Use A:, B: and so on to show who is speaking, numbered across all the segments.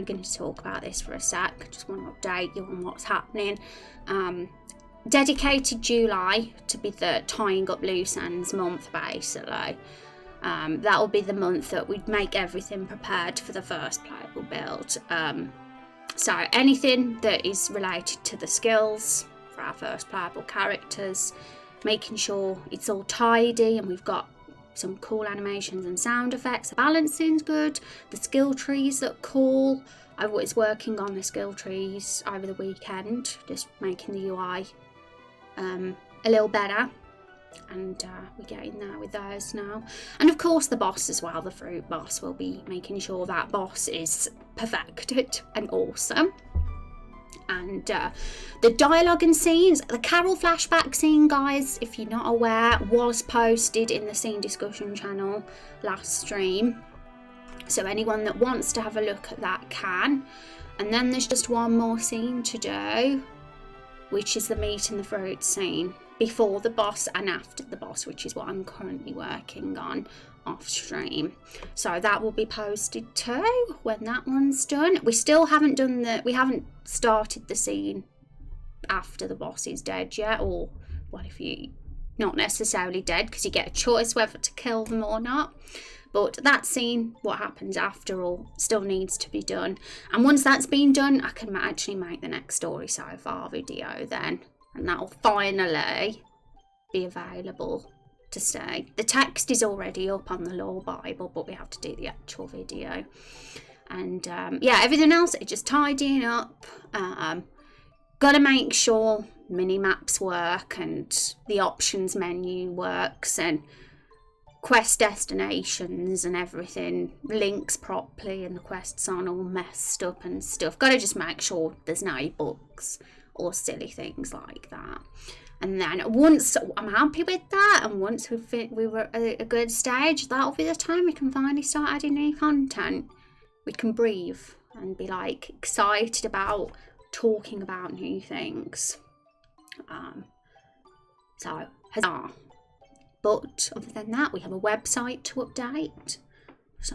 A: I'm going to talk about this for a sec. I just want to update you on what's happening. Dedicated July to be the tying up loose ends month, basically. That will be the month that we make everything prepared for the first playable build. So anything that is related to the skills for our first playable characters, making sure it's all tidy and we've got some cool animations and sound effects. The balancing's good. The skill trees look cool. I was working on the skill trees over the weekend, just making the UI a little better. And we're getting there with those now. And of course the boss as well, the fruit boss. We'll be making sure that boss is perfected and awesome. And the dialogue and scenes, the Carol flashback scene, guys, if you're not aware, was posted in the scene discussion channel last stream. So anyone that wants to have a look at that can. And then there's just one more scene to do, which is the meat and the fruit scene, before the boss and after the boss, which is what I'm currently working on off stream. So that will be posted too when that one's done. We still haven't we haven't started the scene after the boss is dead yet, or well, if you not necessarily dead, because you get a choice whether to kill them or not. But that scene, what happens after all, still needs to be done. And once that's been done, I can actually make the next story so far video then. And that'll finally be available to see. The text is already up on the Lore Bible, but we have to do the actual video. And yeah, everything else is just tidying up. Gotta make sure mini-maps work and the options menu works and quest destinations and everything links properly and the quests aren't all messed up and stuff. Gotta just make sure there's no bugs or silly things like that. And then once I'm happy with that, and once we were at a good stage, that'll be the time we can finally start adding new content. We can breathe and be like excited about talking about new things. So huzzah. But other than that, we have a website to update. So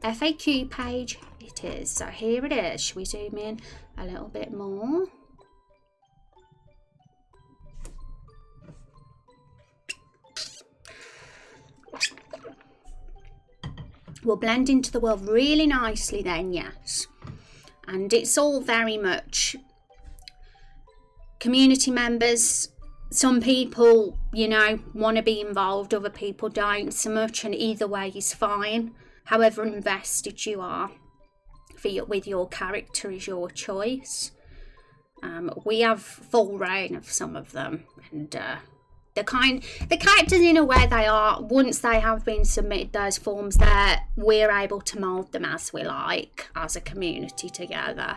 A: FAQ page it is. So here it is. Should we zoom in a little bit more? We'll blend into the world really nicely then, yes. And it's all very much community members. Some people, you know, want to be involved, other people don't so much, and either way is fine. However invested you are with your character is your choice. We have full reign of some of them, and the characters in a way they are, once they have been submitted those forms there, we're able to mould them as we like as a community together.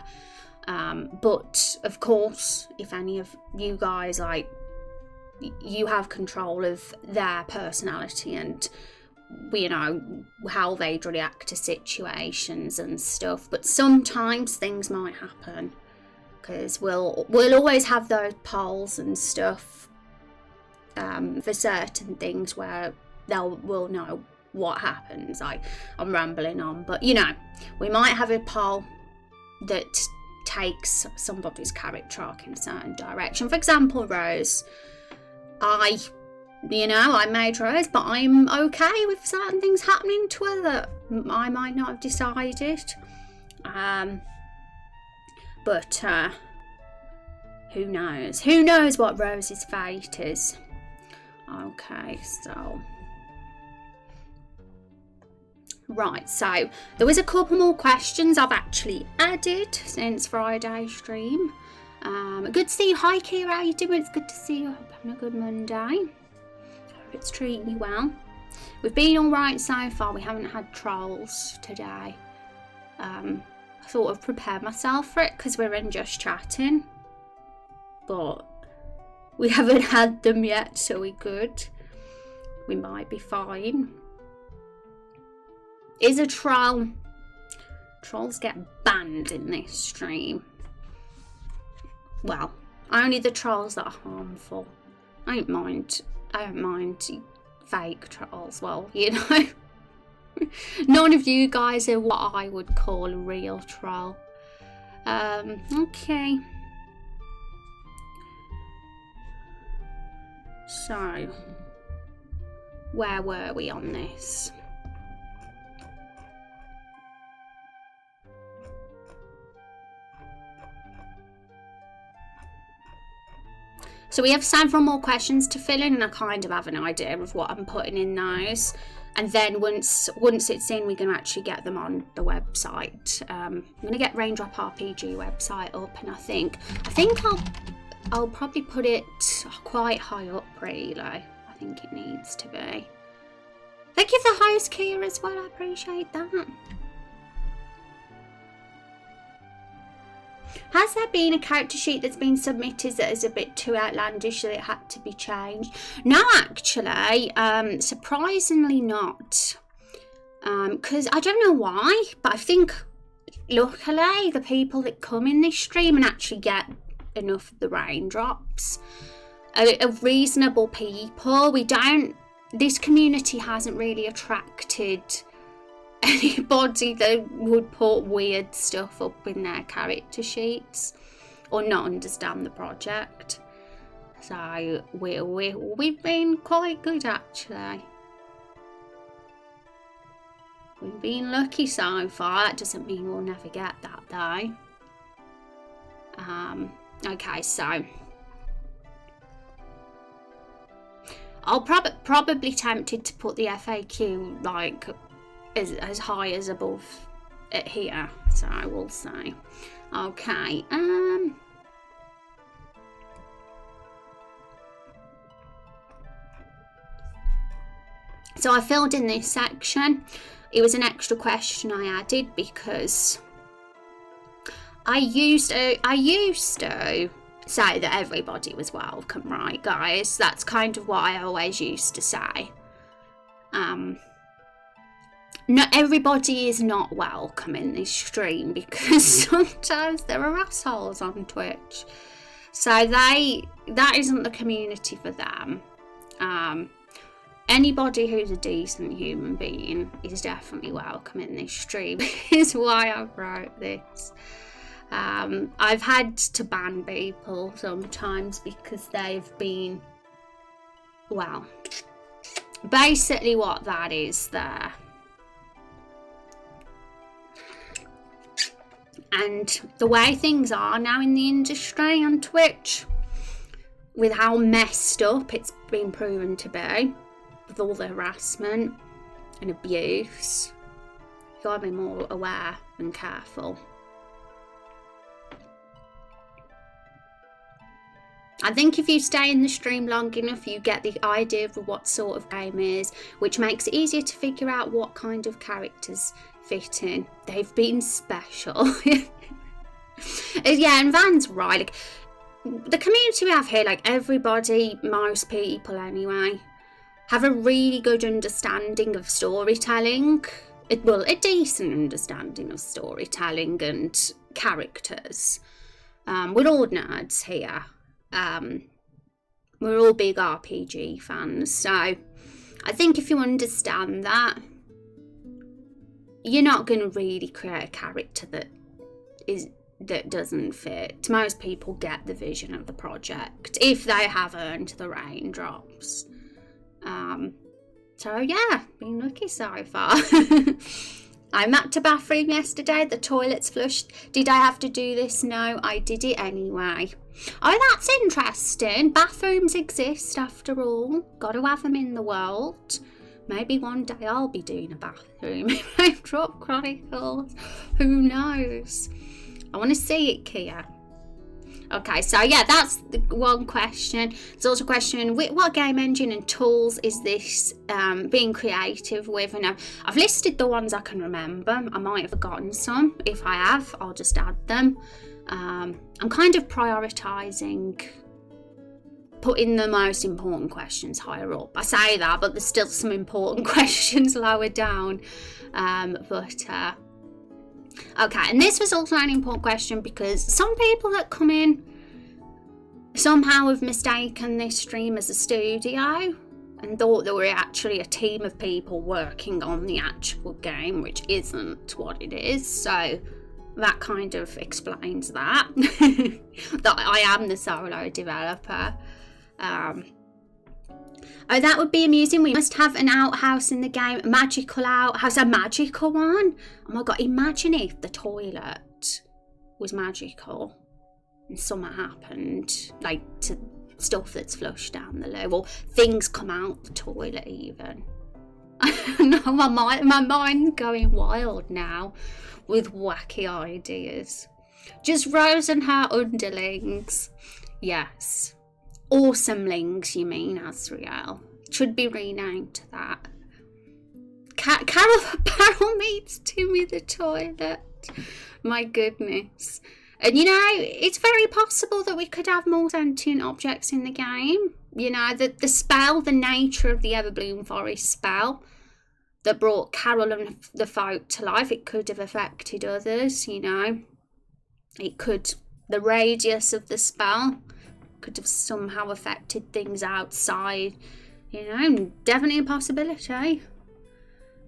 A: But of course, if any of you guys like, you have control of their personality and, you know, how they'd react to situations and stuff. But sometimes things might happen because we'll always have those polls and stuff for certain things where we'll know what happens. I'm rambling on, but you know, we might have a poll that takes somebody's character arc in a certain direction. For example, Rose. I made Rose, but I'm okay with certain things happening to her that I might not have decided. But who knows? Who knows what Rose's fate is? Okay, so right, so there was a couple more questions I've actually added since Friday's stream. Good to see you. Hi Kira, how you doing? It's good to see you. Hope you're having a good Monday. Hope it's treating you well. We've been alright so far. We haven't had trolls today. I thought I'd prepare myself for it because we're in just chatting. But we haven't had them yet, so we're good. We might be fine. Is a troll. Trolls get banned in this stream. Well, only the trolls that are harmful. I don't mind fake trolls. Well, you know. None of you guys are what I would call a real troll. Okay. So, where were we on this? So we have several more questions to fill in, and I kind of have an idea of what I'm putting in those. And then once it's in, we can actually get them on the website. I'm gonna get Raindrop RPG website up, and I think I'll probably put it quite high up, really. I think it needs to be. Thank you for the host, Kia, as well. I appreciate that. Has there been a character sheet that's been submitted that is a bit too outlandish that it had to be changed? No, actually, surprisingly not. Because I don't know why, but I think luckily the people that come in this stream and actually get enough of the raindrops are reasonable people. This community hasn't really attracted anybody that would put weird stuff up in their character sheets or not understand the project. So we've been quite good, actually. We've been lucky so far. That doesn't mean we'll never get that though. Okay, so I'll probably tempted to put the FAQ like as high as above it here, so I will say. Okay, so I filled in this section. It was an extra question I added because I used to say that everybody was welcome, right, guys? That's kind of what I always used to say. Not everybody is not welcome in this stream because sometimes there are assholes on Twitch. So that isn't the community for them. Anybody who's a decent human being is definitely welcome in this stream. Is why I wrote this. I've had to ban people sometimes because they've been, well, basically what that is there. And the way things are now in the industry on Twitch, with how messed up it's been proven to be, with all the harassment and abuse, you've got to be more aware and careful. I think if you stay in the stream long enough, you get the idea of what sort of game it is, which makes it easier to figure out what kind of characters fit in. They've been special. Yeah, and Van's right. Like, the community we have here, like everybody, most people anyway, have a really good understanding of storytelling. A decent understanding of storytelling and characters. We're all nerds here. We're all big RPG fans, so I think if you understand that, you're not going to really create a character that doesn't fit. Most people get the vision of the project if they have earned the raindrops. So yeah, been lucky so far. I mapped a bathroom yesterday. The toilet's flushed. Did I have to do this? No, I did it anyway. Oh, that's interesting. Bathrooms exist after all. Got to have them in the world. Maybe one day I'll be doing a bathroom in Raindrop Chronicles. Who knows? I want to see it, Kia. Okay, so yeah, that's the one question. There's also a question, what game engine and tools is this being creative with? And I've listed the ones I can remember. I might have forgotten some. If I have, I'll just add them. I'm kind of prioritising putting the most important questions higher up. I say that, but there's still some important questions lower down. Okay, and this was also an important question because some people that come in somehow have mistaken this stream as a studio and thought there were actually a team of people working on the actual game, which isn't what it is. So that kind of explains that. That I am the solo developer. Oh, that would be amusing. We must have an outhouse in the game. A magical outhouse. A magical one? Oh my god, imagine if the toilet was magical and something happened, like to stuff that's flushed down the loo, or things come out the toilet even. No, my mind's going wild now with wacky ideas. Just Rose and her underlings. Yes. Awesome-lings, you mean, Azriel. Should be renamed to that. Carol meets Timmy the toilet. My goodness. And you know, it's very possible that we could have more sentient objects in the game. You know, the spell, the nature of the Everbloom Forest spell that brought Carol and the folk to life, it could have affected others, you know. It could, the radius of the spell could have somehow affected things outside, you know, definitely a possibility.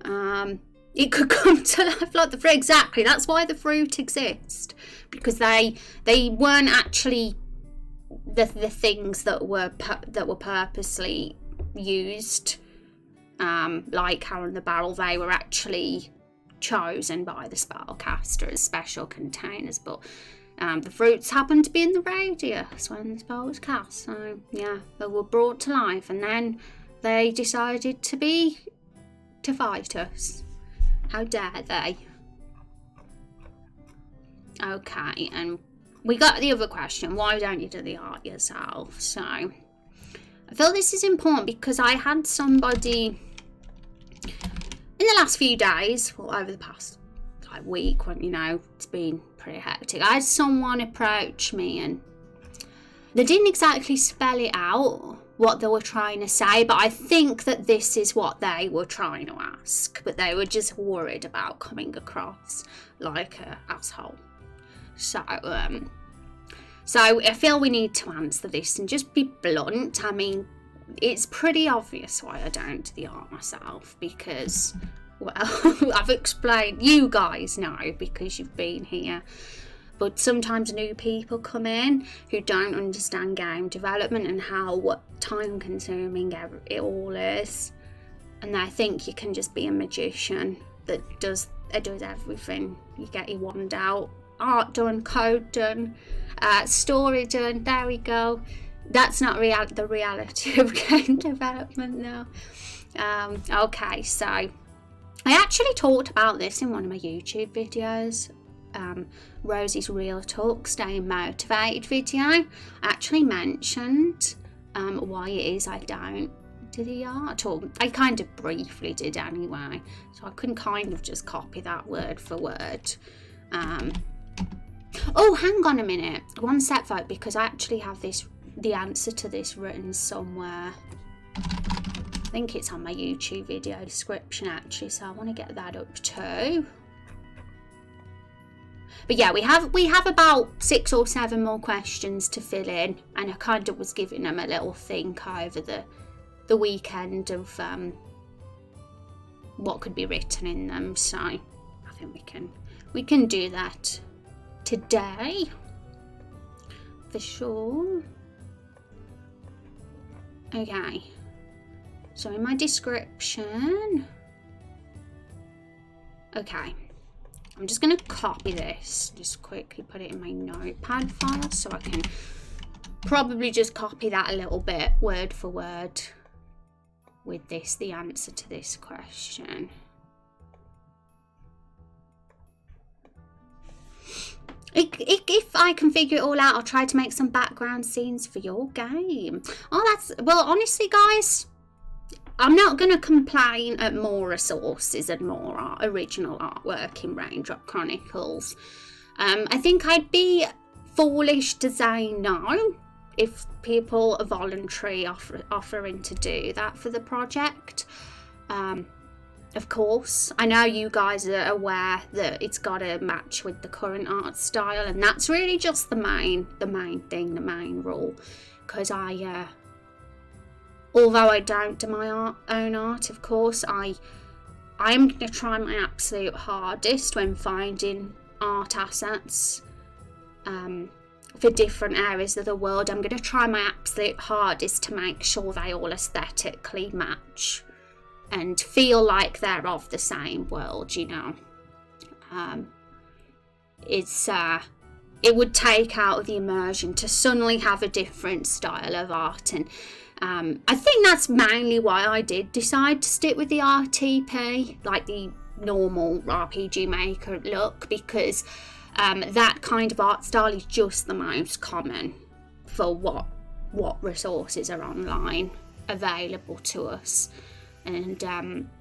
A: It could come to life like the fruit. Exactly, that's why the fruit exist, because they weren't actually the things that were purposely used, like Carol and the Barrel. They were actually chosen by the spellcaster as special containers, but the fruits happened to be in the radius when the spell was cast. So yeah, they were brought to life, and then they decided to fight us. How dare they? Okay, and we got the other question. Why don't you do the art yourself? So I feel this is important because I had somebody in the last few days, or over the past week, when, you know, it's been pretty hectic. I had someone approach me and they didn't exactly spell it out what they were trying to say, but I think that this is what they were trying to ask, but they were just worried about coming across like an asshole. So I feel we need to answer this and just be blunt. I mean, it's pretty obvious why I don't do the art myself, because, well, I've explained, you guys know because you've been here, but sometimes new people come in who don't understand game development and how time consuming it all is, and they think you can just be a magician that does everything. You get your wand out, art done, code done, story done, there we go. That's not the reality of game development now. Okay, so I actually talked about this in one of my YouTube videos, Rosie's Real Talk Staying Motivated video. I actually mentioned why it is I don't do the art, or I kind of briefly did anyway, so I can kind of just copy that word for word. Oh, hang on a minute, one sec though, because I actually have the answer to this written somewhere. I think it's on my YouTube video description actually, so I want to get that up too. But yeah, we have about 6 or 7 more questions to fill in, and I kind of was giving them a little think over the weekend of what could be written in them. So I think we can do that today for sure. Okay, so in my description, okay, I'm just going to copy this, just quickly put it in my notepad file, so I can probably just copy that a little bit word for word with the answer to this question. If I can figure it all out, I'll try to make some background scenes for your game. Oh, well, honestly, guys, I'm not going to complain at more resources and more original artwork in Raindrop Chronicles. I think I'd be foolish to say no if people are voluntary offering to do that for the project. Of course, I know you guys are aware that it's got to match with the current art style, and that's really just the main thing, the main rule. Because although I don't do my own art, of course, I'm going to try my absolute hardest when finding art assets for different areas of the world. I'm going to try my absolute hardest to make sure they all aesthetically match and feel like they're of the same world, you know. It would take out of the immersion to suddenly have a different style of art, and I think that's mainly why I did decide to stick with the RTP, like the normal RPG Maker look, because that kind of art style is just the most common for what resources are online available to us, and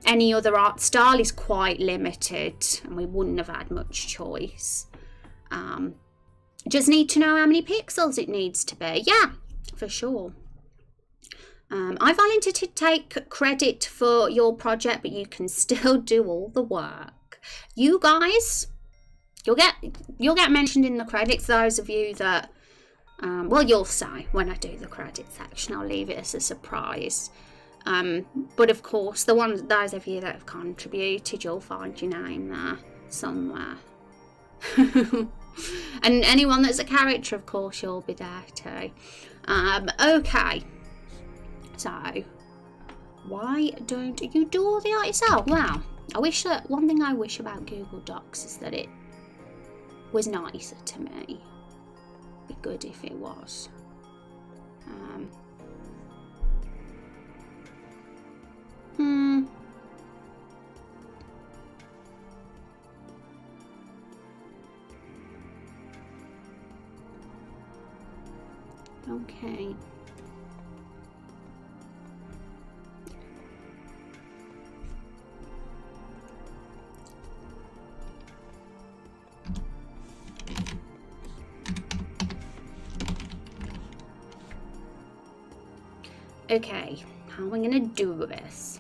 A: any other art style is quite limited, and we wouldn't have had much choice. Just need to know how many pixels it needs to be. Yeah, for sure. I volunteered to take credit for your project, but you can still do all the work. You guys, you'll get mentioned in the credits. Those of you that, well, you'll say when I do the credit section. I'll leave it as a surprise. But of course, those of you that have contributed, you'll find your name there somewhere. And anyone that's a character, of course, you'll be there too. Okay. So, why don't you do all the art yourself? Wow. One thing I wish about Google Docs is that it was nicer to me. It'd be good if it was. Okay. Okay, how am I gonna do this?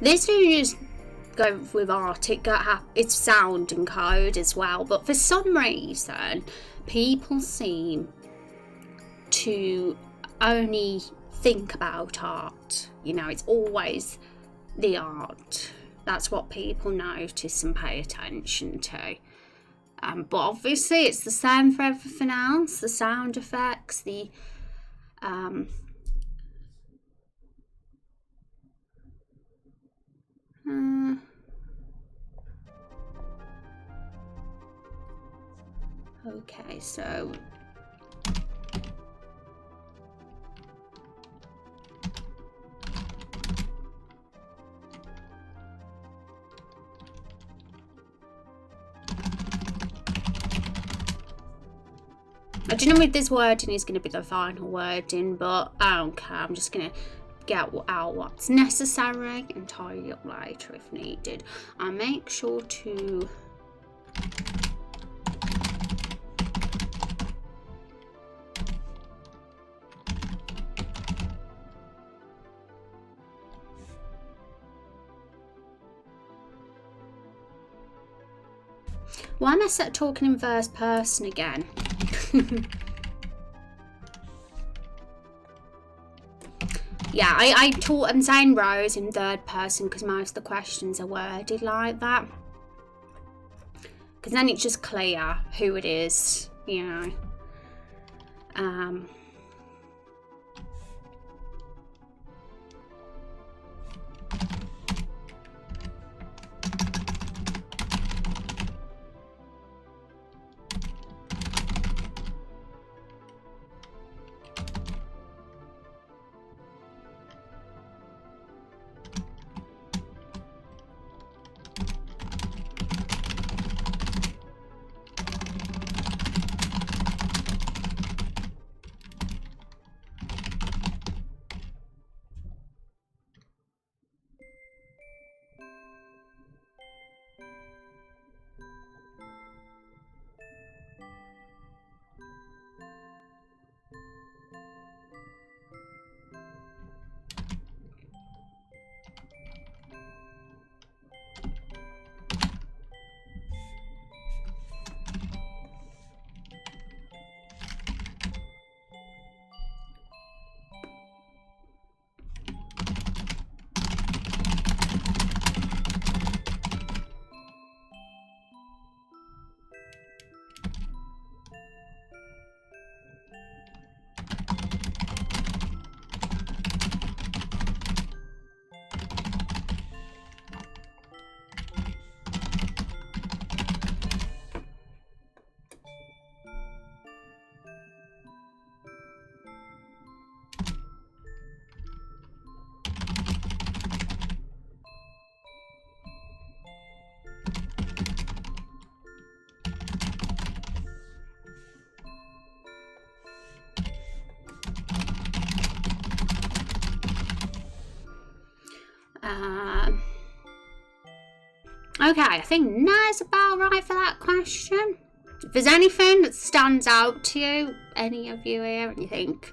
A: This is go with art. It's sound and code as well, but for some reason, people seem to only think about art. You know, it's always the art. That's what people notice and pay attention to. But obviously, it's the same for everything else. The sound effects, the okay, so I don't know if this wording is going to be the final wording, but I don't care. I'm just going to get out what's necessary and tidy up later if needed. I'll make sure to why am I talking in first person again? Yeah, I'm saying Rose in third person because most of the questions are worded like that. Because then it's just clear who it is, you know. Okay, I think that's about right for that question. If there's anything that stands out to you, any of you here, and you think,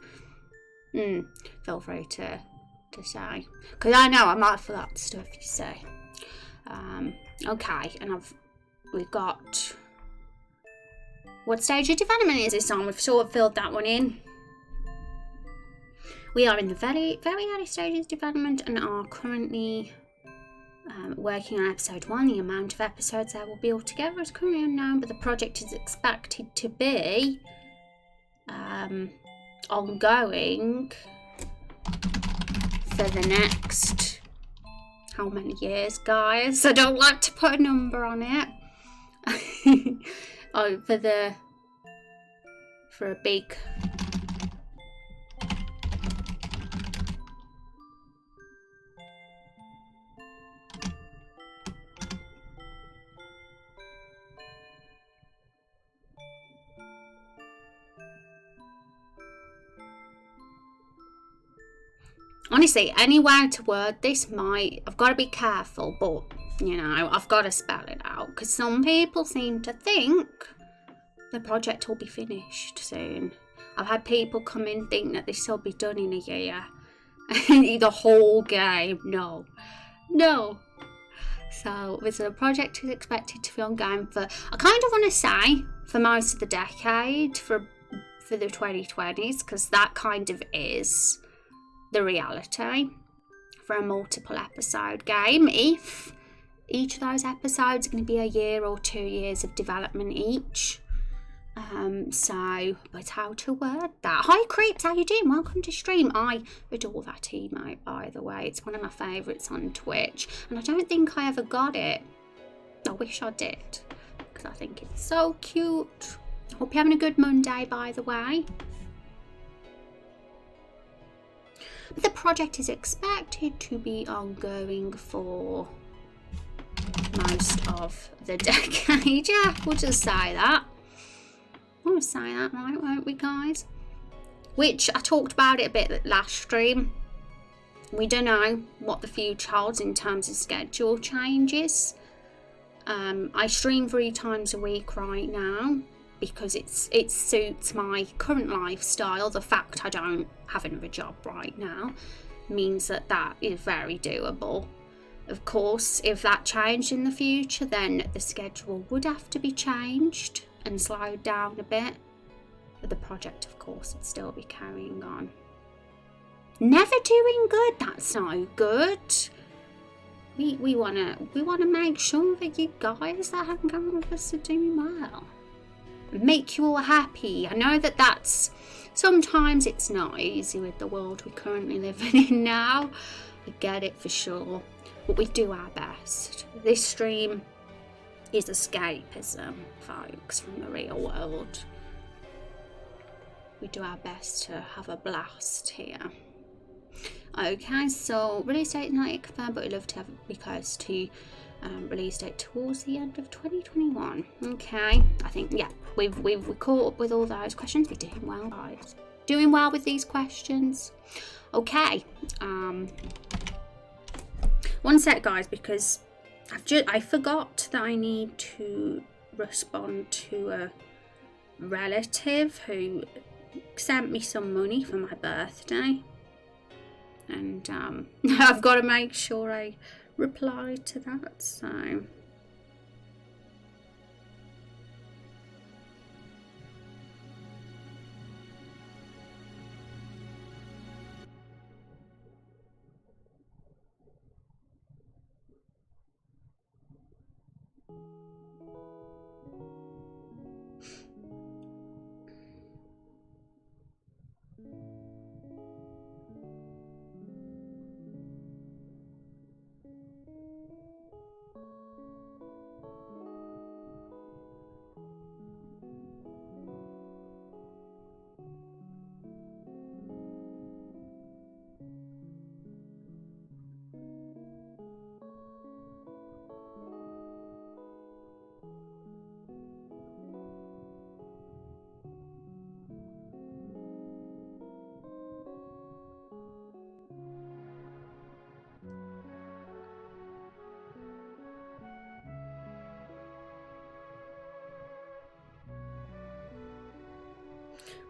A: feel free to say. Because I know I might have forgot stuff you say. Okay, and we've got, what stage of development is this on? We've sort of filled that one in. We are in the very, very early stages of development and are currently working on episode 1. The amount of episodes there will be altogether is currently unknown, but the project is expected to be ongoing for the next, how many years, guys? I don't like to put a number on it. for a big honestly, any way to word this I've got to be careful, but, you know, I've got to spell it out, because some people seem to think the project will be finished soon. I've had people come in think that this will be done in a year. The whole game, no. So, the project is expected to be ongoing for, I kind of want to say, for most of the decade, for the 2020s, because that kind of is the reality for a multiple episode game. If each of those episodes are going to be a year or 2 years of development each. But how to word that? Hi Creeps, how you doing? Welcome to stream. I adore that emote, by the way. It's one of my favourites on Twitch, and I don't think I ever got it. I wish I did, because I think it's so cute. Hope you're having a good Monday, by the way. But the project is expected to be ongoing for most of the decade. Yeah, we'll just say that. We'll say that right, won't we, guys? Which I talked about it a bit last stream. We don't know what the future holds in terms of schedule changes. I stream 3 times a week right now because it suits my current lifestyle. The fact I don't have another job right now means that is very doable. Of course, if that changed in the future, then the schedule would have to be changed and slowed down a bit. But the project, of course, would still be carrying on. Never doing good, that's no good. We wanna make sure that you guys that hang out with us are doing well. Make you all happy. I know that's sometimes it's not easy with the world we're currently living in now. I get it for sure. But we do our best. This stream is escapism, folks, from the real world. We do our best to have a blast here. Okay, so release date not yet confirmed, but we'd love to have it be close to release date towards the end of 2021. Okay, I think, yeah, we've caught up with all those questions. We're doing well, guys. Doing well with these questions. Okay, one sec, guys, because I forgot that I need to respond to a relative who sent me some money for my birthday. And I've got to make sure I reply to that, so...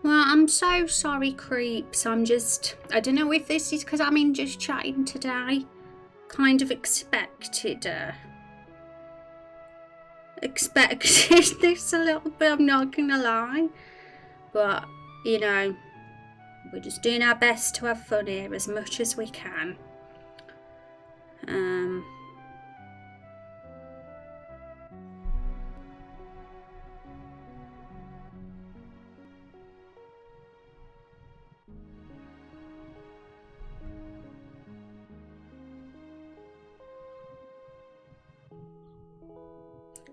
A: Well, I'm so sorry, creeps. I don't know if this is because I'm in just chatting today. Kind of expected this a little bit, I'm not gonna lie. But, you know, we're just doing our best to have fun here as much as we can.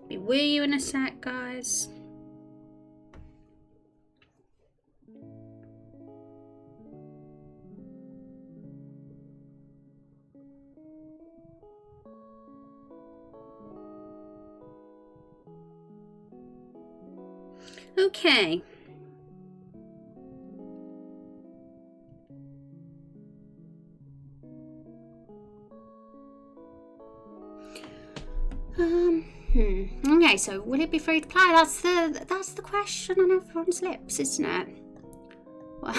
A: Be with you in a sec, guys. Okay. Okay, so will it be free to play? That's the question on everyone's lips, isn't it? Well,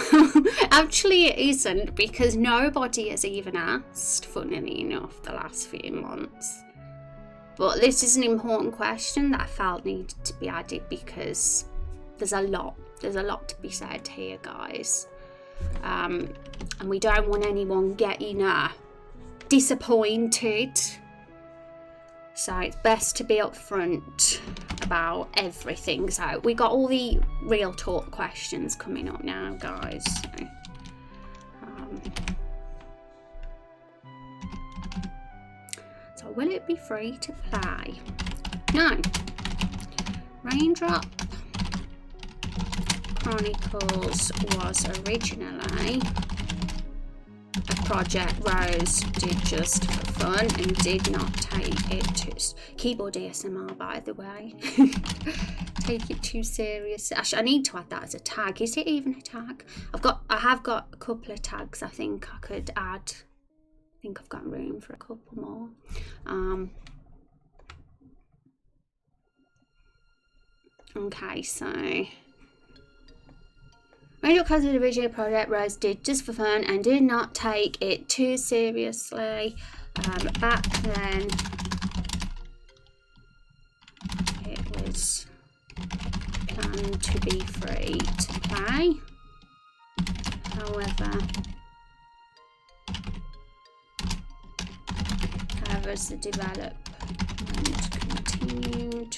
A: actually it isn't, because nobody has even asked, funnily enough, the last few months. But this is an important question that I felt needed to be added because there's a lot to be said here, guys. And we don't want anyone getting disappointed. So it's best to be upfront about everything. So we got all the real talk questions coming up now, guys. So will it be free to play? No. Raindrop Chronicles was originally a project Rose did just for fun and did not take it to keyboard ASMR, by the way. take it too serious. Actually, I need to add that as a tag. Is it even a tag? I have got a couple of tags I think I could add. I think I've got room for a couple more. Okay, so Raindrop Chronicles was a visual project Rose did just for fun and did not take it too seriously. Back then, it was planned to be free to play. However, as the development continued,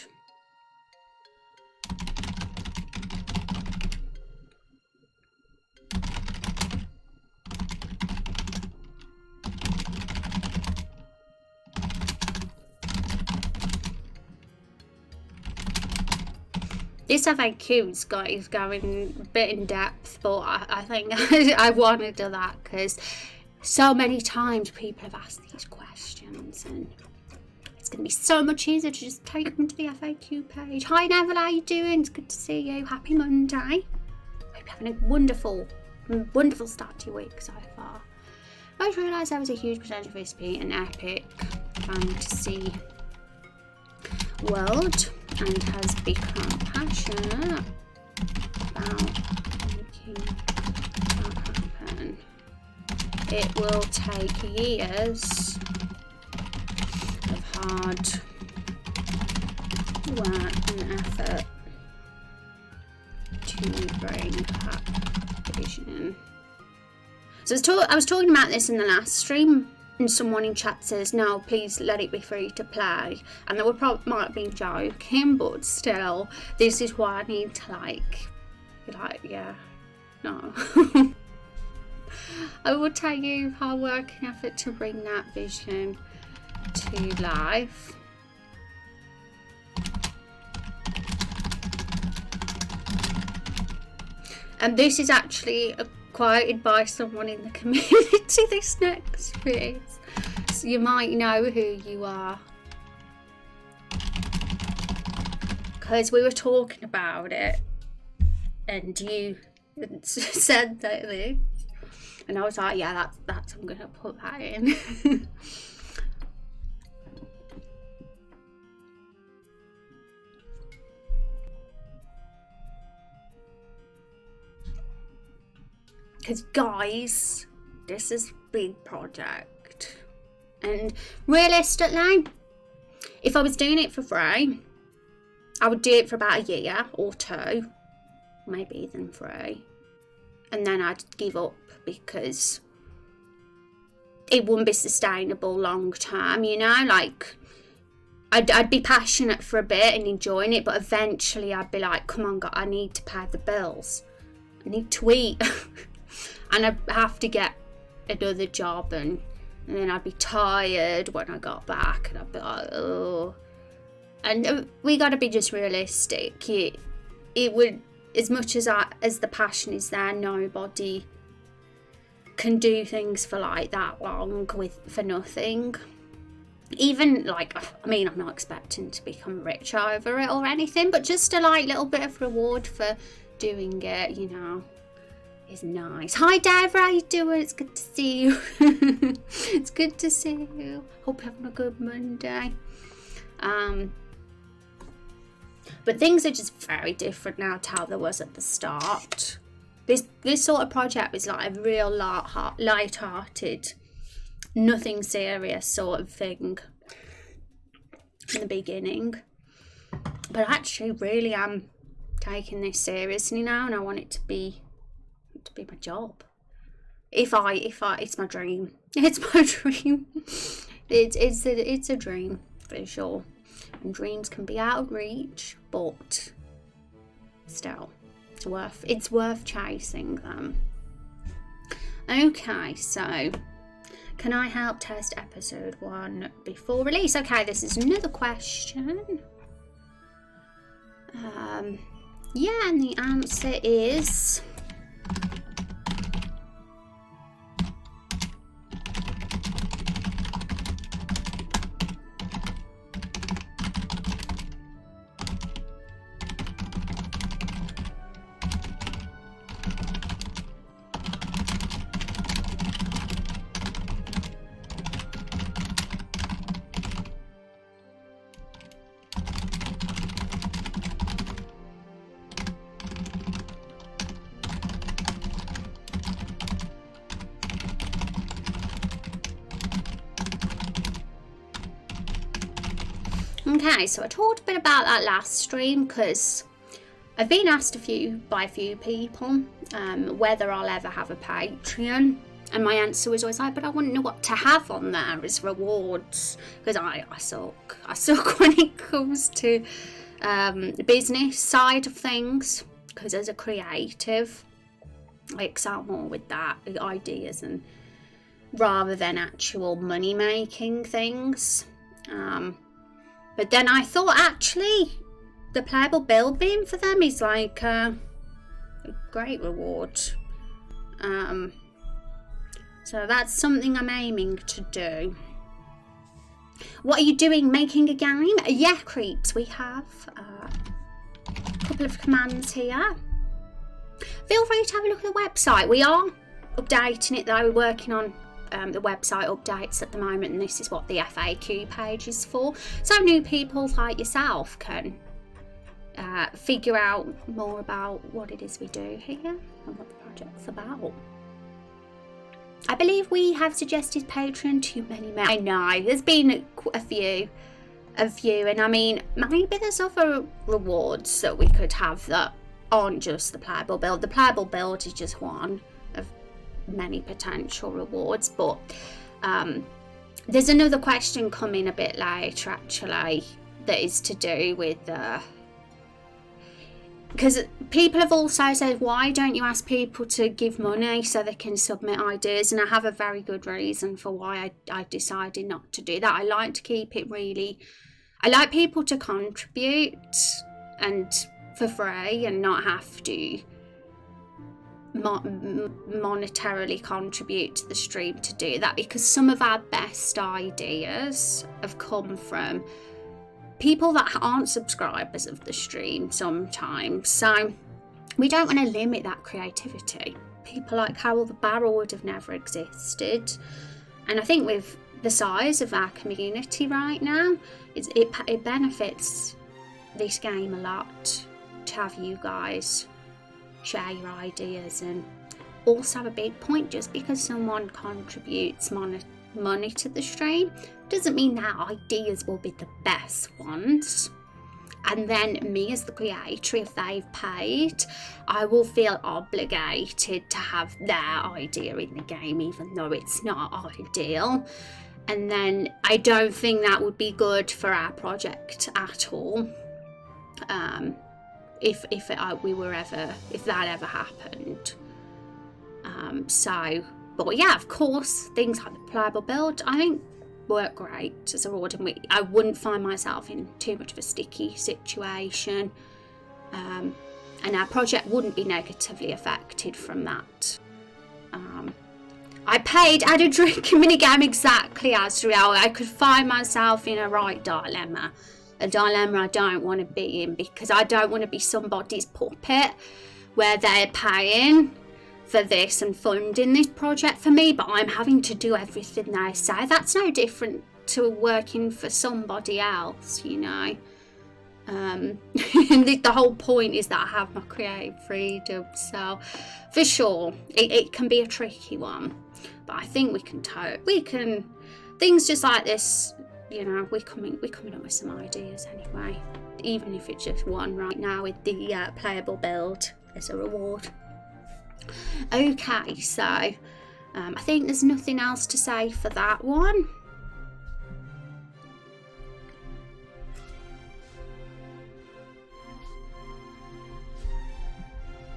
A: this FAQ is going a bit in depth, but I think I want to do that because so many times people have asked these questions and it's going to be so much easier to just take them to the FAQ page. Hi Neville, how you doing? It's good to see you. Happy Monday. Hope you're having a wonderful start to your week so far. I just realised there was a huge potential for this to be an epic fantasy world and has become passionate about making that happen. It will take years of hard work and effort to bring that vision. So I was talking about this in the last stream, and someone in chat says, no, please let it be free to play. And they might have been joking, but still, this is why I need to be like, yeah, no. I will tell you hard work and effort to bring that vision to life. And this is actually quoted by someone in the community, this next bit. So you might know who you are. Because we were talking about it and you said that this. And I was like, yeah, that's I'm going to put that in. Because guys, this is a big project. And realistically, if I was doing it for free, I would do it for about a year or two, maybe even 3. And then I'd give up because it wouldn't be sustainable long term, you know? Like, I'd be passionate for a bit and enjoying it, but eventually I'd be like, come on, God, I need to pay the bills. I need to eat. And I'd have to get another job, and then I'd be tired when I got back, and I'd be like, oh. And we got to be just realistic. It would, as much as the passion is there, nobody can do things for like that long for nothing. Even like, I mean, I'm not expecting to become rich over it or anything, but just a like little bit of reward for doing it, you know, is nice. Hi Dave, how you doing? It's good to see you. It's good to see you. Hope you're having a good Monday. But things are just very different now to how there was at the start. This sort of project was like a real light-hearted, nothing serious sort of thing in the beginning. But I actually really am taking this seriously now, and I want it to be my job. It's my dream. It's my dream. It's a dream for sure. And dreams can be out of reach, but still, it's worth chasing them. Okay, so can I help test episode 1 before release? Okay, this is another question. Yeah, and the answer is Okay, so I talked a bit about that last stream because I've been asked by a few people whether I'll ever have a Patreon, and my answer was always like, but I wouldn't know what to have on there as rewards, because I suck when it comes to the business side of things, because as a creative I excel more with that, with ideas, and rather than actual money making things. But then I thought, actually, the playable build beam for them is like a great reward. So that's something I'm aiming to do. What are you doing? Making a game? Yeah, creeps. We have a couple of commands here. Feel free to have a look at the website. We are updating it though. We're working on the website updates at the moment, and this is what the FAQ page is for. So new people like yourself can figure out more about what it is we do here and what the project's about. I believe we have suggested Patreon to many. I know there's been a few, and I mean maybe there's other rewards that we could have that aren't just the playable build. The playable build is just one of many potential rewards, but there's another question coming a bit later actually that is to do with because people have also said, why don't you ask people to give money so they can submit ideas? And I have a very good reason for why I decided not to do that. I like to keep it really, I like people to contribute and for free and not have to monetarily contribute to the stream to do that, because some of our best ideas have come from people that aren't subscribers of the stream sometimes. So we don't want to limit that creativity. People like Carol the Barrel would have never existed, and I think with the size of our community right now, it benefits this game a lot to have you guys share your ideas. And also a big point, just because someone contributes money to the stream doesn't mean their ideas will be the best ones. And then me as the creator, if they've paid, I will feel obligated to have their idea in the game even though it's not ideal. And then I don't think that would be good for our project at all. If that ever happened. But yeah, of course, things like the playable build, I think, work great as a reward, and I wouldn't find myself in too much of a sticky situation, and our project wouldn't be negatively affected from that. I had a drinking minigame exactly as real. I could find myself in a right dilemma. A dilemma I don't want to be in, because I don't want to be somebody's puppet where they're paying for this and funding this project for me, but I'm having to do everything they say. That's no different to working for somebody else, you know. The whole point is that I have my creative freedom, so for sure it can be a tricky one, but I think we can things just like this, you know, we're coming up with some ideas anyway, even if it's just one right now with the playable build as a reward. Okay, so I think there's nothing else to say for that one.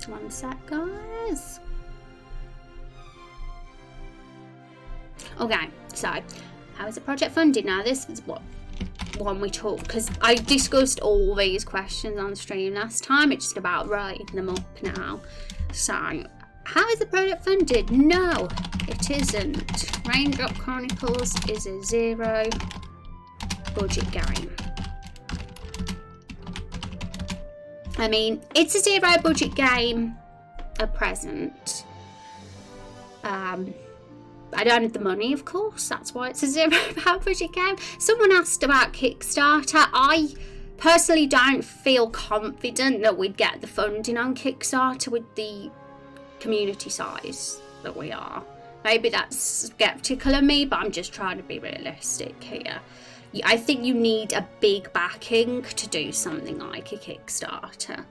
A: One sec, guys. Okay, so how is the project funded? Now this is what one we talked, because I discussed all these questions on the stream last time. It's just about writing them up now. So how is the project funded? No, it isn't. Raindrop Chronicles is a zero budget game. I mean, it's a zero budget game at present. I don't have the money, of course. That's why it's a zero budget game. Someone asked about Kickstarter. I personally don't feel confident that we'd get the funding on Kickstarter with the community size that we are. Maybe that's skeptical of me, but I'm just trying to be realistic here. I think you need a big backing to do something like a Kickstarter,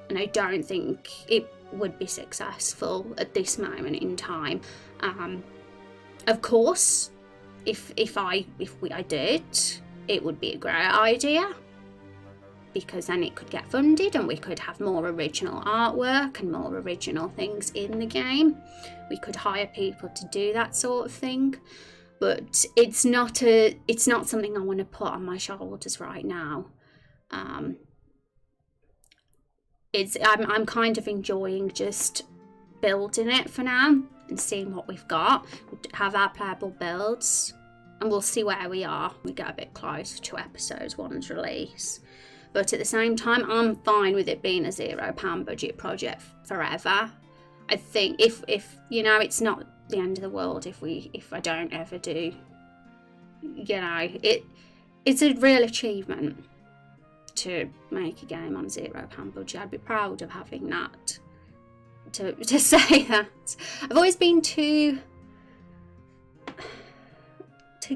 A: and I don't think it would be successful at this moment in time. Of course, if I did, it would be a great idea, because then it could get funded and we could have more original artwork and more original things in the game. We could hire people to do that sort of thing, but it's not something I want to put on my shoulders right now. I'm kind of enjoying just building it for now and seeing what we've got. We'll have our playable builds and we'll see where we are. We get a bit closer to episode 1's release. But at the same time, I'm fine with it being a £0 budget project forever. I think if you know, it's not the end of the world if I don't ever do. You know, it's a real achievement to make a game on £0 budget. I'd be proud of having that. To say that I've always been to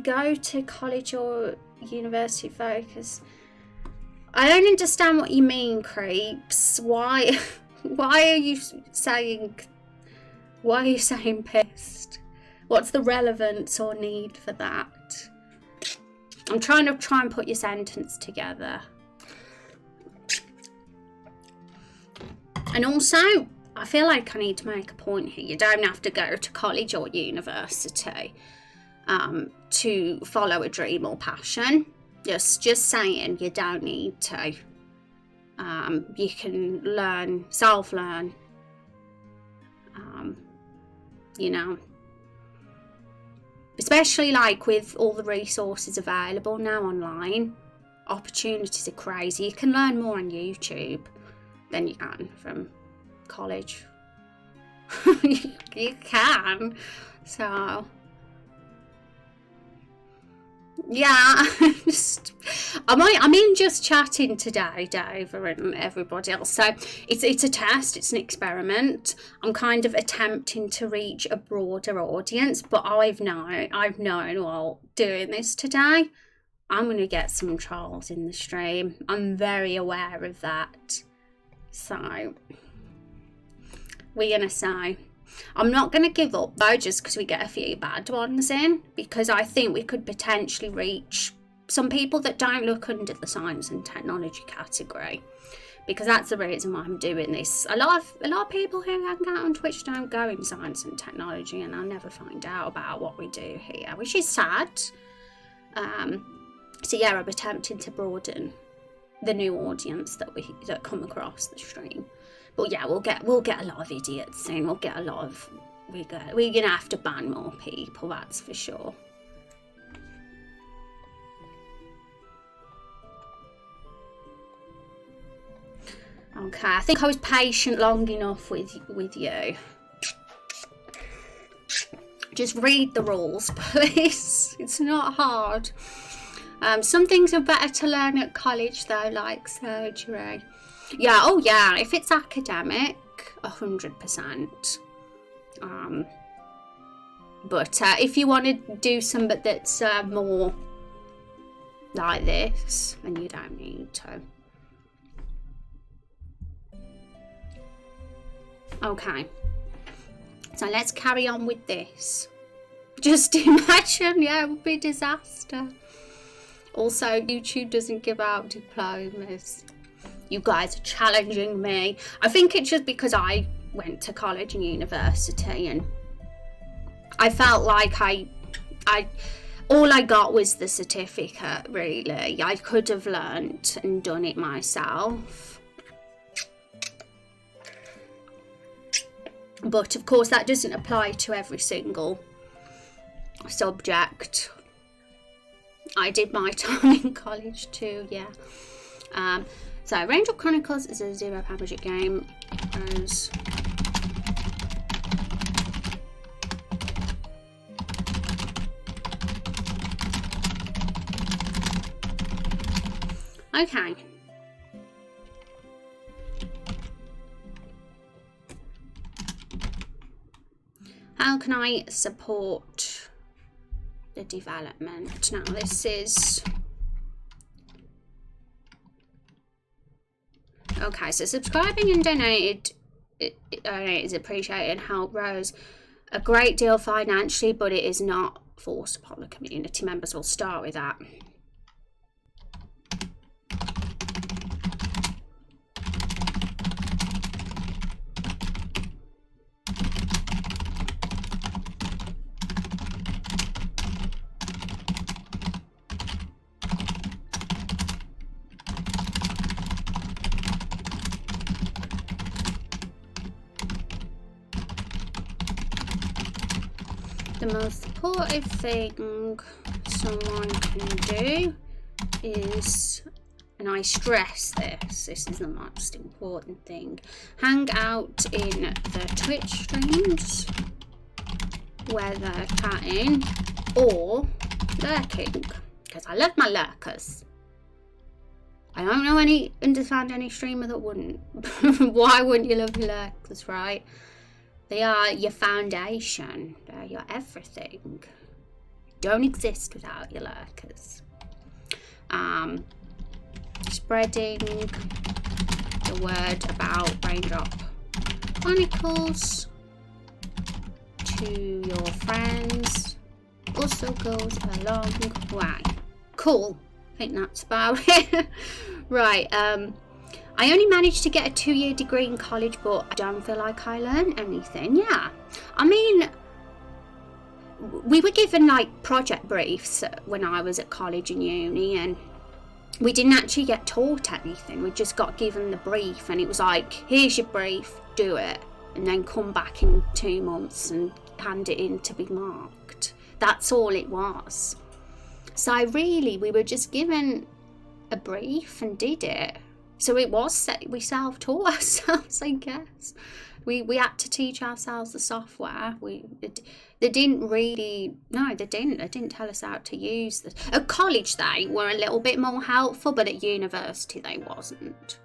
A: go to college or university focus. I don't understand what you mean, Creeps. Why are you saying pissed? What's the relevance or need for that? I'm trying to and put your sentence together. And also, I feel like I need to make a point here. You don't have to go to college or university to follow a dream or passion. Just saying, you don't need to. You can self-learn. You know, especially like with all the resources available now online, opportunities are crazy. You can learn more on YouTube than you can from college. You can. So yeah, I'm in just chatting today, Dave, and everybody else. So it's a test, it's an experiment. I'm kind of attempting to reach a broader audience, but I've known while doing this today, I'm going to get some trolls in the stream. I'm very aware of that. So we're going to say, I'm not going to give up though just because we get a few bad ones in, because I think we could potentially reach some people that don't look under the science and technology category, because that's the reason why I'm doing this. A lot of people who hang out on Twitch don't go in science and technology, and I'll never find out about what we do here, which is sad. So yeah, I'm attempting to broaden the new audience that come across the stream. But yeah, we'll get a lot of idiots in. We're gonna have to ban more people, that's for sure. Okay, I think I was patient long enough with you. Just read the rules, please. It's not hard. Some things are better to learn at college though, like surgery. Yeah, oh yeah, if it's academic, 100%. But if you want to do something that's more like this, then you don't need to. Okay, so let's carry on with this. Just imagine, yeah, it would be a disaster. Also, YouTube doesn't give out diplomas. You guys are challenging me. I think it's just because I went to college and university, and I felt like all I got was the certificate, really. I could have learnt and done it myself. But of course that doesn't apply to every single subject. I did my time in college too, yeah. So Raindrop Chronicles is a £0 budget game. Okay. How can I support the development? Now this is Okay, so subscribing and donate is appreciated and help Rose a great deal financially, but it is not forced upon the community members. We'll start with that. The most supportive thing someone can do is, and I stress this is the most important thing, hang out in the Twitch streams, whether chatting or lurking, because I love my lurkers. I don't understand any streamer that wouldn't. Why wouldn't you love your lurkers, right? They are your foundation. They're your everything. You don't exist without your lurkers. Spreading the word about Raindrop Chronicles to your friends also goes a long way. Cool. I think that's about it. Right. I only managed to get a 2-year degree in college, but I don't feel like I learned anything. Yeah. I mean, we were given like project briefs when I was at college and uni, and we didn't actually get taught anything. We just got given the brief, and it was like, here's your brief, do it, and then come back in 2 months and hand it in to be marked. That's all it was. So really, we were just given a brief and did it. So it was, we self-taught ourselves, I guess. We had to teach ourselves the software. They didn't tell us how to use this. At college they were a little bit more helpful, but at university they wasn't.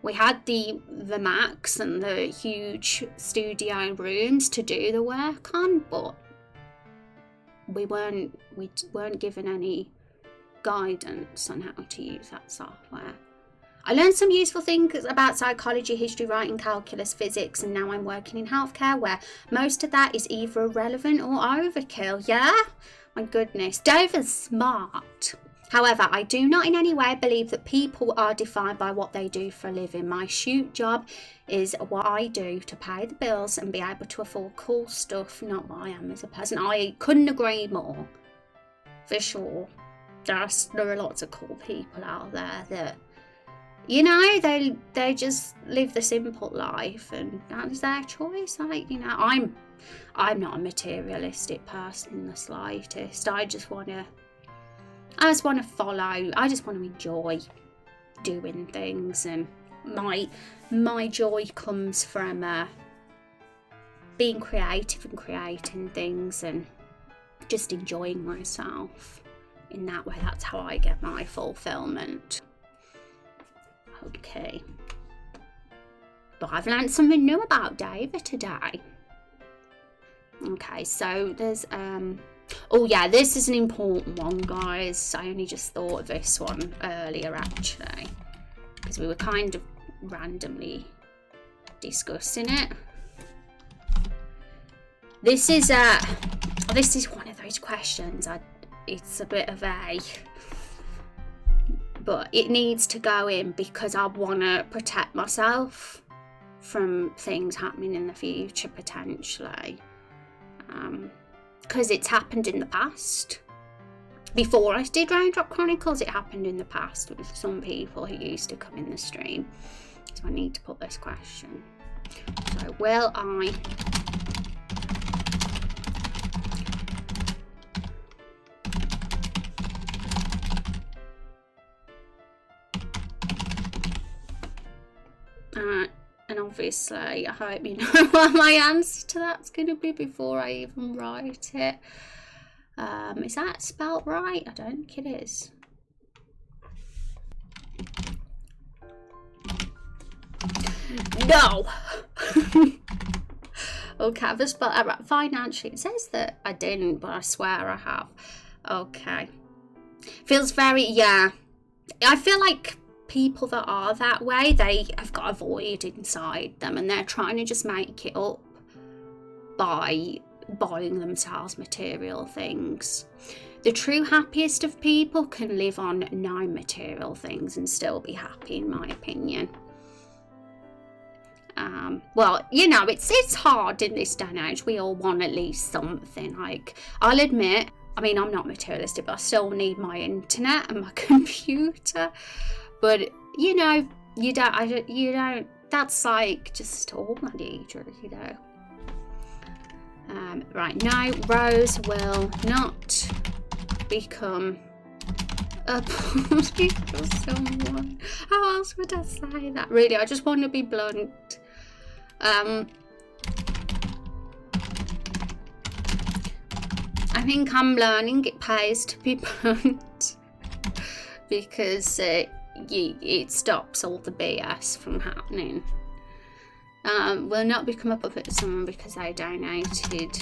A: We had the Macs and the huge studio rooms to do the work on, but we weren't given any guidance on how to use that software. I learned some useful things about psychology, history, writing, calculus, physics, and now I'm working in healthcare where most of that is either irrelevant or overkill. Yeah? My goodness. Dover's smart. However, I do not in any way believe that people are defined by what they do for a living. My shoot job is what I do to pay the bills and be able to afford cool stuff, not what I am as a person. I couldn't agree more. For sure. There are lots of cool people out there that, you know, they just live the simple life, and that is their choice. Like, you know, I'm not a materialistic person in the slightest. I just want to follow. I just want to enjoy doing things, and my joy comes from being creative and creating things and just enjoying myself. In that way, that's how I get my fulfillment. Okay, but I've learned something new about David today. Okay, so there's oh yeah, this is an important one, guys. I only just thought of this one earlier actually, because we were kind of randomly discussing it. This is one of those questions. It's a bit of a, but it needs to go in because I want to protect myself from things happening in the future potentially, because it's happened in the past. Before I did Raindrop Chronicles, it happened in the past with some people who used to come in the stream. So I need to put this question. So will I and obviously I hope you know what my answer to that's going to be before I even write it. Is that spelt right? I don't think it is. No. Okay, I've spelled it right. Financially, it says that I didn't, but I swear I have. Okay. Feels very, yeah. I feel like people that are that way, they have got a void inside them, and they're trying to just make it up by buying themselves material things. The true happiest of people can live on no material things and still be happy, in my opinion. Well, you know, it's hard in this day and age. We all want at least something. Like, I'll admit, I mean, I'm not materialistic, but I still need my internet and my computer. But you know, you don't. That's like just all I need, you know. Right, no, Rose will not become a party for someone. How else would I say that? Really, I just want to be blunt. I think I'm learning it pays to be blunt, because it stops all the BS from happening. Will not become a puppet to someone because they donated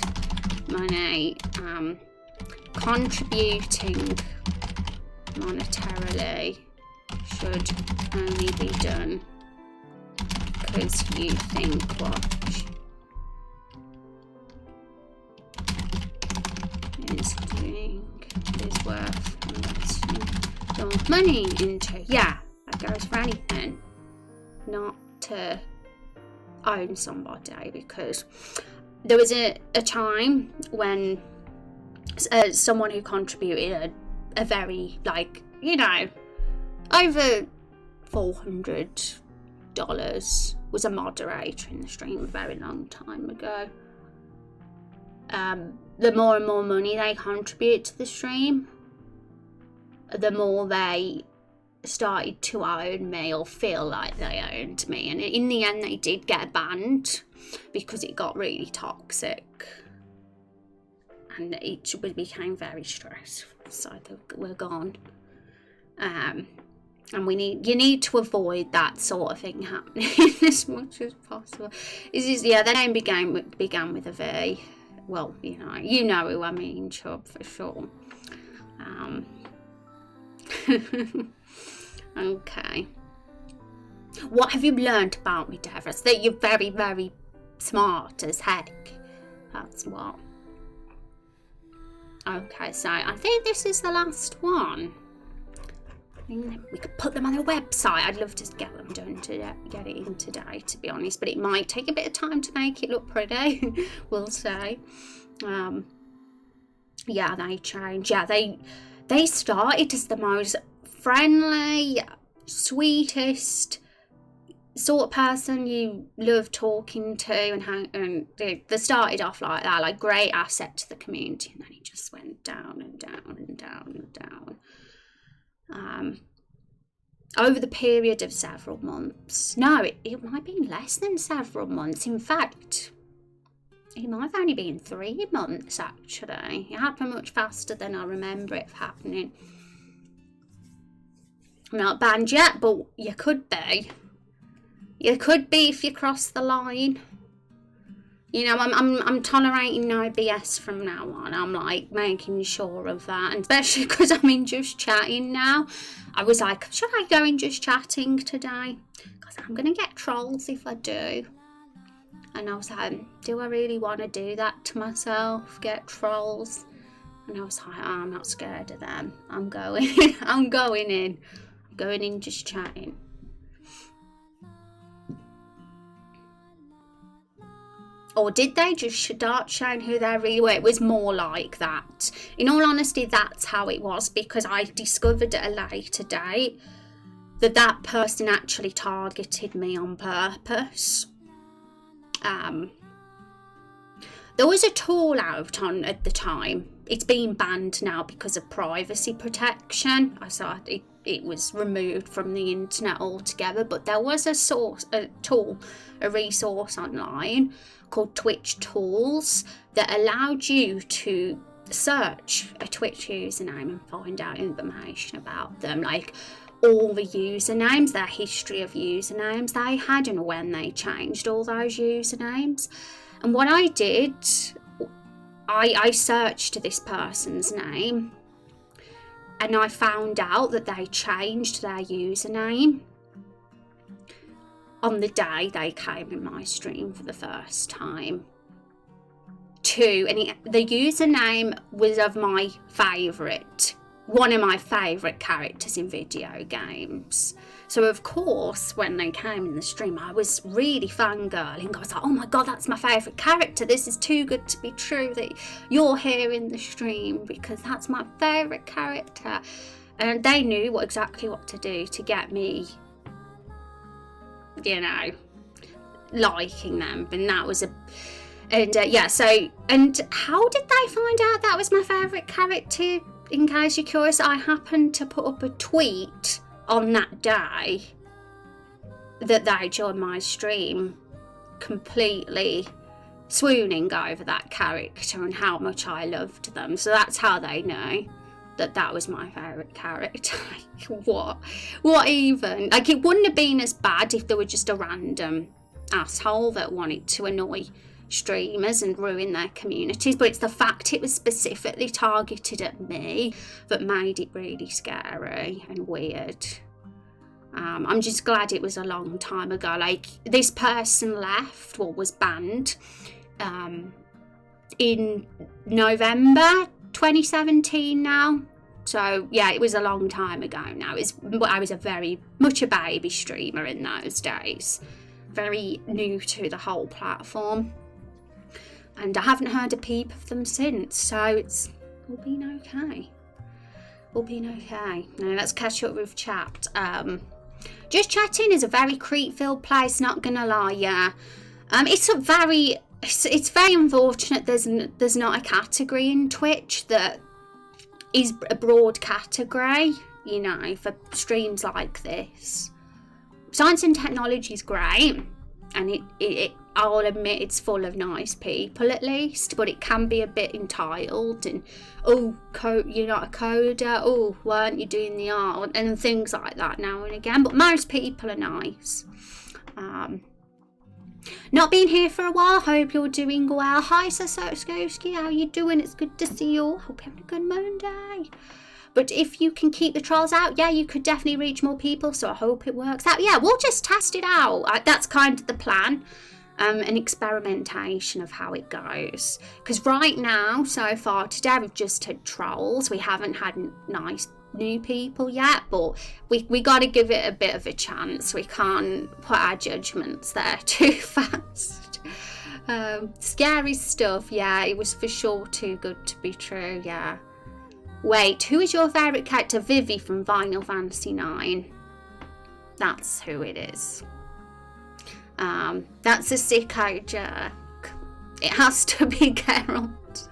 A: money. Contributing monetarily should only be done because you think what is doing is worth investing your money into. Yeah, that goes for anything, not to own somebody, because there was a time when someone who contributed a very, like, you know, over $400 was a moderator in the stream a very long time ago. The more and more money they contribute to the stream, the more they started to own me or feel like they owned me, and in the end they did get banned because it got really toxic and it became very stressful, so we're gone. And you need to avoid that sort of thing happening as much as possible. Their name began with a V. Well, you know who I mean, Chub, for sure. Okay. What have you learned about me, Devras? That you're very, very smart as heck. That's what. Okay, so I think this is the last one. I mean, we could put them on a website. I'd love to get them done get it in today, to be honest. But it might take a bit of time to make it look pretty. We'll say. Yeah, they change. Yeah, they started as the most friendly, sweetest sort of person you love talking to, and they started off like that, like great asset to the community, and then it just went down and down and down and down. Over the period of several months. No, it might have been less than several months. In fact, it might have only been 3 months, actually. It happened much faster than I remember it happening. I'm not banned yet, but you could be. You could be if you cross the line. You know, I'm tolerating no BS from now on. I'm like making sure of that, and especially because I'm in just chatting now. I was like, should I go in just chatting today? Because I'm gonna get trolls if I do. And I was like, do I really want to do that to myself? Get trolls? And I was like, oh, I'm not scared of them. I'm going in. I'm going in just chatting. Or did they just start showing who they really were? It was more like that. In all honesty, that's how it was, because I discovered at a later date that person actually targeted me on purpose. There was a tool out on at the time. It's been banned now because of privacy protection. I saw it was removed from the internet altogether, but there was a resource online called Twitch Tools that allowed you to search a Twitch username and find out information about them, like all the usernames, their history of usernames they had, and when they changed all those usernames. And what I did, I searched this person's name, and I found out that they changed their username on the day they came in my stream for the first time. The username was of my favourite, one of my favourite characters in video games. So of course, when they came in the stream, I was really fangirling. I was like, oh my god, that's my favourite character. This is too good to be true that you're here in the stream, because that's my favourite character. And they knew exactly what to do to get me, you know, liking them. And that was and how did they find out that was my favourite character? In case you're curious, I happened to put up a tweet on that day that they joined my stream, completely swooning over that character and how much I loved them. So that's how they know that was my favourite character. What even? Like, it wouldn't have been as bad if there were just a random asshole that wanted to annoy streamers and ruin their communities, but it's the fact it was specifically targeted at me that made it really scary and weird. I'm just glad it was a long time ago. Like, this person left, or was banned, in November 2017 now. So yeah, it was a long time ago now. I was a very much a baby streamer in those days, very new to the whole platform. And I haven't heard a peep of them since, so it's all been okay. All been okay. Now let's catch up with chat. Just chatting is a very creep-filled place, not gonna lie, yeah. It's very unfortunate there's not a category in Twitch that is a broad category, you know, for streams like this. Science and technology is great, and I'll admit it's full of nice people at least, but it can be a bit entitled and, oh, you're not a coder, oh, weren't you doing the art, and things like that now and again, but most people are nice. Not been here for a while, hope you're doing well. Hi Sosowski, how you doing? It's good to see you all. Hope you're having a good Monday. But if you can keep the trolls out, yeah, you could definitely reach more people, so I hope it works out. Yeah, we'll just test it out. That's kind of the plan. An experimentation of how it goes. Because right now, so far today, we've just had trolls. We haven't had nice new people yet, but we got to give it a bit of a chance. We can't put our judgments there too fast. Scary stuff, yeah, it was for sure too good to be true, yeah. Wait, who is your favourite character? Vivi from Final Fantasy 9. That's who it is. That's a sicko jerk. It has to be Geralt.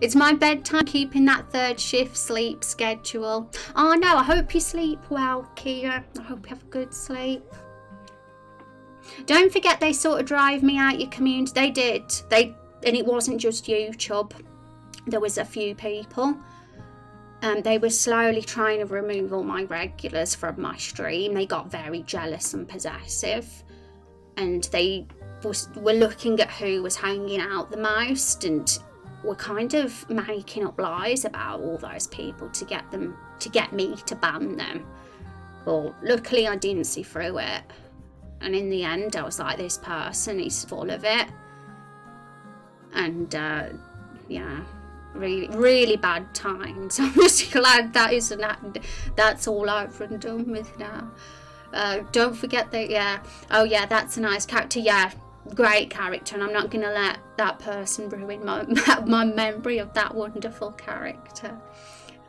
A: It's my bedtime, keeping that third shift sleep schedule. Oh no, I hope you sleep well, Kia. I hope you have a good sleep. Don't forget they sort of drive me out your community. They did. And it wasn't just YouTube. There was a few people. They were slowly trying to remove all my regulars from my stream. They got very jealous and possessive. And they were looking at who was hanging out the most and were kind of making up lies about all those people to get me to ban them. But luckily I didn't see through it. And in the end I was like, this person is full of it. And yeah, really, really bad times. I'm just glad that's all over and done with now. Don't forget that, yeah. Oh yeah, that's a nice character. Yeah, great character, and I'm not going to let that person ruin my memory of that wonderful character.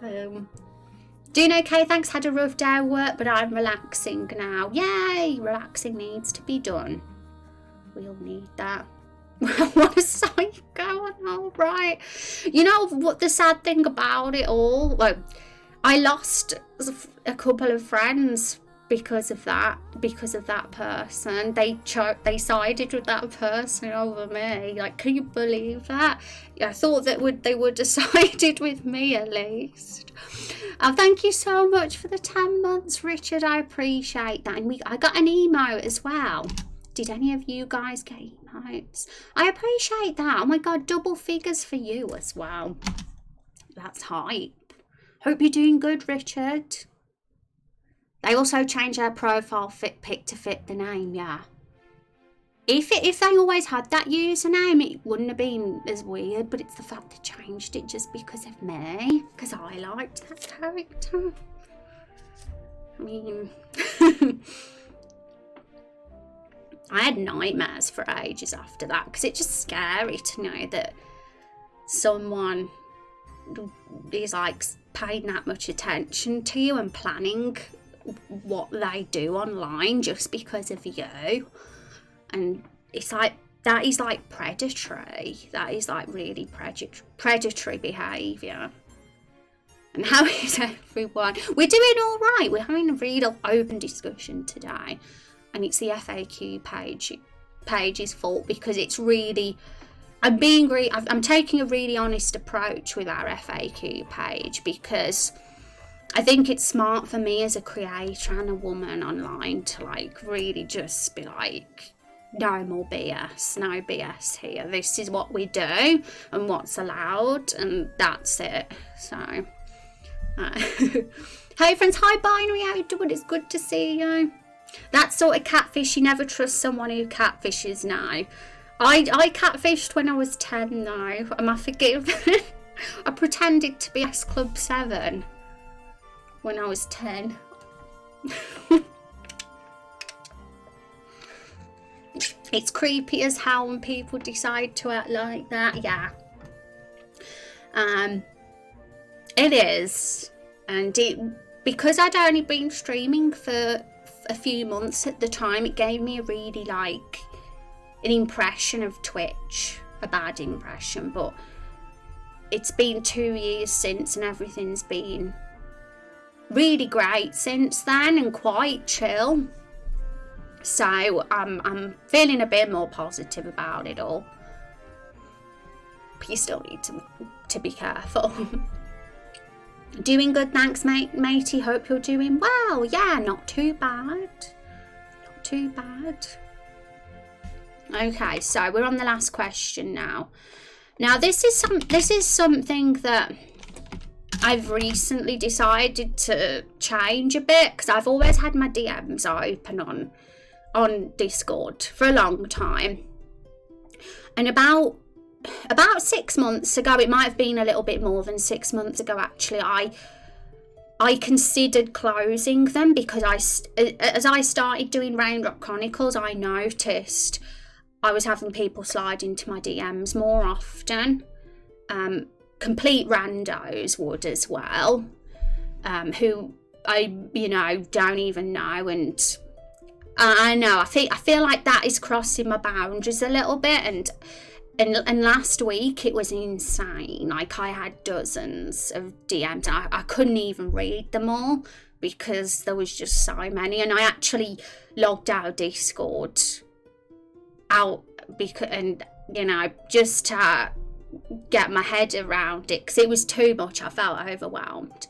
A: Doing okay, thanks. Had a rough day at work, but I'm relaxing now. Yay! Relaxing needs to be done. We all need that. What a psycho, all right. You know what the sad thing about it all? Well, I lost a couple of friends because of that person. They sided with that person over me. Like, can you believe that? I thought that they would have sided with me at least. Thank you so much for the 10 months, Richard. I appreciate that. And I got an emote as well. Did any of you guys get emotes? I appreciate that. Oh my god, double figures for you as well. That's hype. Hope you're doing good, Richard. They also changed their profile pic to fit the name, yeah. If they always had that username, it wouldn't have been as weird, but it's the fact they changed it just because of me, because I liked that character. I mean, I had nightmares for ages after that, because it's just scary to know that someone is like paying that much attention to you and planning what they do online just because of you. And it's like, that is like predatory. That is like really predatory behaviour. And how is everyone? We're doing all right. We're having a real open discussion today. And it's the FAQ page's fault, because it's really, I'm taking a really honest approach with our FAQ page, because I think it's smart for me as a creator and a woman online to like really just be like, no more BS, no BS here. This is what we do and what's allowed, and that's it. So, hey friends, hi Binary, how you doing? It's good to see you. That sort of catfish, you never trust someone who catfishes now. I catfished when I was 10 though. Am I forgiven? I pretended to be S Club 7 when I was 10. It's creepy as hell when people decide to act like that, yeah. It is. And because I'd only been streaming for a few months at the time, it gave me a really like an impression of Twitch, a bad impression, but it's been 2 years since and everything's been really great since then and quite chill. So I'm feeling a bit more positive about it all. But you still need to be careful. Doing good, thanks, matey. Hope you're doing well. Yeah, not too bad. Not too bad. Okay, so we're on the last question now. Now this is something that I've recently decided to change a bit, because I've always had my DMs open on Discord for a long time. And about 6 months ago, it might have been a little bit more than 6 months ago actually, I considered closing them, because as I started doing Raindrop Chronicles, I noticed I was having people slide into my DMs more often. Complete randos would as well, who I don't even know, and I know I feel like that is crossing my boundaries a little bit, and last week it was insane. Like, I had dozens of DMs. I couldn't even read them all because there was just so many, and I actually logged out of Discord just to get my head around it, because it was too much. I felt overwhelmed.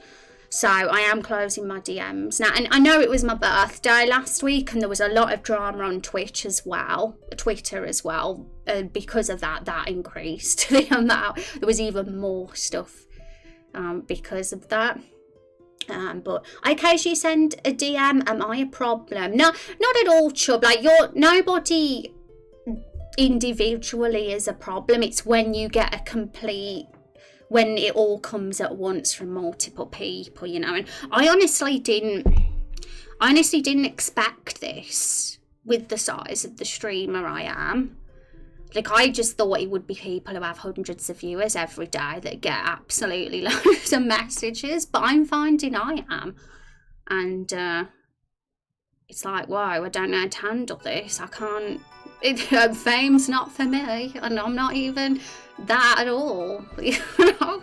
A: So I am closing my DMs now. And I know it was my birthday last week, and there was a lot of drama on Twitter as well. Because of that increased the amount. There was even more stuff because of that. But I occasionally send a DM. Am I a problem? No, not at all, Chub. Like, nobody individually is a problem. It's when you get when it all comes at once from multiple people, and I honestly didn't expect this with the size of the streamer I am. Like, I just thought it would be people who have hundreds of viewers every day that get absolutely loads of messages, but I'm finding I am, and it's like, wow, I don't know how to handle this. I can't. Fame's not for me, and I'm not even that at all.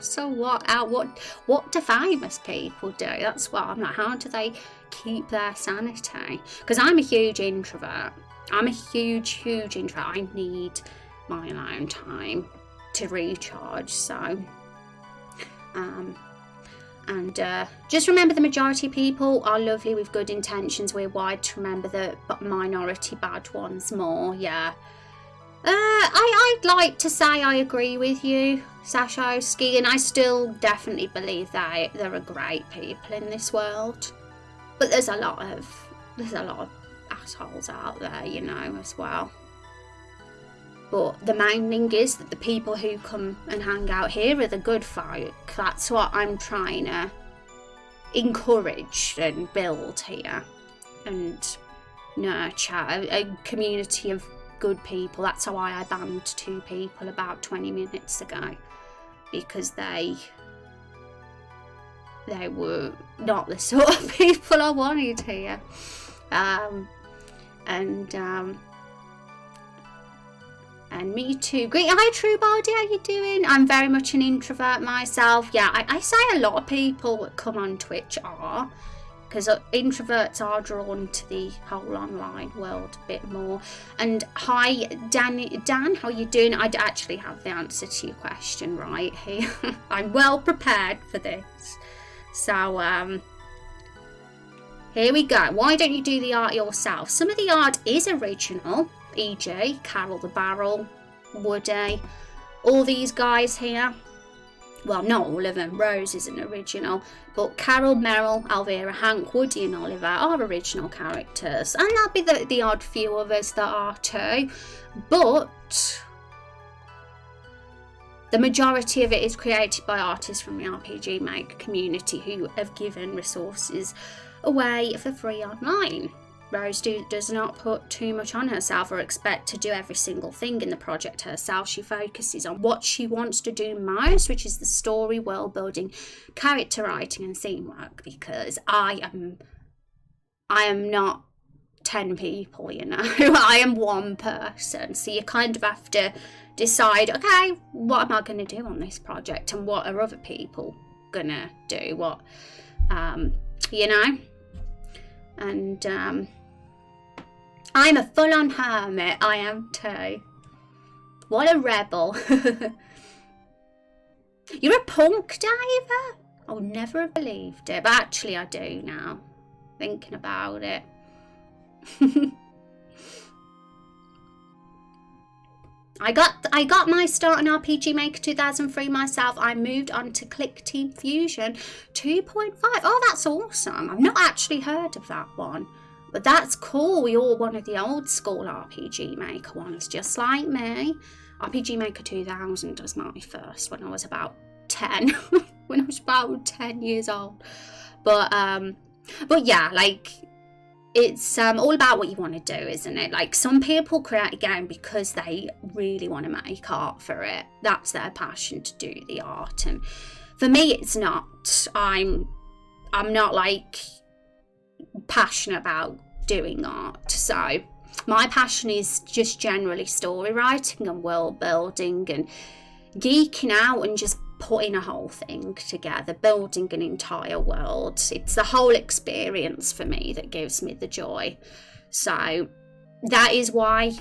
A: So what do famous people do? That's what I'm like. How do they keep their sanity? Because I'm a huge introvert. I'm a huge introvert. I need my alone time to recharge. So just remember, the majority of people are lovely with good intentions. We're wide to remember the minority bad ones more. Yeah. I'd like to say I agree with you, Sashowski, and I still definitely believe that there are great people in this world. But there's a lot of assholes out there, you know, as well. But the main thing is that the people who come and hang out here are the good folk. That's what I'm trying to encourage and build here, and nurture a community of good people. That's why I banned 2 people about 20 minutes ago, because they were not the sort of people I wanted here. And me too. Great. Hi, True Body. How you doing? I'm very much an introvert myself. Yeah, I say a lot of people that come on Twitch are, because introverts are drawn to the whole online world a bit more. And hi, Dan, how you doing? I actually have the answer to your question right here. I'm well prepared for this. So, here we go. Why don't you do the art yourself? Some of the art is original, e.g. Carol the Barrel, Woody, all these guys here. Well, not all of them. Rose isn't original, but Carol, Meryl, Elvira, Hank, Woody and Oliver are original characters, and there'll be the odd few others that are too, but the majority of it is created by artists from the RPG Maker community who have given resources away for free online. Rose does not put too much on herself or expect to do every single thing in the project herself. She focuses on what she wants to do most, which is the story, world building, character writing and scene work, because I am not 10 people, you know. I am one person, so you kind of have to decide, okay, what am I going to do on this project, and what are other people gonna do, what you know. And I'm a full-on hermit, I am too. What a rebel. You're a punk diver? I would never have believed it, but actually I do now, thinking about it. I got my start in RPG Maker 2003 myself. I moved on to Click Team Fusion 2.5. Oh, that's awesome. I've not actually heard of that one, but that's cool. We all one of the old school RPG Maker ones, just like me. RPG Maker 2000 was my first when I was about 10. When I was about 10 years old. But yeah, like, it's all about what you want to do, isn't it? Like, some people create a game because they really want to make art for it. That's their passion, to do the art. And for me, it's not. I'm not like passionate about doing art. So my passion is just generally story writing and world building and geeking out and just putting a whole thing together, building an entire world. It's the whole experience for me that gives me the joy. So that is why,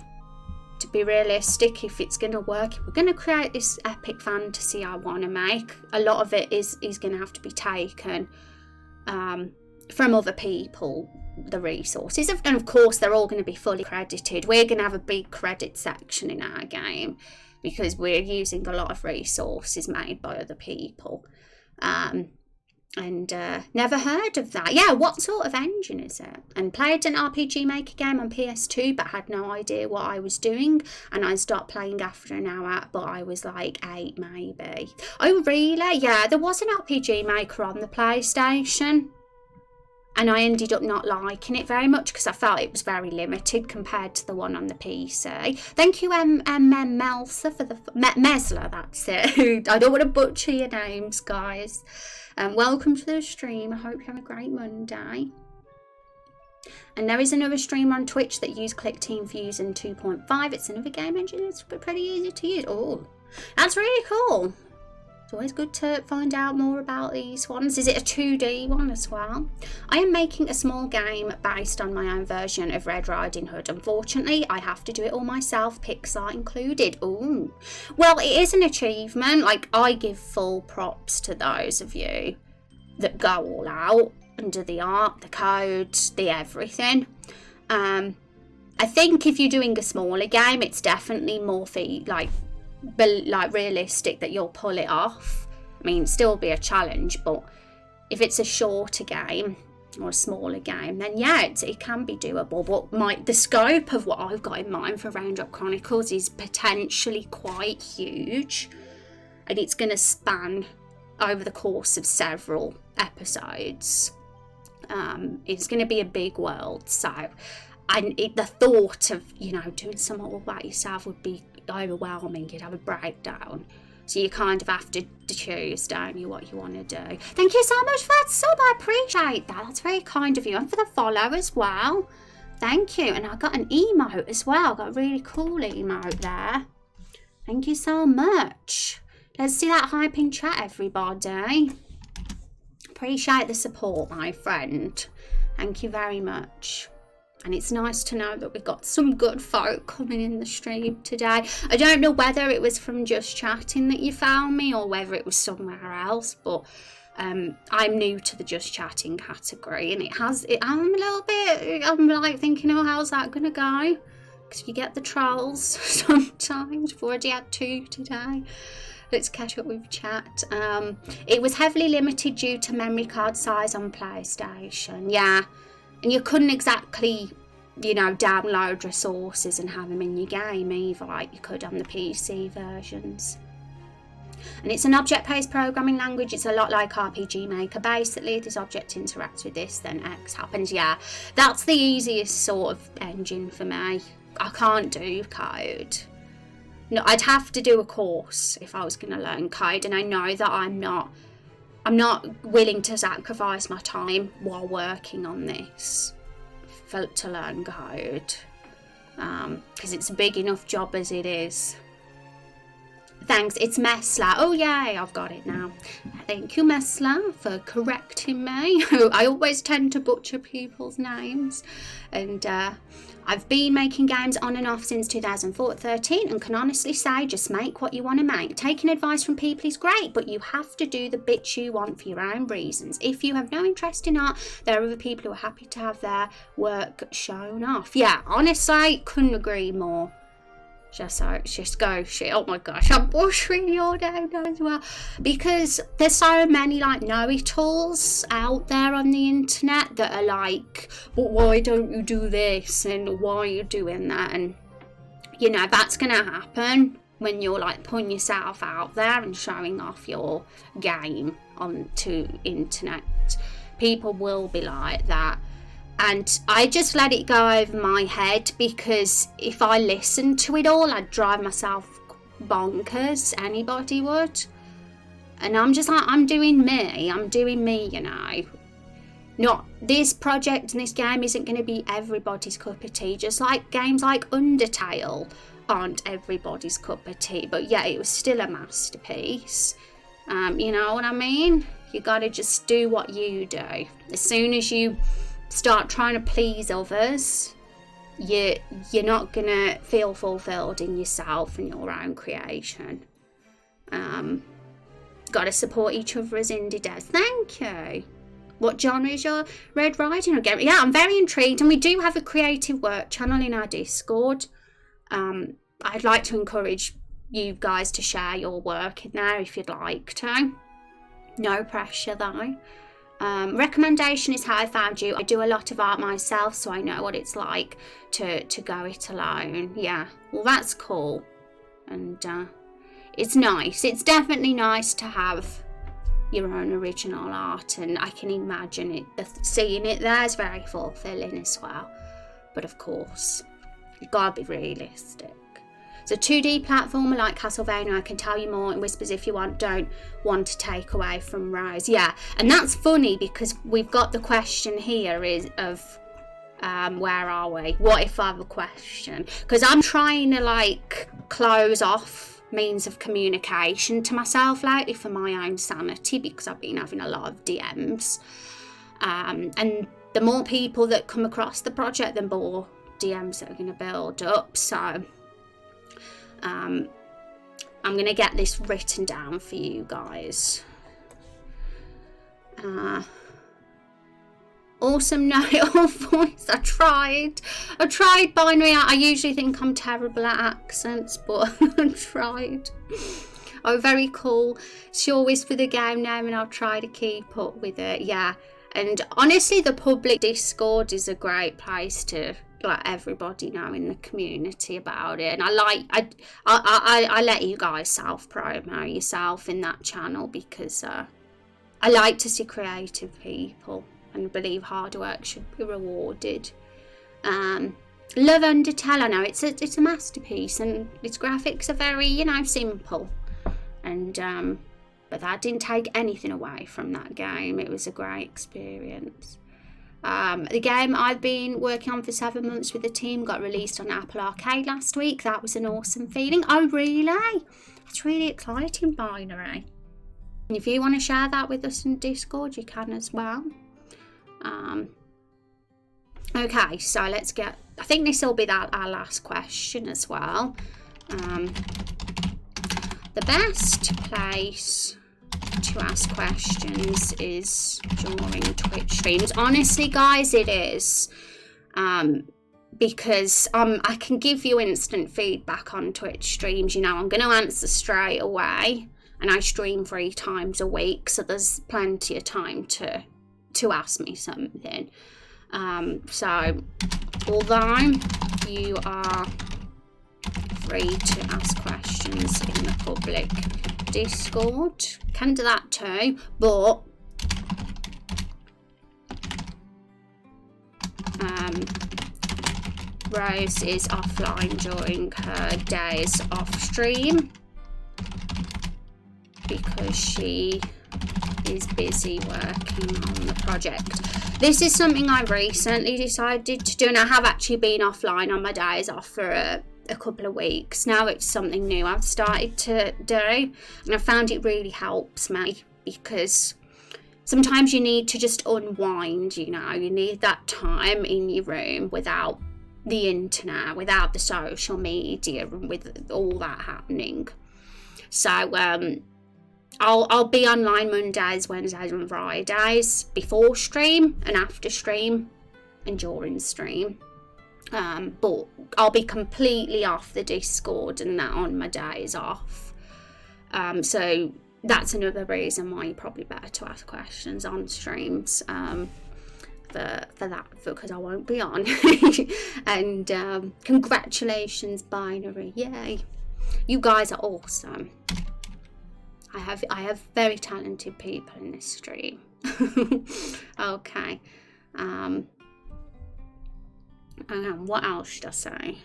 A: to be realistic, if it's going to work, if we're going to create this epic fantasy I want to make, a lot of it is going to have to be taken from other people, the resources. And of course, they're all going to be fully credited. We're going to have a big credit section in our game, because we're using a lot of resources made by other people. Never heard of that. Yeah, what sort of engine is it? And played an RPG Maker game on PS2, but had no idea what I was doing. And I stopped playing after an hour, but I was like 8 maybe. Oh, really? Yeah, there was an RPG Maker on the PlayStation. And I ended up not liking it very much because I felt it was very limited compared to the one on the PC. Thank you, Melsa, for the... Mesler, that's it. I don't want to butcher your names, guys. Welcome to the stream. I hope you have a great Monday. And there is another stream on Twitch that uses Click Team Fusion 2.5. It's another game engine. It's pretty easy to use. Oh, that's really cool. It's always good to find out more about these ones. Is it a 2D one as well? I am making a small game based on my own version of Red Riding Hood. Unfortunately, I have to do it all myself, Pixar included. Ooh. Well, it is an achievement. Like, I give full props to those of you that go all out and do the art, the code, the everything. I think if you're doing a smaller game, it's definitely more like realistic that you'll pull it off. I mean, still be a challenge, but if it's a shorter game or a smaller game, then yeah, it can be doable. But the scope of what I've got in mind for Raindrop Chronicles is potentially quite huge, and it's going to span over the course of several episodes. It's going to be a big world, so the thought of, you know, doing something all about yourself would be overwhelming. You'd have a breakdown. So you kind of have to choose, don't you, what you want to do. Thank you so much for that sub. I appreciate that. That's very kind of you. And for the follow as well. Thank you. And I got an emote as well. Got a really cool emote there. Thank you so much. Let's see that hype in chat, everybody. Appreciate the support, my friend. Thank you very much. And it's nice to know that we've got some good folk coming in the stream today. I don't know whether it was from Just Chatting that you found me or whether it was somewhere else, but I'm new to the Just Chatting category, and I'm a little bit, I'm like thinking, oh, how's that going to go? Because you get the trolls sometimes. We've already had 2 today. Let's catch up with chat. It was heavily limited due to memory card size on PlayStation. Yeah. And you couldn't exactly, you know, download resources and have them in your game either, like you could on the PC versions. And it's an object-based programming language. It's a lot like RPG Maker. Basically, this object interacts with this, then X happens. Yeah, that's the easiest sort of engine for me. I can't do code. No, I'd have to do a course if I was going to learn code, and I know that I'm not willing to sacrifice my time while working on this to learn code, because it's a big enough job as it is. Thanks, it's Messler. Oh yay, I've got it now. Thank you, Messler, for correcting me. I always tend to butcher people's names, and I've been making games on and off since 2013 and can honestly say just make what you want to make. Taking advice from people is great, but you have to do the bits you want for your own reasons. If you have no interest in art, there are other people who are happy to have their work shown off. Yeah, honestly, couldn't agree more. Just go shit. Oh my gosh, I'm butchering your name now as well, because there's so many like know-it-alls out there on the internet that are like, but why don't you do this and why are you doing that? And you know, that's gonna happen when you're like putting yourself out there and showing off your game onto internet. People will be like that. And I just let it go over my head, because if I listened to it all, I'd drive myself bonkers. Anybody would. And I'm just like, I'm doing me, you know. Not this project and this game isn't going to be everybody's cup of tea. Just like games like Undertale aren't everybody's cup of tea. But yeah, it was still a masterpiece. You know what I mean? You got to just do what you do. As soon as you start trying to please others, you're not gonna feel fulfilled in yourself and your own creation. Gotta support each other as indie devs. Thank you. What genre is your Red Riding Hood game? Yeah, I'm very intrigued, and we do have a creative work channel in our Discord. I'd like to encourage you guys to share your work in there if you'd like to. No pressure though. Recommendation is how I found you. I do a lot of art myself, so I know what it's like to go it alone. Yeah, well, that's cool. And it's nice. It's definitely nice to have your own original art, and I can imagine seeing it there is very fulfilling as well. But of course, you've got to be realistic. It's a 2D platformer like Castlevania. I can tell you more in whispers if you don't want to take away from Rose. Yeah, and that's funny because we've got the question here where are we? What if I have a question? Because I'm trying to like close off means of communication to myself lately for my own sanity, because I've been having a lot of DMs. And the more people that come across the project, the more DMs that are going to build up. So I'm going to get this written down for you guys. Awesome know-it-all voice. I tried binary. I usually think I'm terrible at accents, but I tried. Oh, very cool. Sure whisper the game name and I'll try to keep up with it. Yeah. And honestly, the public Discord is a great place to let everybody know in the community about it. And I let you guys self-promo yourself in that channel because I like to see creative people and believe hard work should be rewarded. Love Undertale. I know it's a masterpiece and its graphics are very, you know, simple. And but that didn't take anything away from that game. It was a great experience. The game I've been working on for 7 months with the team got released on Apple Arcade last week. That was an awesome feeling. Oh, really? That's really exciting, Binary. And if you want to share that with us in Discord, you can as well. Okay, so let's get... I think this will be our last question as well. The best place to ask questions is during Twitch streams. Honestly, guys, it is. Because I can give you instant feedback on Twitch streams. You know, I'm going to answer straight away. And I stream 3 times a week, so there's plenty of time to ask me something. So, although you are free to ask questions in the public Discord, can do that too, but Rose is offline during her days off stream because she is busy working on the project. This is something I recently decided to do, and I have actually been offline on my days off for a couple of weeks. Now it's something new I've started to do, and I found it really helps me because sometimes you need to just unwind, you know, you need that time in your room without the internet, without the social media, and with all that happening. So I'll be online Mondays, Wednesdays and Fridays before stream and after stream and during stream. But I'll be completely off the Discord and that on my days off. So that's another reason why you're probably better to ask questions on streams. For that, because I won't be on. And congratulations, Binary. Yay. You guys are awesome. I have very talented people in this stream. Okay. What else should I say?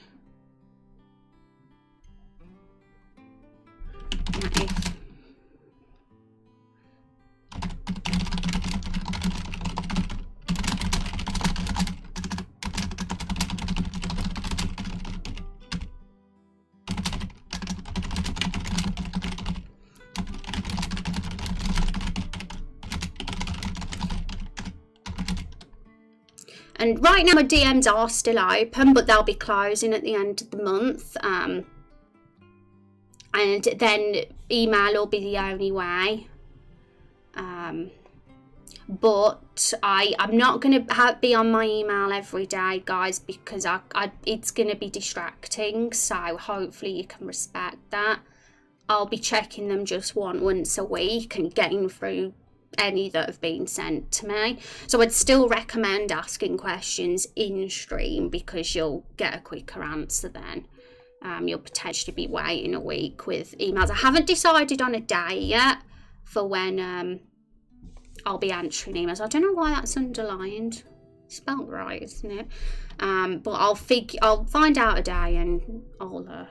A: And right now my DMs are still open, but they'll be closing at the end of the month. And then email will be the only way. But I'm not going to be on my email every day, guys, because it's going to be distracting. So hopefully you can respect that. I'll be checking them just once a week and getting through any that have been sent to me. So I'd still recommend asking questions in stream because you'll get a quicker answer then. You'll potentially be waiting a week with emails. I haven't decided on a day yet for when I'll be answering emails. I don't know why that's underlined. Spelled right, isn't it? But I'll find out a day and I'll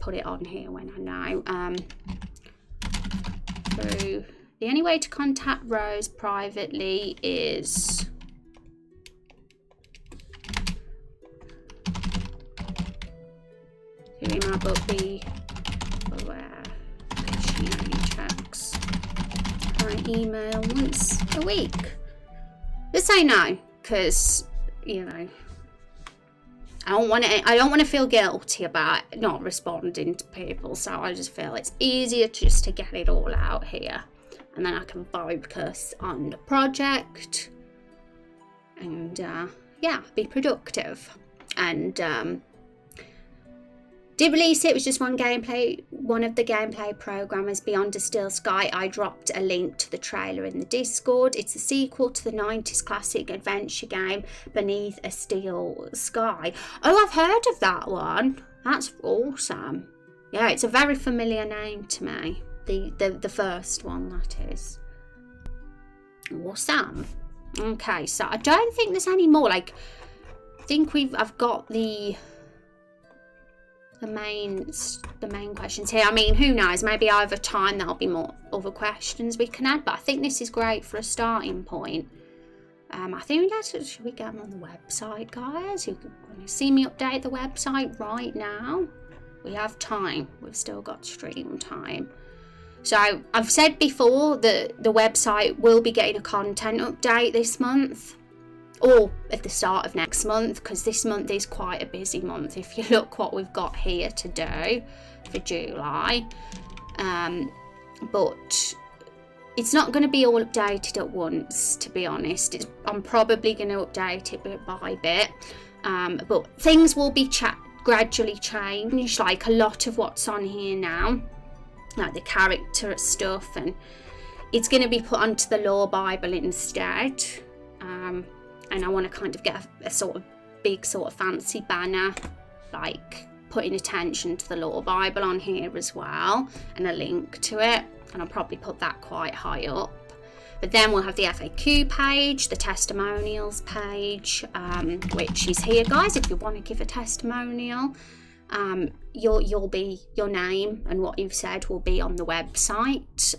A: put it on here when I know. So the only way to contact Rose privately is to email, but be aware that she only checks her email once a week. Just say no, because you know I don't want to feel guilty about not responding to people. So I just feel it's easier just to get it all out here. And then I can focus on the project and yeah, be productive. And did release it. It was just one of the gameplay programmers, Beyond a Still Sky. I dropped a link to the trailer in the Discord. It's a sequel to the 90s classic adventure game Beneath a Steel Sky. Oh, I've heard of that one. That's awesome. Yeah, it's a very familiar name to me. The first one, that is. Awesome. Okay, so I don't think there's any more. Like, I think I've got the main questions here. I mean, who knows, maybe over time there'll be more other questions we can add, but I think this is great for a starting point. I think should we get them on the website, guys? You want to see me update the website right now? We have time. We've still got stream time. So I've said before that the website will be getting a content update this month, or at the start of next month, because this month is quite a busy month if you look what we've got here to do for July. But it's not going to be all updated at once, to be honest. I'm probably going to update it bit by bit, but things will be gradually changed. Like a lot of what's on here now, like the character stuff, and it's going to be put onto the Lore Bible instead. And I want to kind of get a sort of big sort of fancy banner, like putting attention to the Lore Bible on here as well, and a link to it. And I'll probably put that quite high up. But then we'll have the FAQ page, the testimonials page, which is here, guys. If you want to give a testimonial, your name and what you've said will be on the website.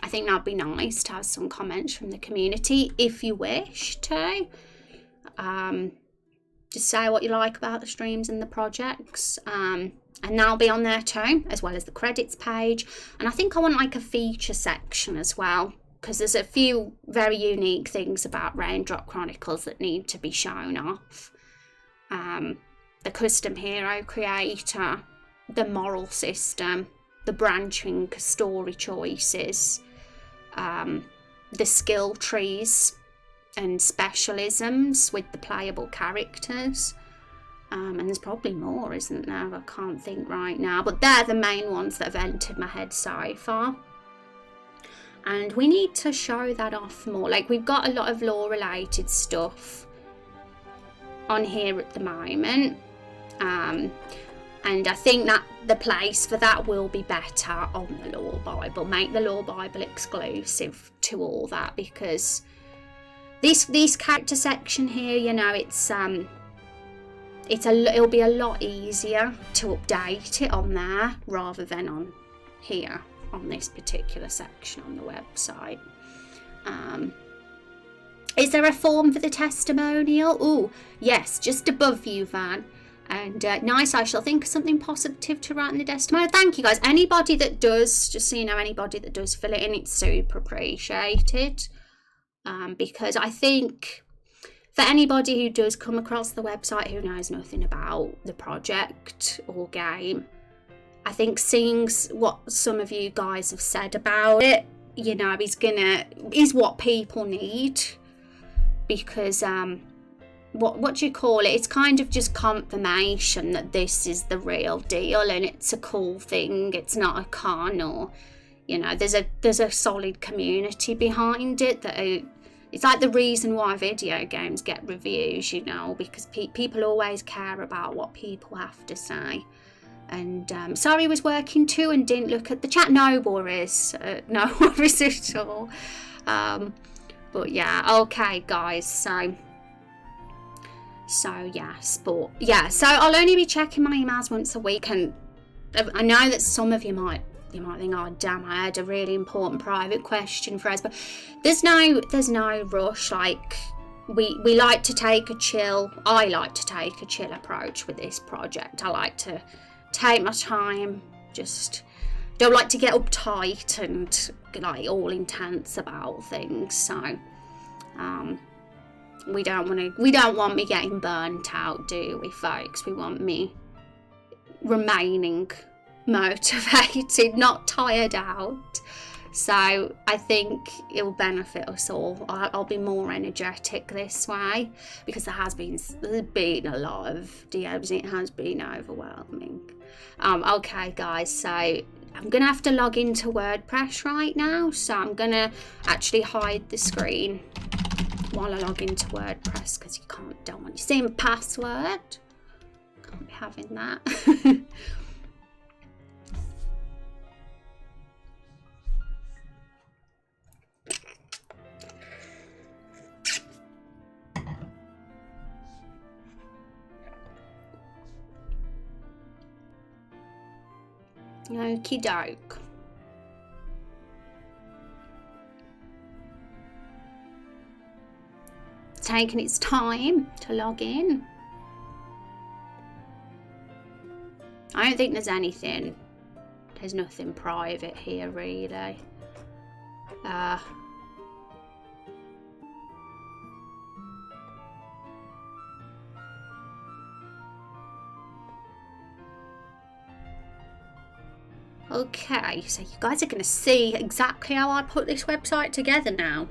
A: I think that'd be nice to have some comments from the community if you wish to. Just say what you like about the streams and the projects. And that'll be on there too, as well as the credits page. And I think I want like a feature section as well, because there's a few very unique things about Raindrop Chronicles that need to be shown off. The custom hero creator, the moral system, the branching story choices, the skill trees and specialisms with the playable characters, and there's probably more, isn't there? I can't think right now, but they're the main ones that have entered my head so far. And we need to show that off more. Like, we've got a lot of lore related stuff on here at the moment, and I think that the place for that will be better on the Lore Bible. Make the Lore Bible exclusive to all that, because this character section here, you know, it'll be a lot easier to update it on there rather than on here on this particular section on the website. Is there a form for the testimonial? Oh, yes, just above you, Van. And nice, I shall think of something positive to write in the testimonial. Thank you, guys. Anybody that does, just so you know, anybody that does fill it in, it's super appreciated. Because I think for anybody who does come across the website who knows nothing about the project or game, I think seeing what some of you guys have said about it, you know, is what people need. Because what do you call it? It's kind of just confirmation that this is the real deal and it's a cool thing. It's not a con, or, you know, there's a solid community behind it. It's like the reason why video games get reviews, you know, because people always care about what people have to say. And sorry, I was working too and didn't look at the chat. No worries, no worries at all. But yeah, okay, guys. So yes, but yeah. So I'll only be checking my emails once a week, and I know that some of you might think, oh damn, I had a really important private question for us, but there's no rush. Like we like to take a chill. I like to take a chill approach with this project. I like to take my time. Just don't like to get uptight and like all intense about things. So we don't want me getting burnt out, do we, folks? We want me remaining motivated, not tired out. So I think it will benefit us all. I'll be more energetic this way, because there's been a lot of DMs. It has been overwhelming. Okay guys, so I'm gonna have to log into WordPress right now, so I'm gonna actually hide the screen while I log into WordPress, because don't want you seeing my password. Can't be having that. Okie doke. It's taking its time to log in. I don't think there's nothing private here really. Okay, so you guys are going to see exactly how I put this website together now.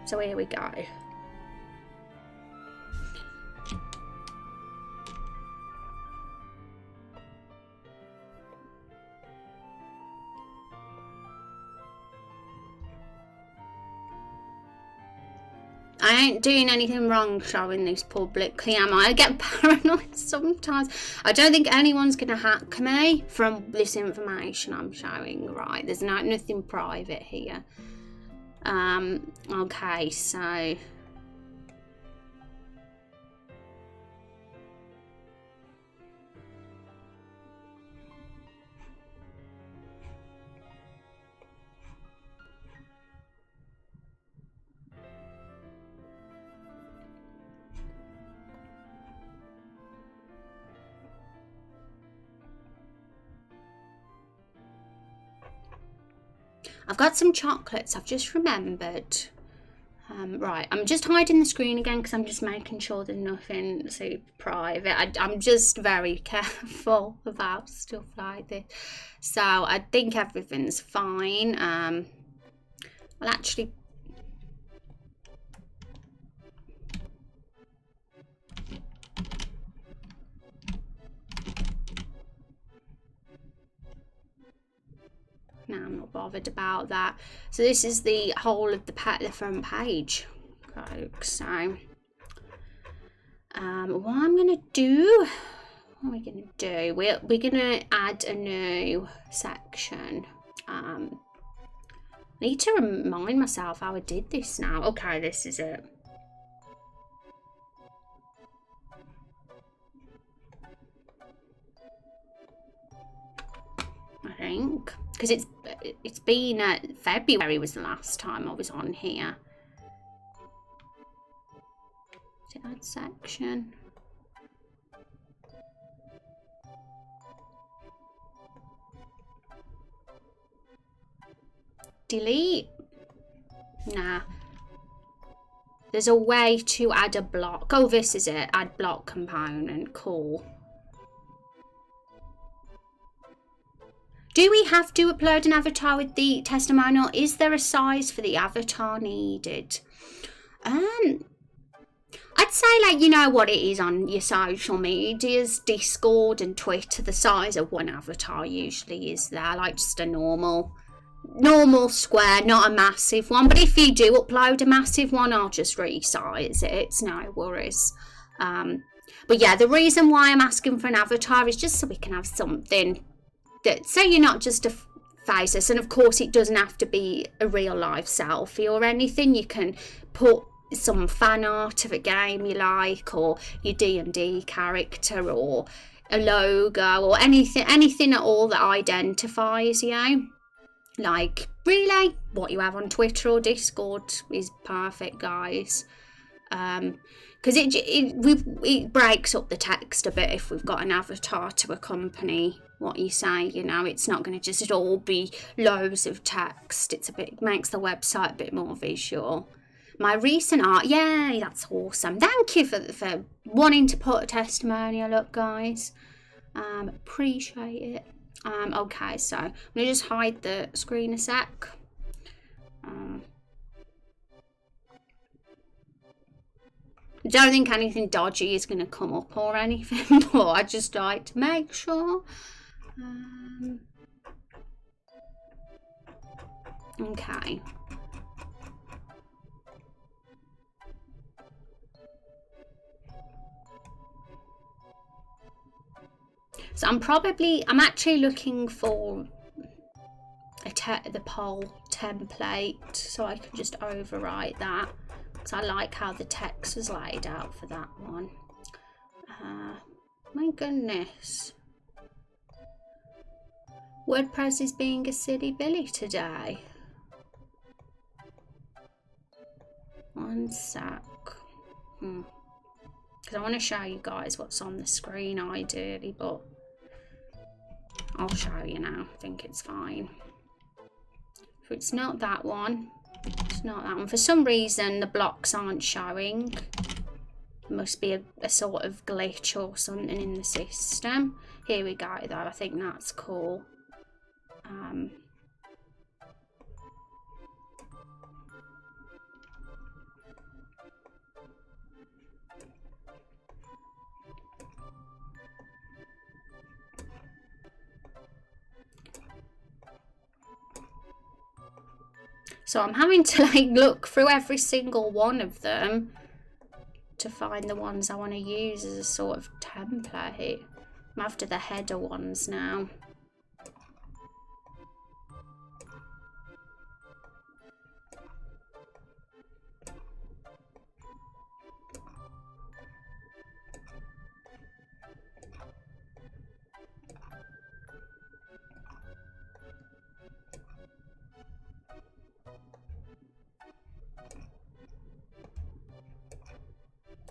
A: So here we go. I ain't doing anything wrong showing this publicly, am I? I get paranoid sometimes. I don't think anyone's going to hack me from this information I'm showing, right? There's nothing private here. Okay, so... I've got some chocolates, I've just remembered. Right, I'm just hiding the screen again because I'm just making sure there's nothing super private. I'm just very careful about stuff like this. So I think everything's fine. Well, actually... No, I'm not bothered about that. So this is the whole of the front page, folks. So what I'm gonna do, what are we gonna do? We're gonna add a new section. I need to remind myself how I did this now. Okay, this is it. I think, because it's been February was the last time I was on here. Is it that section? Delete? Nah. There's a way to add a block. Oh, this is it. Add block component. Cool. Do we have to upload an avatar with the testimonial? Is there a size for the avatar needed? I'd say, like, you know what it is on your social medias, Discord and Twitter, the size of one avatar usually is there, like just a normal square, not a massive one. But if you do upload a massive one, I'll just resize it. It's no worries. But yeah, the reason why I'm asking for an avatar is just so we can have something that, so you're not just a face. And of course it doesn't have to be a real life selfie or anything. You can put some fan art of a game you like, or your D&D character, or a logo, or anything at all that identifies you. Like, really, what you have on Twitter or Discord is perfect, guys. Because it breaks up the text a bit if we've got an avatar to accompany what you say. You know, it's not going to just all be loads of text. It makes the website a bit more visual. My recent art, yay, that's awesome. Thank you for wanting to put a testimonial up, guys. Appreciate it. Okay, so I'm gonna just hide the screen a sec. I don't think anything dodgy is going to come up or anything, but I just like to make sure. Okay. So I'm actually looking for the poll template, so I can just overwrite that. Because I like how the text was laid out for that one. My goodness. WordPress is being a silly billy today. One sec. Because I want to show you guys what's on the screen ideally, but I'll show you now. I think it's fine. So it's not that one. It's not that one. For some reason, the blocks aren't showing. There must be a sort of glitch or something in the system. Here we go, though. I think that's cool. So I'm having to like look through every single one of them to find the ones I want to use as a sort of template. I'm after the header ones now.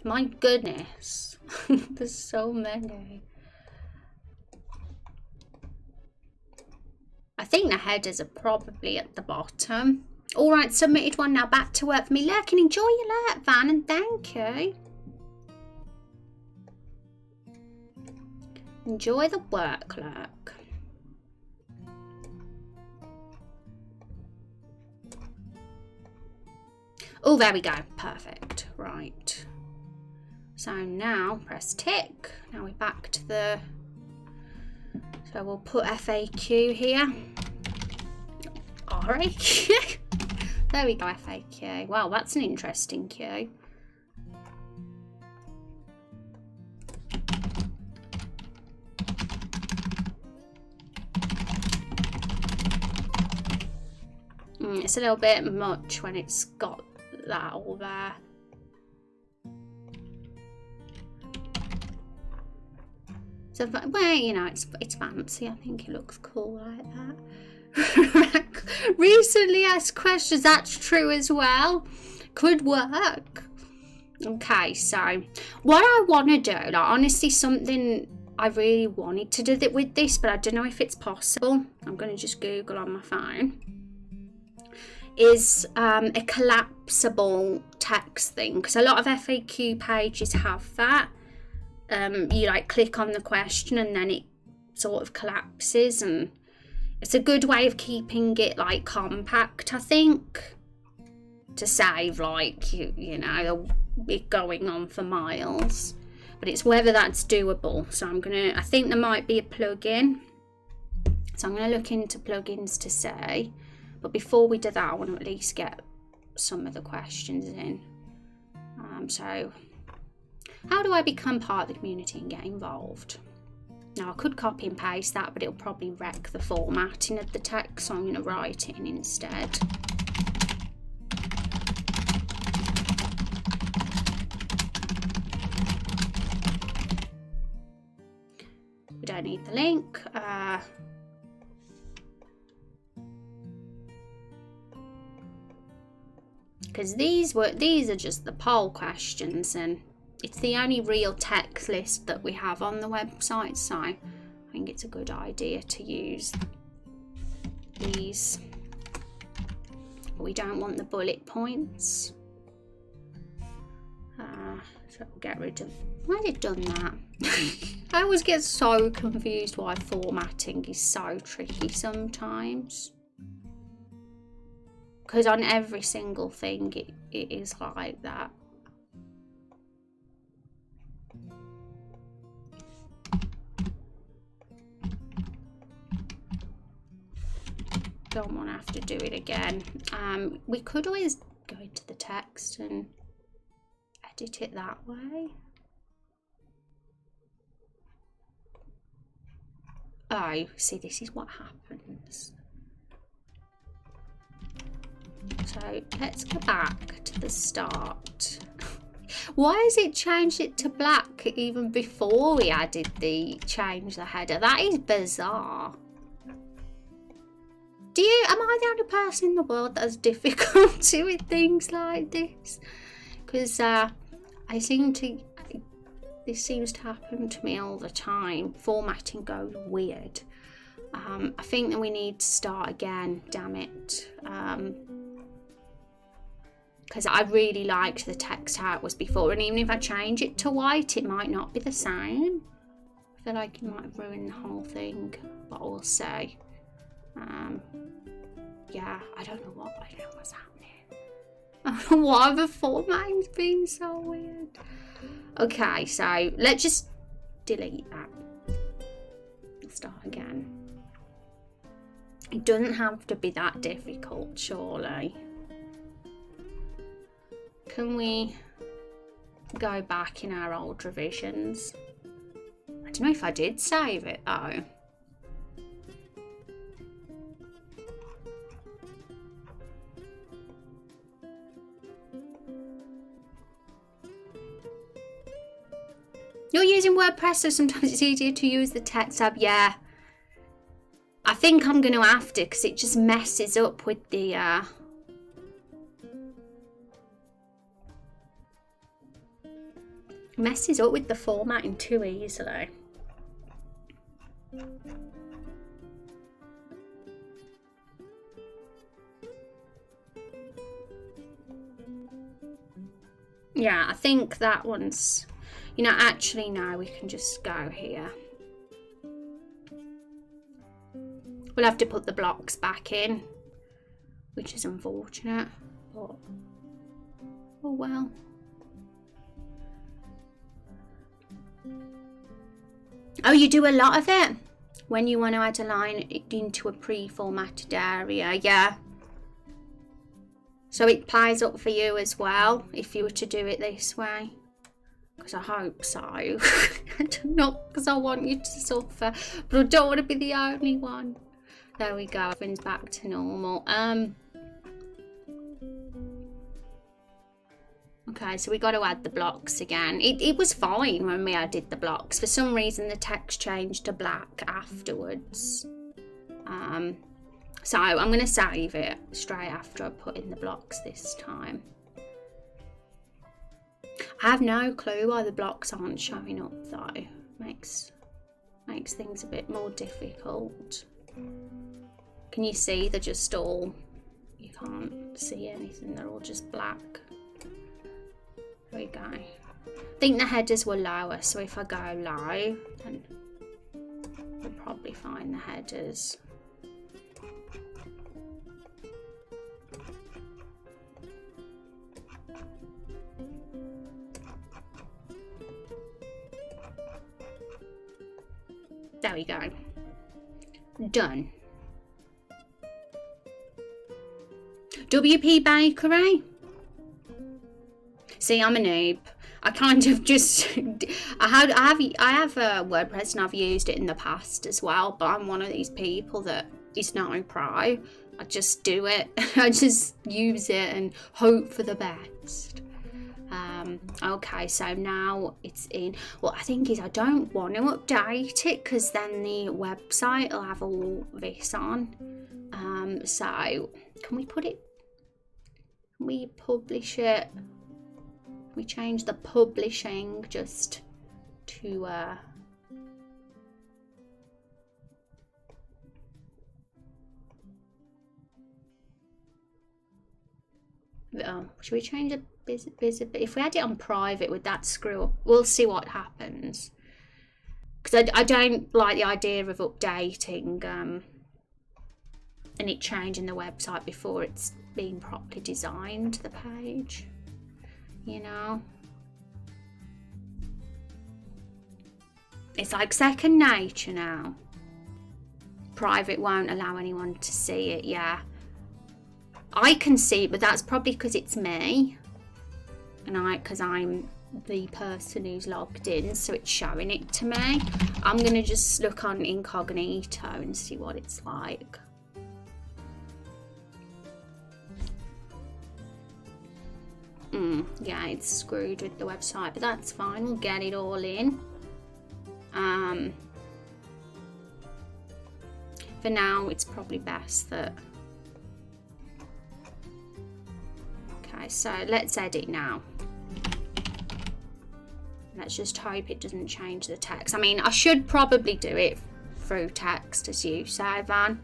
A: My goodness, there's so many. I think the headers are probably at the bottom. All right, submitted one. Now back to work for me. Lurk and enjoy your lurk, Van, and thank you. Enjoy the work, lurk. Oh, there we go. Perfect. Right. So now press tick. Now we're back to the... So we'll put FAQ here. RAQ. There we go, FAQ. Wow, that's an interesting queue. It's a little bit much when it's got that all there. So, well, you know, it's fancy. I think it looks cool like that. Recently asked questions. That's true as well. Could work. Okay, so what I want to do, like honestly, something I really wanted to do with this, but I don't know if it's possible. I'm going to just Google on my phone. Is a collapsible text thing, because a lot of FAQ pages have that. You like click on the question and then it sort of collapses, and it's a good way of keeping it like compact, I think, to save like you know it going on for miles. But it's whether that's doable. So I think there might be a plugin, so I'm gonna look into plugins to say. But before we do that, I want to at least get some of the questions in. So how do I become part of the community and get involved? Now I could copy and paste that, but it'll probably wreck the formatting of the text, so I'm going to write it in instead. We don't need the link. Because these are just the poll questions, and it's the only real text list that we have on the website, so I think it's a good idea to use these. But we don't want the bullet points. So we'll get rid of, why has it done that? I always get so confused why formatting is so tricky sometimes. Because on every single thing it is like that. Don't want to have to do it again. We could always go into the text and edit it that way. Oh, see, this is what happens. So let's go back to the start. Why has it changed it to black even before we added change the header? That is bizarre. Am I the only person in the world that has difficulty with things like this? Because this seems to happen to me all the time. Formatting goes weird. I think that we need to start again, damn it. Because I really liked the text how it was before, and even if I change it to white, it might not be the same. I feel like it might ruin the whole thing, but we'll see. Yeah, I don't know what's happening. I don't know why the formatting's been so weird. Okay, so let's just delete that. Let's start again. It doesn't have to be that difficult, surely. Can we go back in our old revisions? I don't know if I did save it though. You're using WordPress, so sometimes it's easier to use the text tab. Yeah, I think I'm going to have to, because it just messes up with the formatting too easily. Yeah, I think that one's, you know, actually no, we can just go here. We'll have to put the blocks back in, which is unfortunate, but oh well. Oh, you do a lot of it when you want to add a line into a pre-formatted area, yeah. So it plays up for you as well if you were to do it this way. Because I hope so. I don't know, because I want you to suffer, but I don't want to be the only one. There we go, everything's back to normal. Okay, so we got to add the blocks again. It was fine when we added the blocks. For some reason, the text changed to black afterwards. So I'm going to save it straight after I put in the blocks this time. I have no clue why the blocks aren't showing up though. Makes things a bit more difficult. Can you see they're just all, you can't see anything, they're all just black. There we go. I think the headers were lower, so if I go low, then we'll probably find the headers. There we go. Done. WP Bakery. See, I'm a noob. I kind of just I have a WordPress and I've used it in the past as well, but I'm one of these people that is not pro. I just do it. I just use it and hope for the best. Okay, so now it's in. What I think is I don't want to update it because then the website will have all this on. So can we put it, can we publish it? We change the publishing just to should we change the visible. If we had it on private, would that screw up? We'll see what happens. Because I don't like the idea of updating and it changing the website before it's been properly designed, the page. You know? It's like second nature now. Private won't allow anyone to see it, yeah. I can see it, but that's probably because it's me. And because I'm the person who's logged in, so it's showing it to me. I'm going to just look on incognito and see what it's like. Yeah, it's screwed with the website, but that's fine. We'll get it all in. For now, it's probably best that... Okay, so let's edit now. Let's just hope it doesn't change the text. I mean, I should probably do it through text, as you say, Van.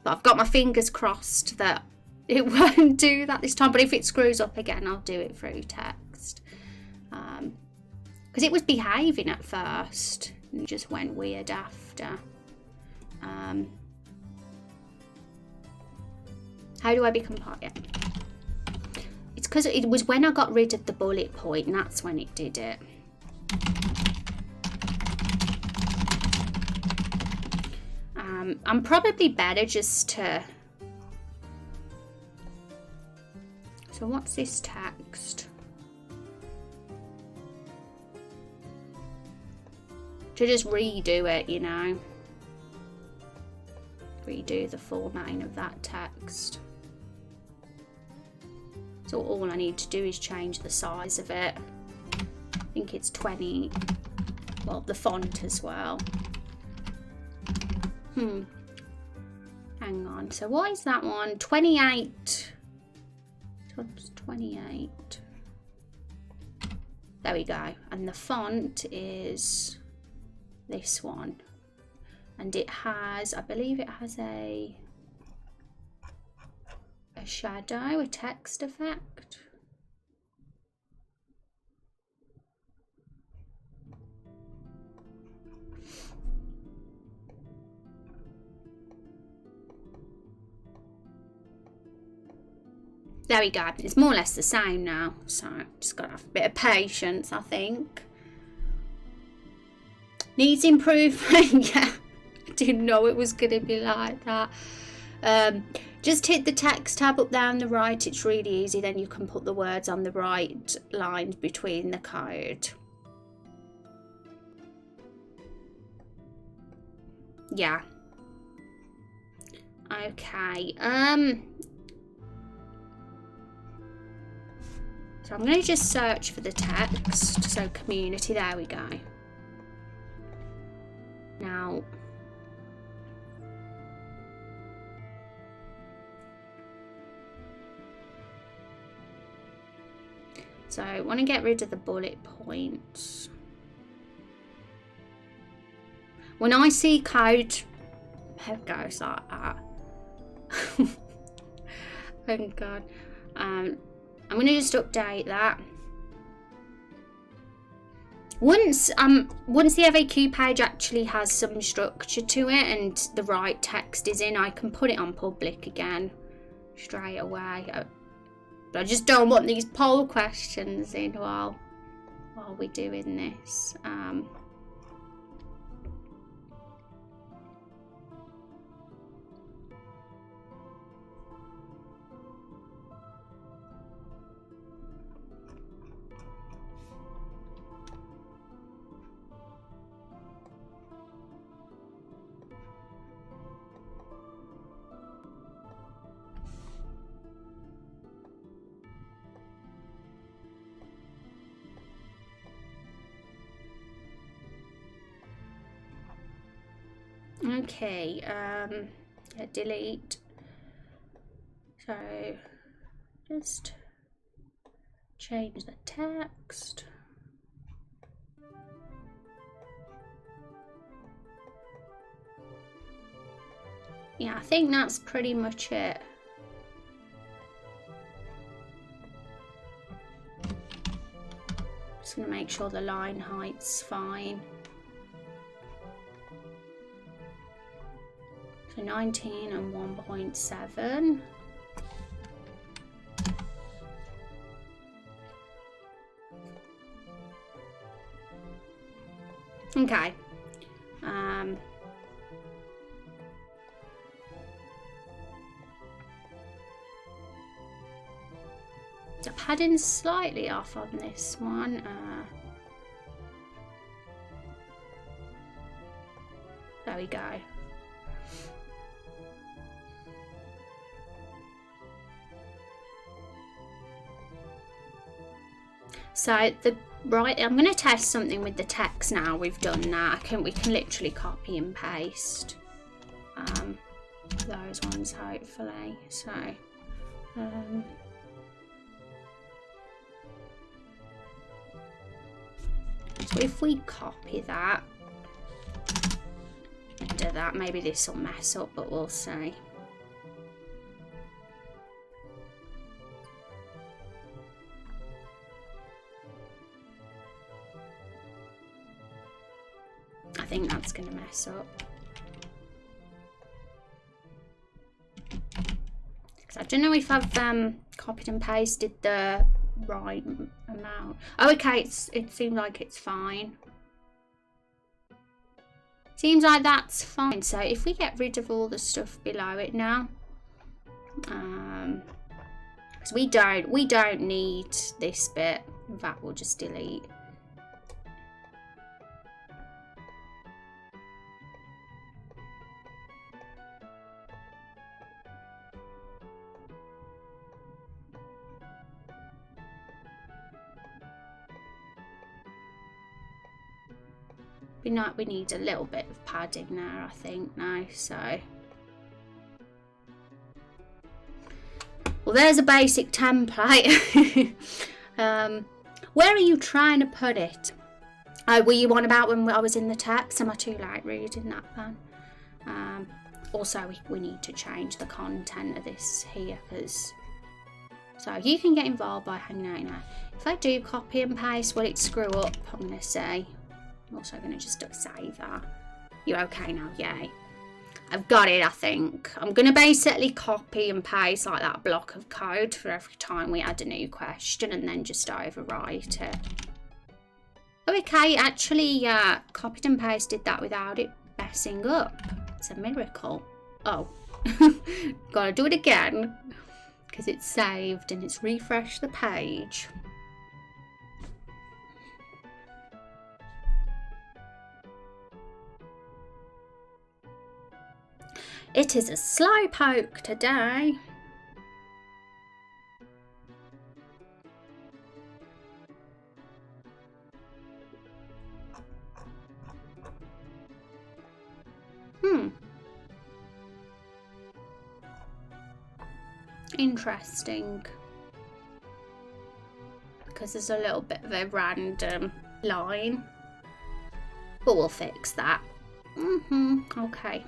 A: But I've got my fingers crossed that it won't do that this time. But if it screws up again, I'll do it through text. Because it was behaving at first. And it just went weird after. How do I become part? Yeah. It's because it was when I got rid of the bullet point, and that's when it did it. I'm probably better just to... So what's this text? To just redo it, you know. Redo the formatting of that text. So all I need to do is change the size of it. I think it's 20. Well, the font as well. Hang on. So what is that one? 28. Times 28. There we go. And the font is this one. And it has, I believe it has a shadow, a text effect. There we go. It's more or less the same now. So just got to have a bit of patience, I think. Needs improvement. Yeah. I didn't know it was going to be like that. Just hit the text tab up there on the right. It's really easy. Then you can put the words on the right lines between the code. Yeah. Okay. So I'm going to just search for the text. So community. There we go. Now... So I want to get rid of the bullet points. When I see code, it goes like that. Thank God. I'm going to just update that. Once the FAQ page actually has some structure to it and the right text is in, I can put it on public again straight away. But I just don't want these poll questions in while we're doing this. Okay, yeah, delete. So just change the text. Yeah, I think that's pretty much it. going to make sure the line height's fine. So 19 and 1.7. Okay. The padding's slightly off on this one. There we go. So I'm going to test something with the text now. We've done that. We can literally copy and paste those ones hopefully. So if we copy that, do that, maybe this will mess up, but we'll see. I think that's going to mess up. I don't know if I've copied and pasted the right amount. Oh, okay, it seems like it's fine. Seems like that's fine. So if we get rid of all the stuff below it now, because we don't need this bit. In fact, we'll just delete. We need a little bit of padding there, I think, now. So, well, there's a basic template. Where are you trying to put it? Were you on about when I was in the text? Am I too late reading that then? Also, we need to change the content of this here, because so you can get involved by hanging out now. If I do copy and paste, will it screw up? I'm going to say. I'm also going to just save that. You're okay now? Yay. I've got it, I think. I'm going to basically copy and paste like that block of code for every time we add a new question and then just overwrite it. Okay, actually copied and pasted that without it messing up. It's a miracle. Oh, gotta do it again because it's saved and it's refreshed the page. It is a slowpoke today. Interesting. Because there's a little bit of a random line. But we'll fix that. Okay.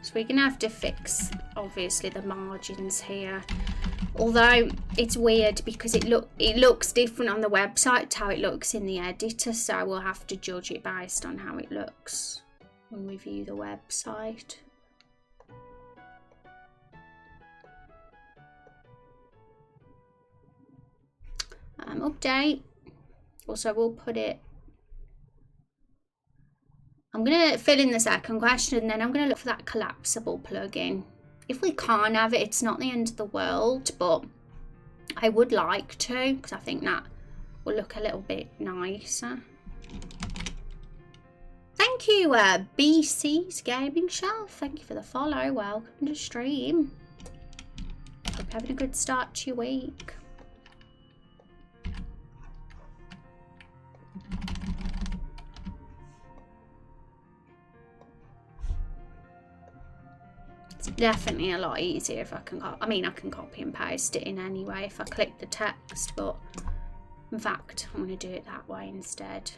A: So we're going to have to fix, obviously, the margins here. Although it's weird because it looks different on the website to how it looks in the editor. So we'll have to judge it based on how it looks when we view the website. Update. Also, we'll put it. I'm going to fill in the second question and then I'm going to look for that collapsible plugin. If we can't have it, it's not the end of the world, but I would like to because I think that will look a little bit nicer. Thank you, BC's Gaming Shelf. Thank you for the follow. Welcome to the stream. Hope you're having a good start to your week. It's definitely a lot easier if I can I can copy and paste it in any way if I click the text, but in fact I'm going to do it that way instead.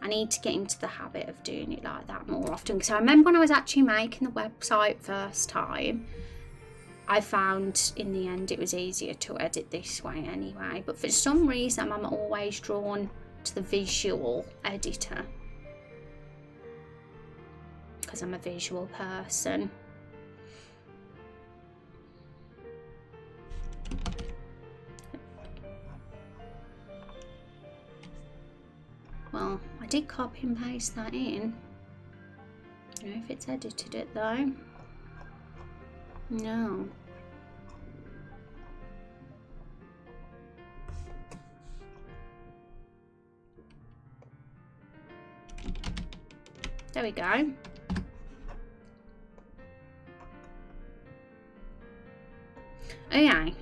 A: I need to get into the habit of doing it like that more often because I remember when I was actually making the website first time, I found in the end it was easier to edit this way anyway, but for some reason I'm always drawn to the visual editor because I'm a visual person. Well, I did copy and paste that in. I don't know if it's edited it though. No. There we go. Okay.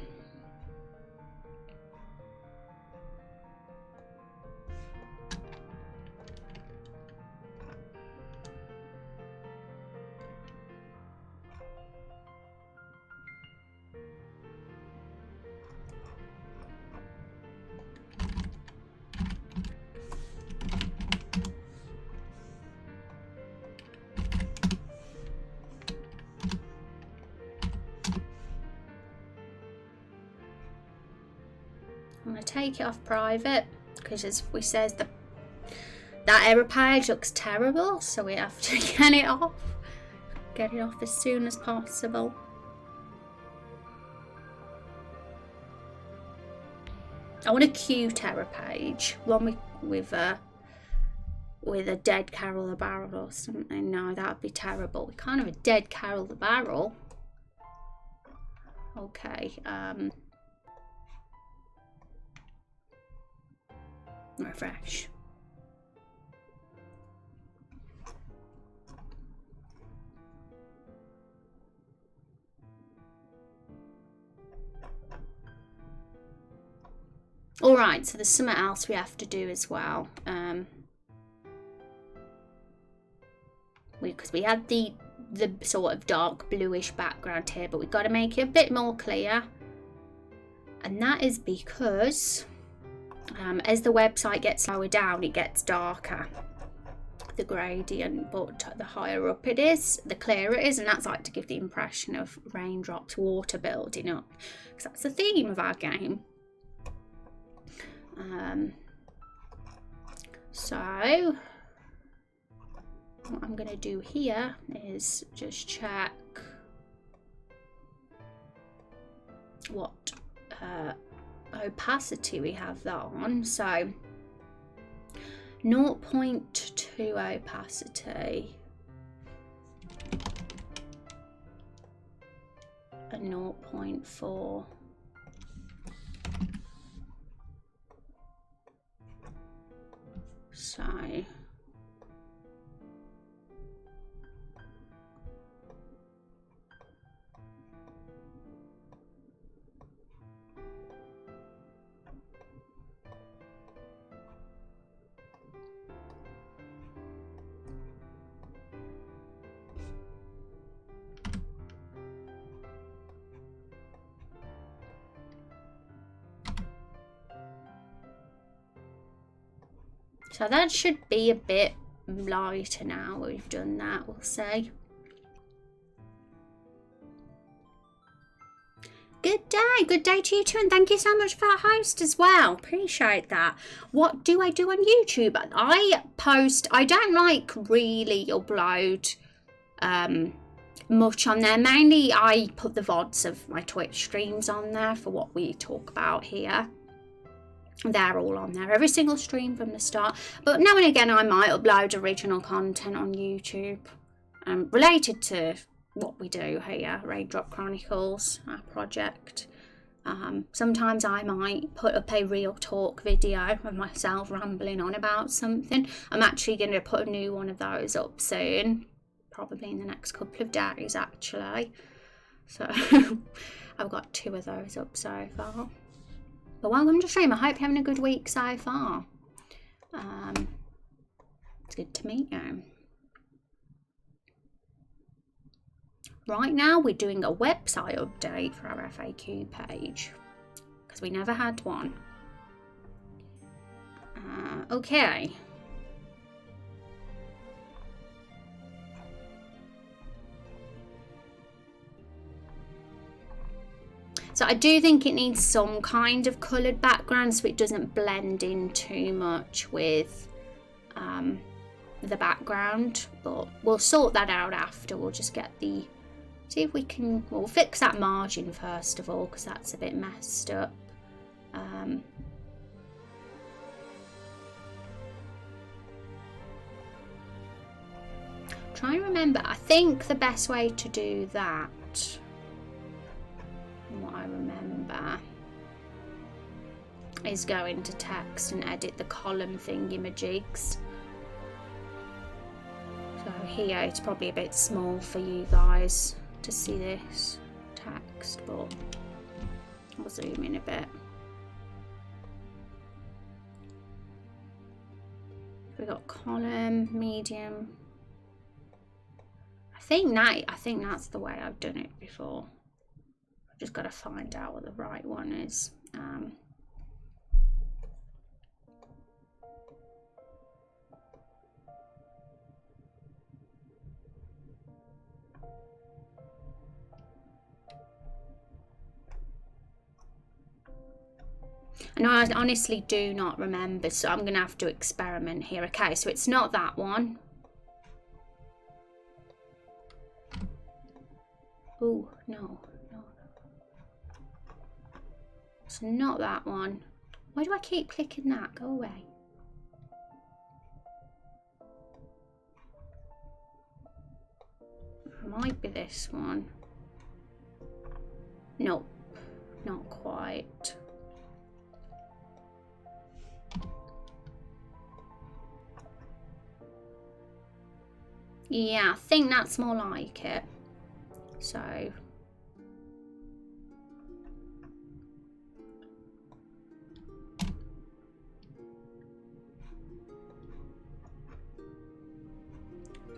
A: I'm going to take it off private because, as we says, that error page looks terrible, so we have to get it off. Get it off as soon as possible. I want a cute error page, one with a dead Carol the Barrel or something. No, that would be terrible. We can't have a dead Carol the Barrel. Okay. Refresh. All right, so there's something else we have to do as well. Because we had the sort of dark bluish background here, but we've got to make it a bit more clear. And that is because as the website gets lower down, it gets darker, the gradient, but the higher up it is, the clearer it is, and that's like to give the impression of raindrops, water building up, because that's the theme of our game. So what I'm going to do here is just check what opacity we have that on. So 0.2 opacity and 0.4. So So that should be a bit lighter now we've done that, we'll see. Good day to you too, and thank you so much for our host as well. Appreciate that. What do I do on YouTube? I don't like really upload much on there. Mainly I put the VODs of my Twitch streams on there for what we talk about here. They're all on there, every single stream from the start. But now and again I might upload original content on YouTube related to what we do here, Raindrop Chronicles, our project. Sometimes I might put up a real talk video of myself rambling on about something. I'm actually going to put a new one of those up soon, probably in the next couple of days actually. So I've got 2 of those up so far. But welcome to stream. I hope you're having a good week so far. It's good to meet you. Right now we're doing a website update for our FAQ page because we never had one. Okay. So I do think it needs some kind of coloured background so it doesn't blend in too much with the background, but we'll sort that out after. We'll just get the, see if we can, we'll fix that margin first of all because that's a bit messed up. Try and remember, I think the best way to do that, from what I remember, is go into text and edit the column thingamajigs. So here it's probably a bit small for you guys to see this text, but I'll zoom in a bit. We've got column, medium. I think that's the way I've done it before. I've just got to find out what the right one is. And I honestly do not remember, so I'm going to have to experiment here. Okay, so it's not that one. Oh, no. It's not that one. Why do I keep clicking that? Go away. It might be this one. Nope, not quite. Yeah, I think that's more like it. So I'm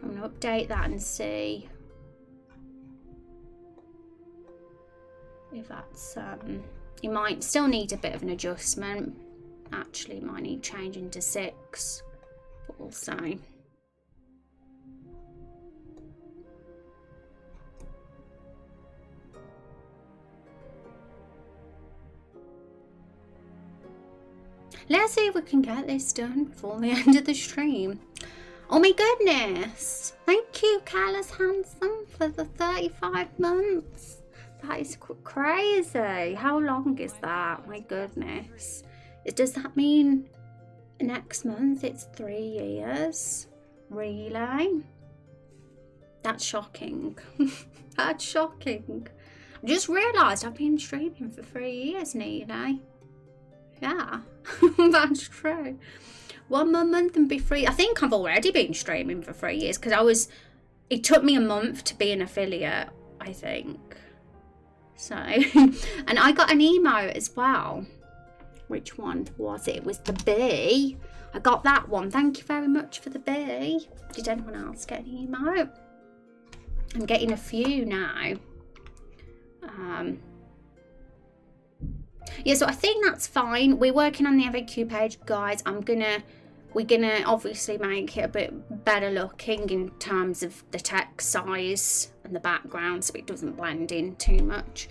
A: going to update that and see if that's you might still need a bit of an adjustment. Actually might need changing to 6, but we'll see. Let's see if we can get this done before the end of the stream. Oh my goodness. Thank you, Carlos Handsome, for the 35 months. That is crazy. How long is that? My goodness. Does that mean next month it's 3 years? Really? That's shocking. That's shocking. I just realised I've been streaming for 3 years nearly. Yeah, that's true. 1 more month and be free. I think I've already been streaming for 3 years because it took me a month to be an affiliate, I think. So, and I got an emo as well. Which one was it? It was the B. I got that one. Thank you very much for the B. Did anyone else get an emo? I'm getting a few now. Yeah, so I think that's fine. We're working on the FAQ page, guys. We're gonna obviously make it a bit better looking in terms of the text size and the background so it doesn't blend in too much.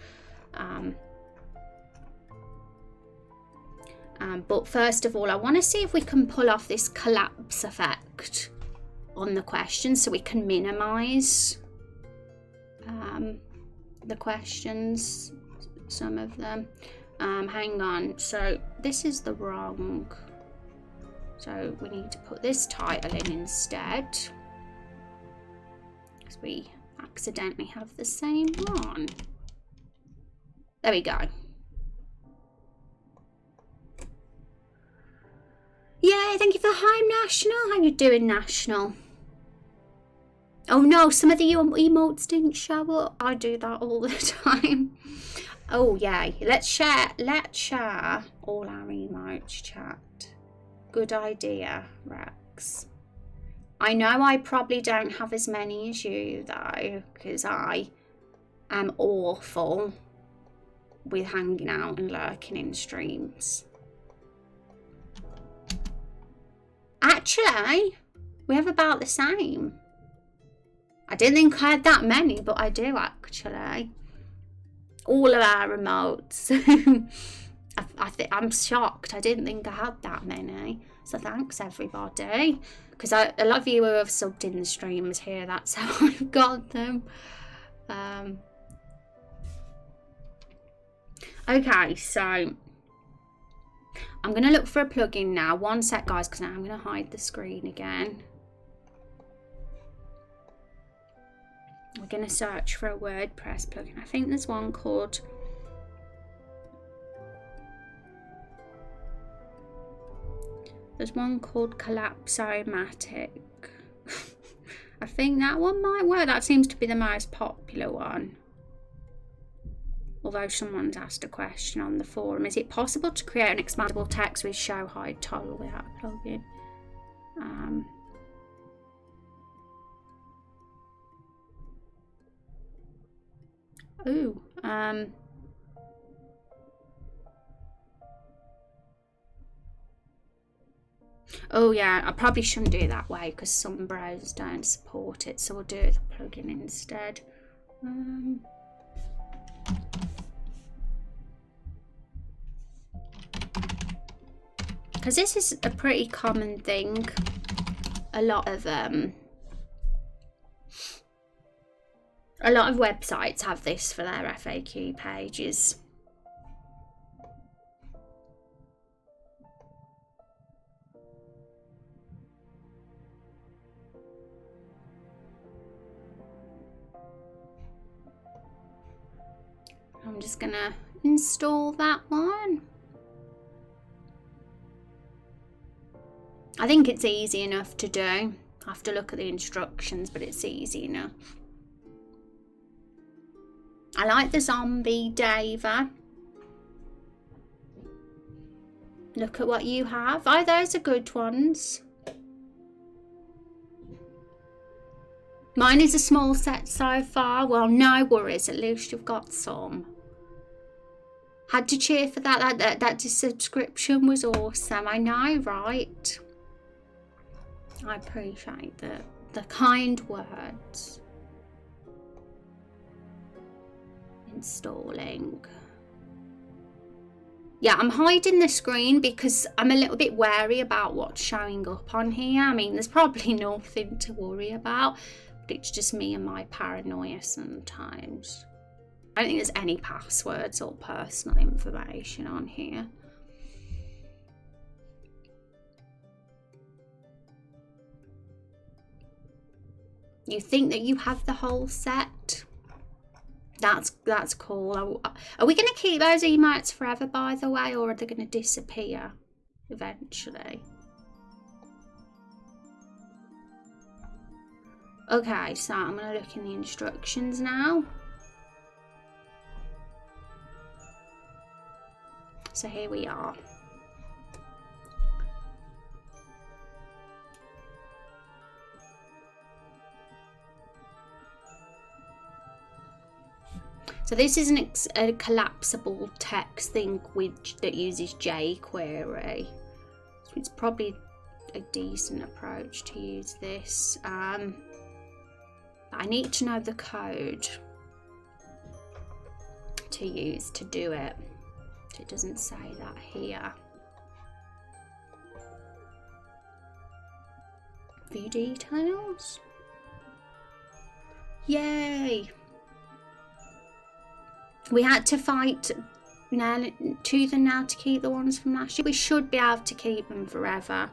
A: But first of all, I want to see if we can pull off this collapse effect on the questions so we can minimize the questions, some of them. Hang on, so this is the wrong, so we need to put this title in instead because we accidentally have the same one. There we go. Yay, thank you for Hi National. How you doing, National? Oh no, some of the emotes didn't show up. I do that all the time. Oh yay, let's share all our emotes, chat. Good idea, Rex. I know I probably don't have as many as you though, because I am awful with hanging out and lurking in streams. Actually, we have about the same. I didn't think I had that many, but I do actually. all of our remotes. I'm shocked. I didn't think I had that many. So thanks everybody, because a lot of you who have subbed in the streams here, that's how I've got them. Okay, so I'm going to look for a plugin now. One sec, guys, because now I'm going to hide the screen again. We're going to search for a WordPress plugin. I think there's one called... There's one called Collapsomatic. I think that one might work. That seems to be the most popular one. Although someone's asked a question on the forum. Is it possible to create an expandable text with show hide toggle without a plugin? Oh yeah, I probably shouldn't do it that way because some browsers don't support it, so we'll do the plugin instead. Because this is a pretty common thing. A lot of websites have this for their FAQ pages. I'm just gonna install that one. I think it's easy enough to do. I have to look at the instructions, but it's easy enough. I like the zombie Dava. Look at what you have. Oh, those are good ones. Mine is a small set so far. Well, no worries. At least you've got some. Had to cheer for that. That subscription was awesome. I know, right? I appreciate the kind words. Installing. Yeah, I'm hiding the screen because I'm a little bit wary about what's showing up on here. I mean, there's probably nothing to worry about, but it's just me and my paranoia sometimes. I don't think there's any passwords or personal information on here. You think that you have the whole set? That's cool. Are we going to keep those emotes forever, by the way, or are they going to disappear eventually? Okay, so I'm going to look in the instructions now. So here we are. So this is a collapsible text thing that uses jQuery. So it's probably a decent approach to use this. I need to know the code to use to do it. It doesn't say that here. View details. Yay! We had to fight tooth and nail to keep the ones from last year. We should be able to keep them forever.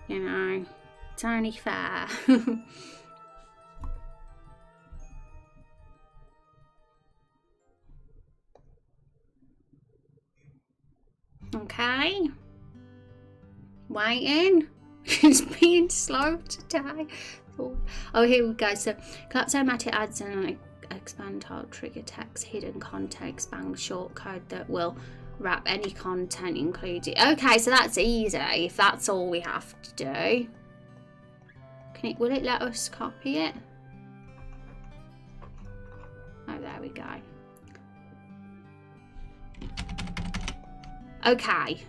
A: You know, it's only fair. Okay. Waiting. It's being slow today. Oh, here we go. So, Collapsomatic adds an expand tile trigger text hidden content expand shortcode that will wrap any content included. Okay, so that's easy if that's all we have to do. Will it let us copy it? Oh, there we go. Okay,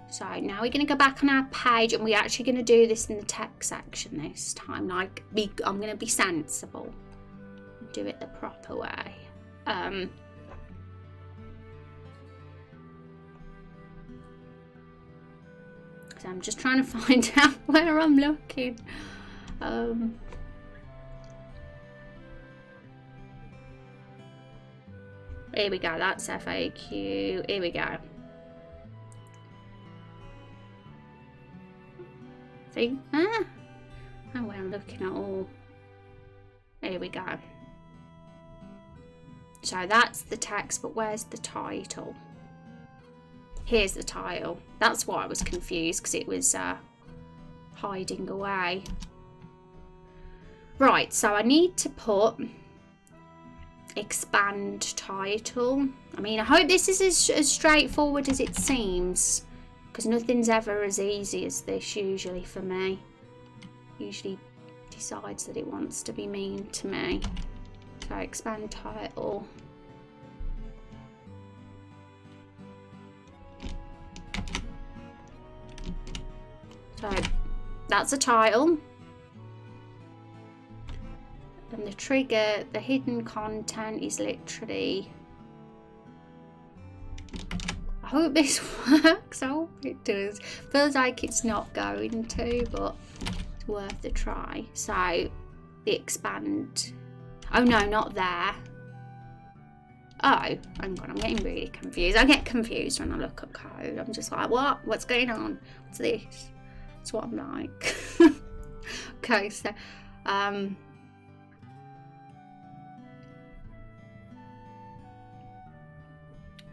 A: so now we're going to go back on our page and we're actually going to do this in the text section this time. Like, I'm going to be sensible and do it the proper way. So I'm just trying to find out where I'm looking. Here we go, that's FAQ. Here we go. See? Oh, where I'm looking at all. Here we go. So that's the text, but where's the title? Here's the title. That's why I was confused, because it was hiding away. Right, so I need to put expand title. I mean, I hope this is as straightforward as it seems, because nothing's ever as easy as this usually for me. Usually decides that it wants to be mean to me. So expand title. So that's a title. And the trigger, the hidden content is literally... I hope this works. I hope it does. Feels like it's not going to, but it's worth a try. So the expand... Oh no, not there. Oh, hang on, I'm getting really confused. I get confused when I look at code. I'm just like, what? What's going on? What's this? That's what I'm like. Okay, so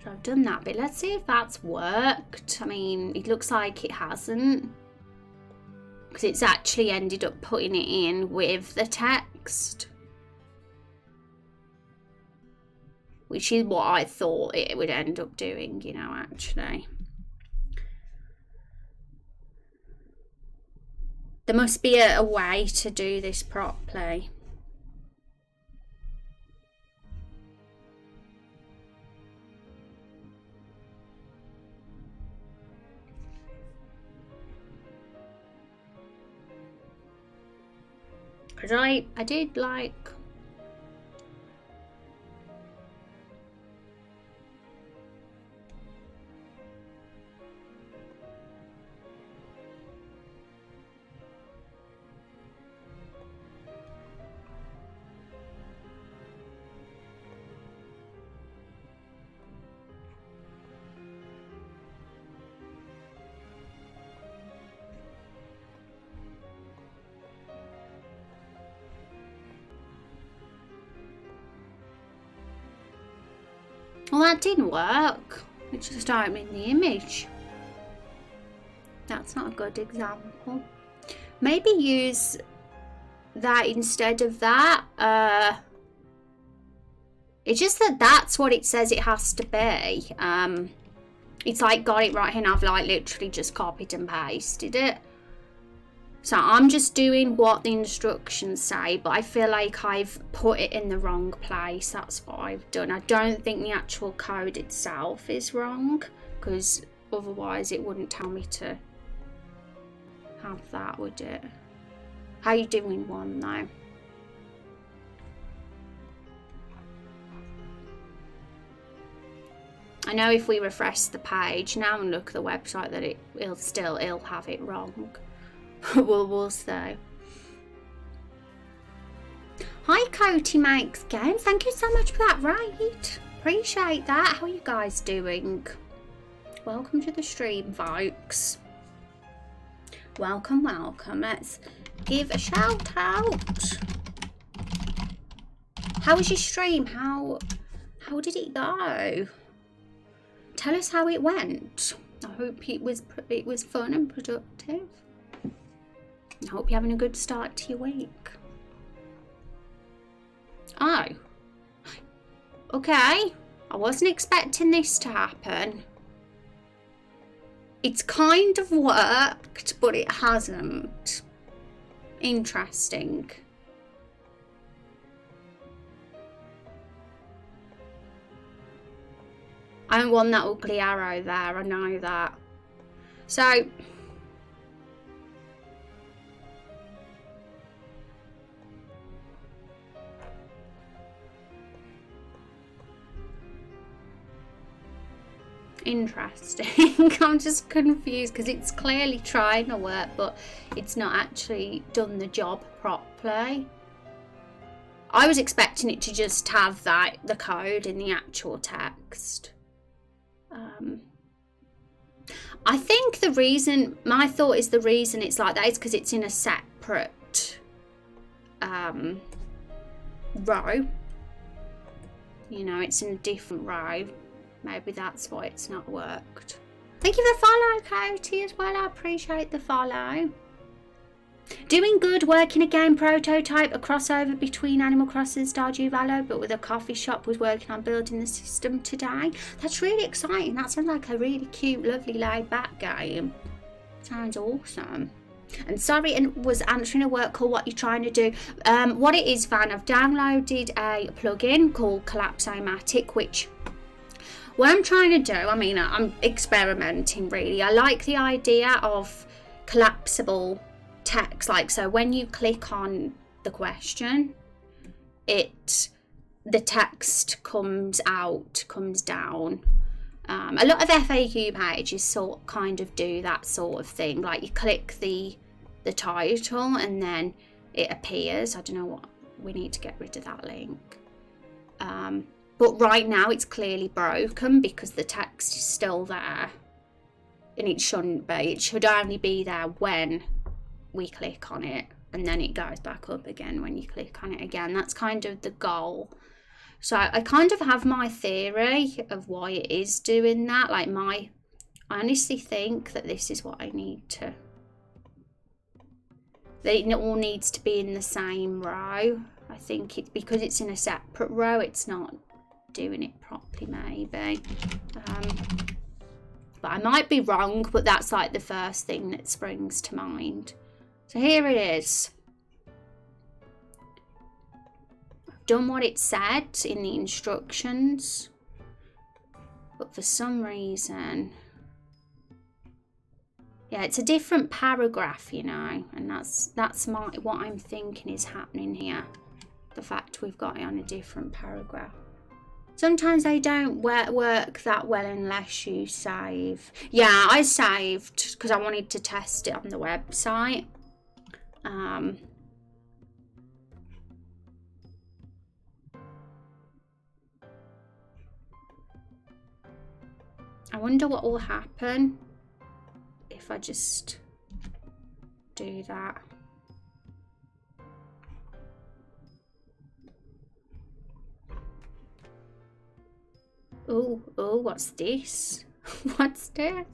A: so I've done that bit. Let's see if that's worked. I mean, it looks like it hasn't, because it's actually ended up putting it in with the text, which is what I thought it would end up doing, you know, actually. There must be a way to do this properly. Because I did like... Well, that didn't work. It just opened the image. That's not a good example. Maybe use that instead of that. It's just that that's what it says it has to be. It's like got it right here, and I've like literally just copied and pasted it. So I'm just doing what the instructions say, but I feel like I've put it in the wrong place. That's what I've done. I don't think the actual code itself is wrong, because otherwise it wouldn't tell me to have that, would it? How are you doing one though? I know if we refresh the page now and look at the website that it'll have it wrong. we'll see. Hi Coty Makes Games, thank you so much for that raid. Appreciate that. How are you guys doing? Welcome to the stream, folks. Welcome, welcome. Let's give a shout out. How was your stream? How did it go? Tell us how it went. I hope it was fun and productive. I hope you're having a good start to your week. Oh. Okay. I wasn't expecting this to happen. It's kind of worked, but it hasn't. Interesting. I don't want that ugly arrow there, I know that. So, Interesting. I'm just confused because it's clearly trying to work, but it's not actually done the job properly. I was expecting it to just have the code in the actual text. I think my thought is the reason it's like that is because it's in a separate row. You know, it's in a different row. Maybe that's why it's not worked. Thank you for the follow, Cody, as well. I appreciate the follow. Doing good, working a game prototype, a crossover between Animal Crossing and Stardew Valley, but with a coffee shop, was working on building the system today. That's really exciting. That sounds like a really cute, lovely, laid-back game. Sounds awesome. And sorry, and was answering a work call. What you're trying to do? What it is, Van, I've downloaded a plugin called Collapse-O-Matic, which what I'm trying to do, I mean, I'm experimenting really. I like the idea of collapsible text, like, so when you click on the question, the text comes down. A lot of FAQ pages kind of do that sort of thing, like you click the title and then it appears. I don't know what, we need to get rid of that link. But right now it's clearly broken because the text is still there, and it shouldn't be. It should only be there when we click on it, and then it goes back up again when you click on it again. That's kind of the goal. So I kind of have my theory of why it is doing that. Like I honestly think that this is what I need to, that it all needs to be in the same row. I think because it's in a separate row, it's not doing it properly, maybe. But I might be wrong, but that's like the first thing that springs to mind. So here it is. I've done what it said in the instructions, but for some reason, yeah, it's a different paragraph, you know, and that's what I'm thinking is happening here. The fact we've got it on a different paragraph. Sometimes they don't work that well unless you save. Yeah, I saved because I wanted to test it on the website. I wonder what will happen if I just do that. Oh, what's this? What's this?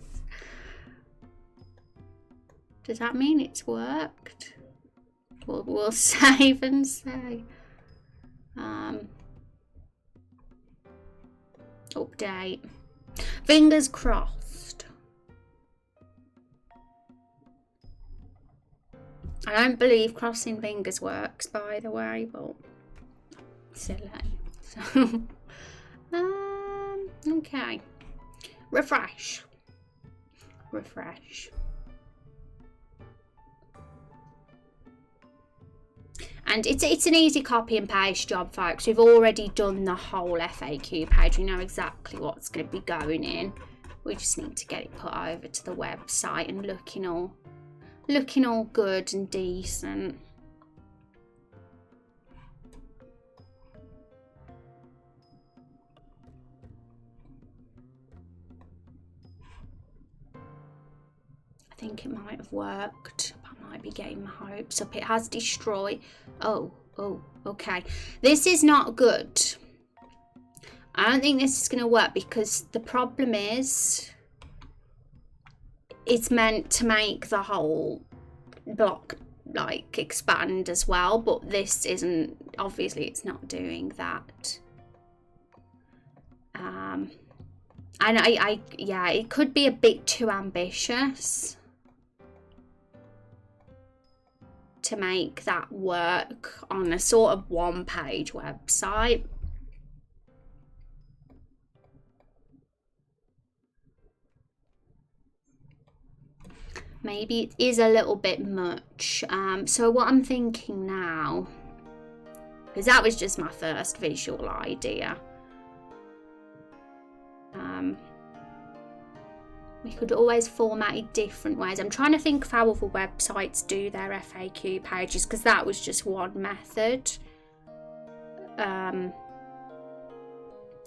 A: Does that mean it's worked? We'll save and say. Update. Fingers crossed. I don't believe crossing fingers works, by the way, but silly. So, okay. Refresh. And it's an easy copy and paste job, folks. We've already done the whole FAQ page. We know exactly what's going to be going in. We just need to get it put over to the website and looking all good and decent. I think it might have worked. I might be getting my hopes up. It has destroyed. Oh, okay. This is not good. I don't think this is going to work because the problem is it's meant to make the whole block like expand as well, but this isn't. Obviously, it's not doing that. And yeah, it could be a bit too ambitious to make that work on a sort of one-page website. Maybe it is a little bit much. So what I'm thinking now, because that was just my first visual idea. We could always format it different ways. I'm trying to think of how other websites do their FAQ pages, because that was just one method.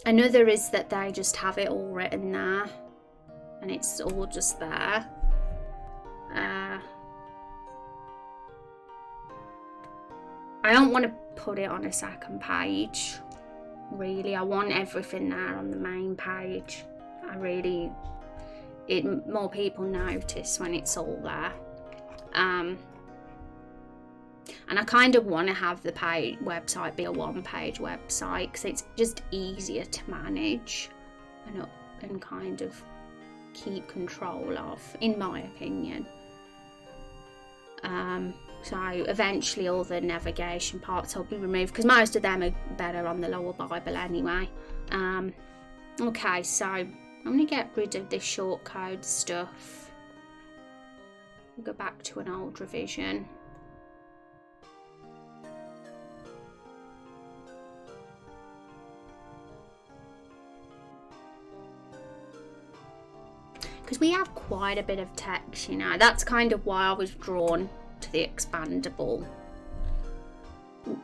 A: Another is that they just have it all written there and it's all just there. I don't want to put it on a second page, really. I want everything there on the main page. More people notice when it's all there. And I kind of want to have the website be a one-page website, because it's just easier to manage and kind of keep control of, in my opinion. So eventually all the navigation parts will be removed, because most of them are better on the lower Bible anyway. Okay, so I'm going to get rid of this shortcode stuff. We'll go back to an old revision. Because we have quite a bit of text, you know. That's kind of why I was drawn to the expandable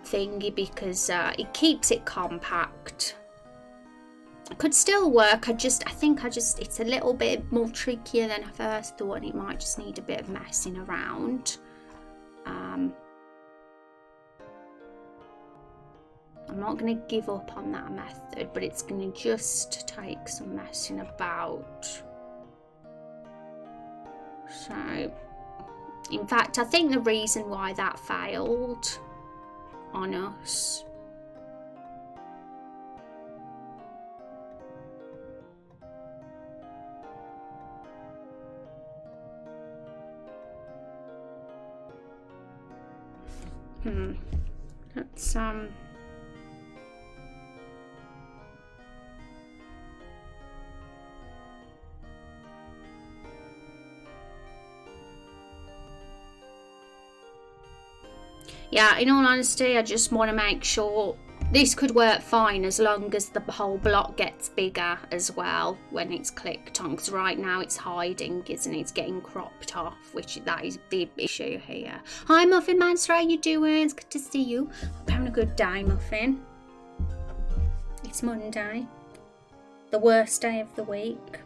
A: thingy, because it keeps it compact. It could still work. I think it's a little bit more trickier than I first thought, and it might just need a bit of messing around. I'm not going to give up on that method, but it's going to just take some messing about. So, in fact, I think the reason why that failed on us let's yeah, in all honesty, I just want to make sure this could work fine as long as the whole block gets bigger as well when it's clicked on, because right now it's hiding, isn't it? It's getting cropped off, which that is the issue here. Hi Muffin Monster, how you doing? It's good to see you. I'm having a good day, Muffin. It's Monday, the worst day of the week,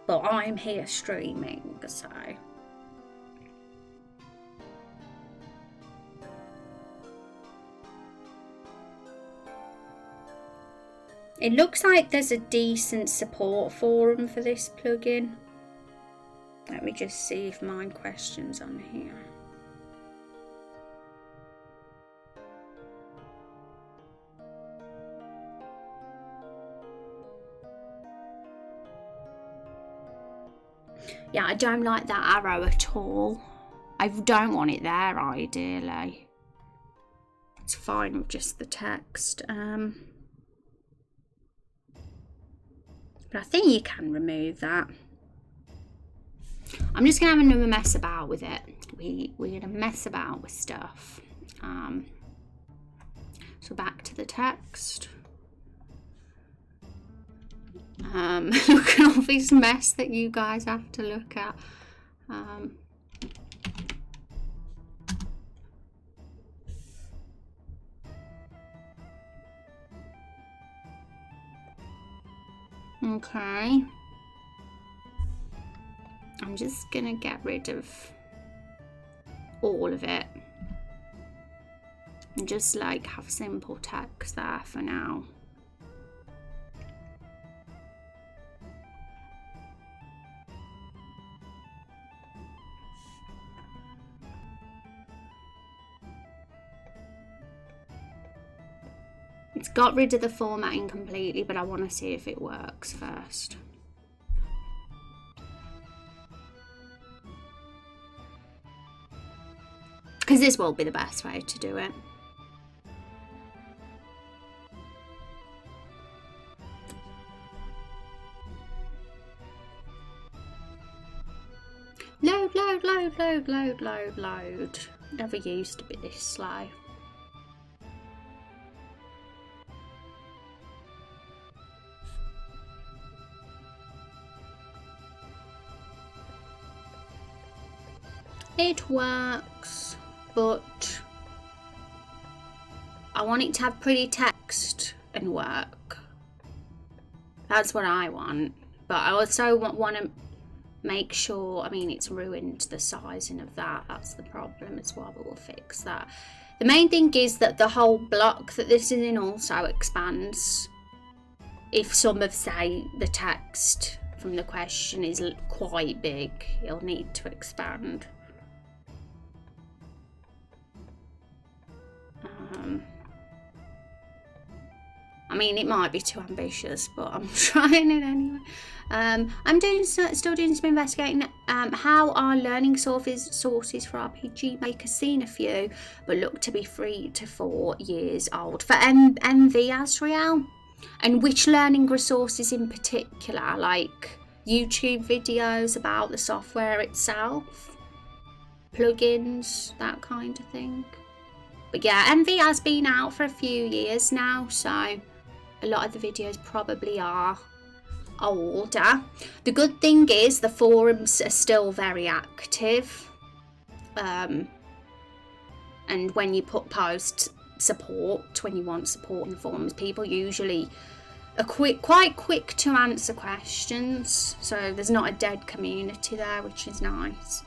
A: but I'm here streaming, so... It looks like there's a decent support forum for this plugin. Let me just see if mine questions on here. Yeah, I don't like that arrow at all. I don't want it there, ideally. It's fine with just the text. But I think you can remove that. I'm just going to have another mess about with it. We're going to mess about with stuff. So back to the text. Look at all this mess that you guys have to look at. Okay. I'm just gonna get rid of all of it and just like have simple text there for now. It's got rid of the formatting completely, but I want to see if it works first. Because this will be the best way to do it. Load, load, load, load, load, load, load. Never used to be this slow. It works, but I want it to have pretty text and work. That's what I want. But I also want to make sure, I mean, it's ruined the sizing of that. That's the problem as well, but we'll fix that. The main thing is that the whole block that this is in also expands. If some of, say, the text from the question is quite big, it'll need to expand. I mean, it might be too ambitious, but I'm trying it anyway. I'm still doing some investigating. How are learning sources for RPG Maker? Seen a few, but look to be 3 to 4 years old. For MV Asriel? And which learning resources in particular? Like YouTube videos about the software itself? Plugins, that kind of thing? But yeah, MV has been out for a few years now, so a lot of the videos probably are older. The good thing is the forums are still very active. And when you put post support, when you want support in the forums, people usually are quite quick to answer questions. So there's not a dead community there, which is nice.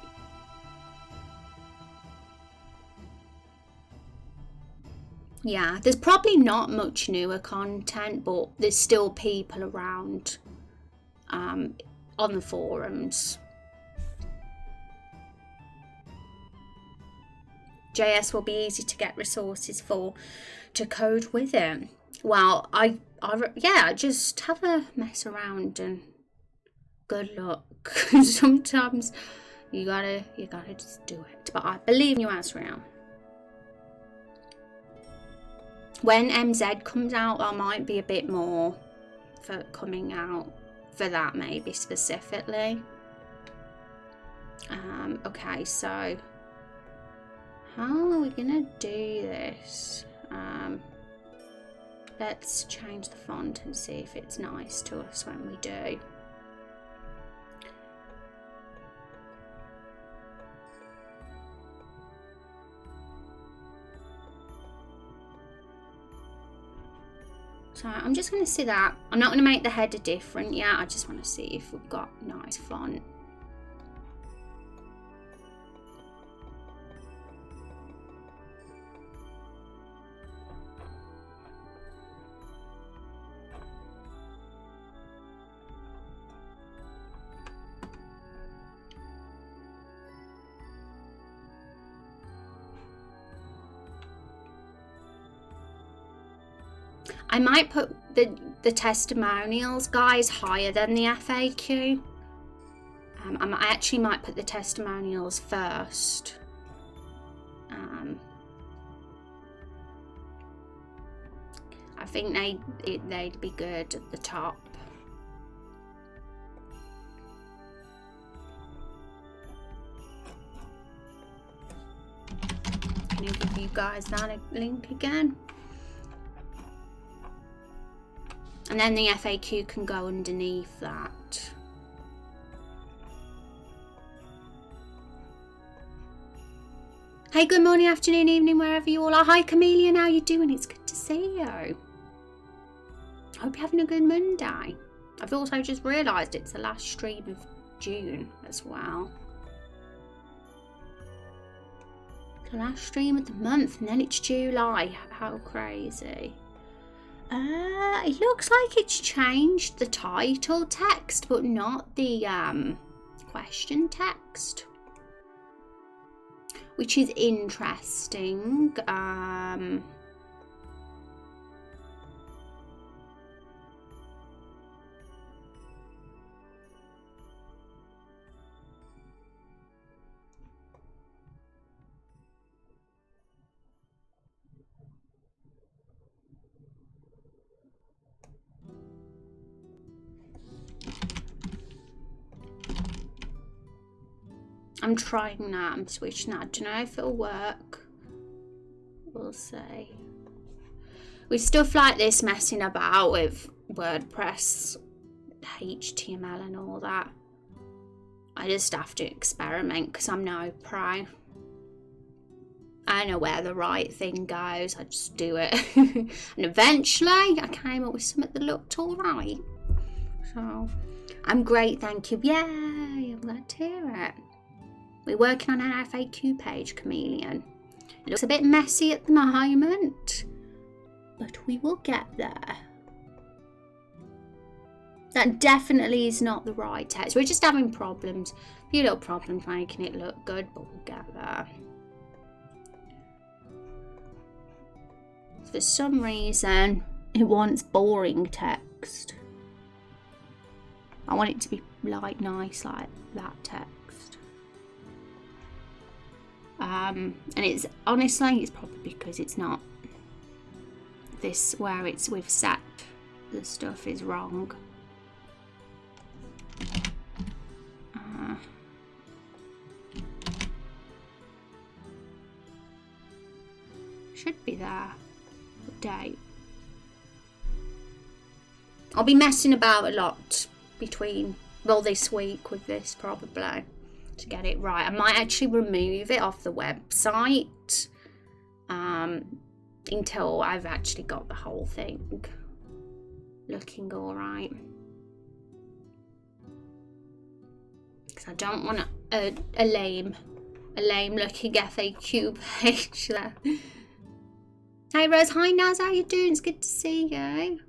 A: Yeah, there's probably not much newer content, but there's still people around on the forums. JS will be easy to get resources for to code with it. Well, yeah, just have a mess around and good luck. Sometimes you gotta just do it. But I believe in you, Azrael. When MZ comes out, there might be a bit more for coming out for that, maybe specifically. Okay, so how are we gonna do this? Let's change the font and see if it's nice to us when we do. So I'm just going to see that. I'm not going to make the header different yet. I just want to see if we've got nice font. I might put the testimonials, guys, higher than the FAQ. I actually might put the testimonials first. I think they'd be good at the top. Can I give you guys that link again? And then the FAQ can go underneath that. Hey, good morning, afternoon, evening, wherever you all are. Hi, Chameleon, how you doing? It's good to see you. Hope you're having a good Monday. I've also just realised it's the last stream of June as well. The last stream of the month, and then it's July. How crazy. It looks like it's changed the title text, but not the question text, which is interesting. I'm trying that, I'm switching that. I don't know if it'll work. We'll see. With stuff like this, messing about with WordPress, HTML and all that, I just have to experiment because I'm no pro. I know where the right thing goes, I just do it. And eventually I came up with something that looked alright. So, I'm great, thank you. Yay, I'm glad to hear it. We're working on an FAQ page, Chameleon. It looks a bit messy at the moment, but we will get there. That definitely is not the right text. We're just having problems. A few little problems making it look good, but we'll get there. For some reason, it wants boring text. I want it to be like nice, like that text. And it's honestly, it's probably because it's not this where it's we've set the stuff is wrong. Should be there. Update. I'll be messing about a lot between, well, this week with this probably to get it right. I might actually remove it off the website until I've actually got the whole thing looking all right. Because I don't want a lame looking FAQ page there. Hey Rose, hi Naz, how you doing? It's good to see you.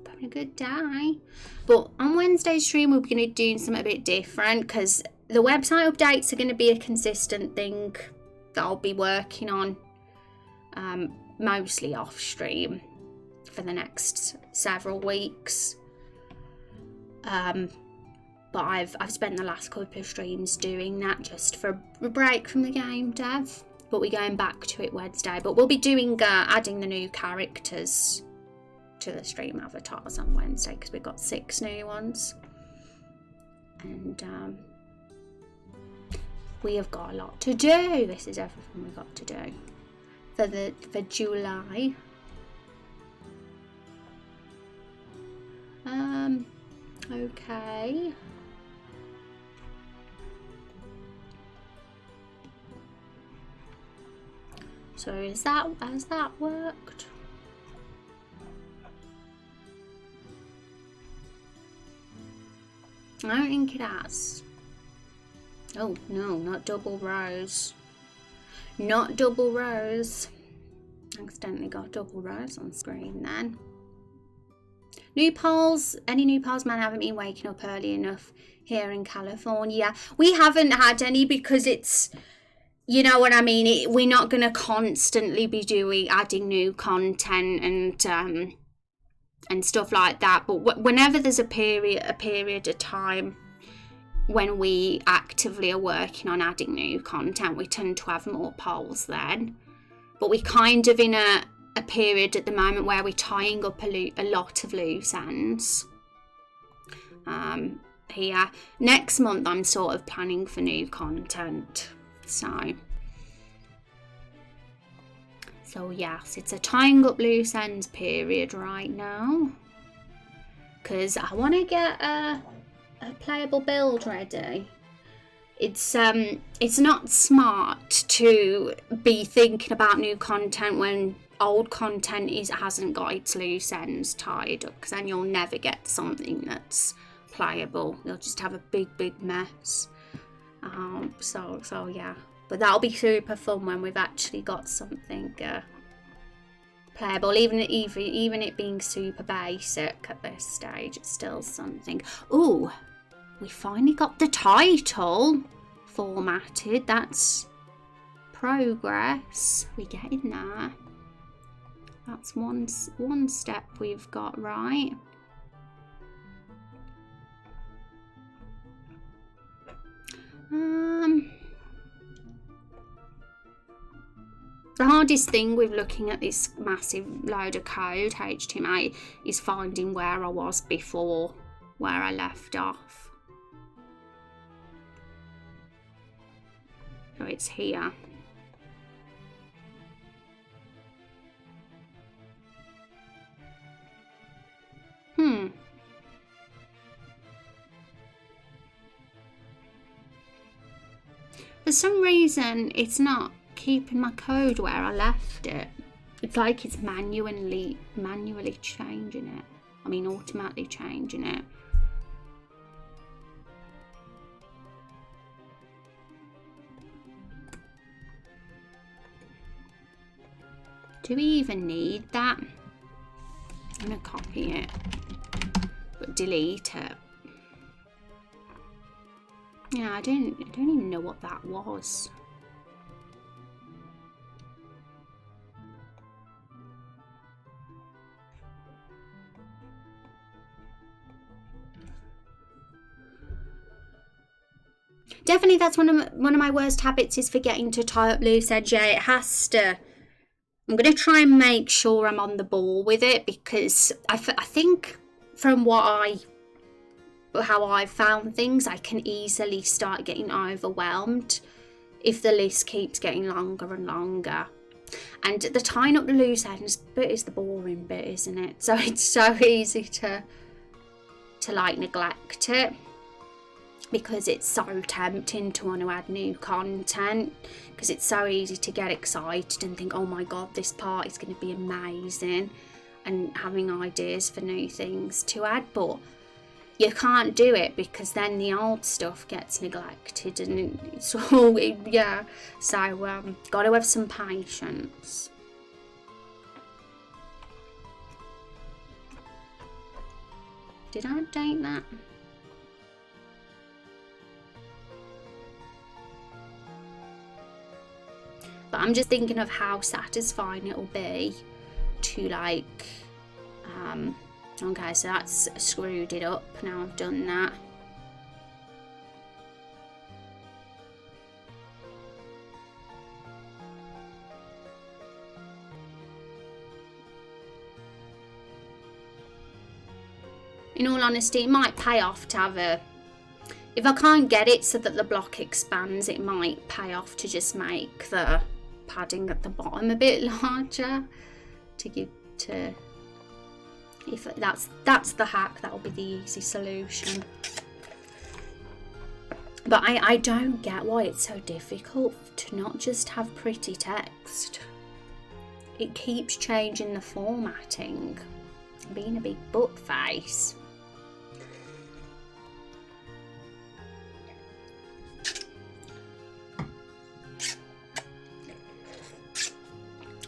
A: Having a good day. But on Wednesday's stream we're going to be doing something a bit different because the website updates are going to be a consistent thing that I'll be working on, mostly off stream for the next several weeks. But I've spent the last couple of streams doing that just for a break from the game dev. But we're going back to it Wednesday. But we'll be doing adding the new characters to the stream avatars on Wednesday because we've got 6 new ones. And we have got a lot to do. This is everything we've got to do for July. Okay. So has that worked? I don't think it has. Oh no, not double rows. Not double rows. Accidentally got double rows on screen then. New polls. Any new polls, man? Haven't been waking up early enough here in California. We haven't had any because it's, you know what I mean? We're not going to constantly be adding new content and stuff like that. But whenever there's a period of time when we actively are working on adding new content, we tend to have more polls then. But we're kind of in a period at the moment where we're tying up a lot of loose ends. Here. Next month, I'm sort of planning for new content. So yes, it's a tying up loose ends period right now. Because I want to get a playable build ready. It's not smart to be thinking about new content when old content hasn't got its loose ends tied up, because then you'll never get something that's playable. You'll just have a big mess. So yeah, but that'll be super fun when we've actually got something playable. Even it being super basic at this stage, it's still something. Ooh, we finally got the title formatted. That's progress. We're getting there. That's one step we've got right. The hardest thing with looking at this massive load of code, HTML, is finding where I was before, where I left off. So it's here. For some reason, it's not keeping my code where I left it. It's like it's manually changing it. I mean, automatically changing it. Do we even need that? I'm gonna copy it, but delete it. Yeah, I don't even know what that was. Definitely, that's one of my worst habits, is forgetting to tie up loose ends. Yeah, it has to. I'm going to try and make sure I'm on the ball with it, because I think from how I've found things, I can easily start getting overwhelmed if the list keeps getting longer and longer. And the tying up the loose ends bit is the boring bit, isn't it? So it's so easy to like neglect it, because it's so tempting to want to add new content, because it's so easy to get excited and think, oh my god, this part is going to be amazing, and having ideas for new things to add. But you can't do it, because then the old stuff gets neglected, and it's all, yeah. So got to have some patience. Did I update that? But I'm just thinking of how satisfying it'll be to like, okay, so that's screwed it up now I've done that. In all honesty, it might pay off to have a, if I can't get it so that the block expands, it might pay off to just make the padding at the bottom a bit larger to give to, if that's the hack, that'll be the easy solution. But I don't get why it's so difficult to not just have pretty text. It keeps changing the formatting, being a big butt face.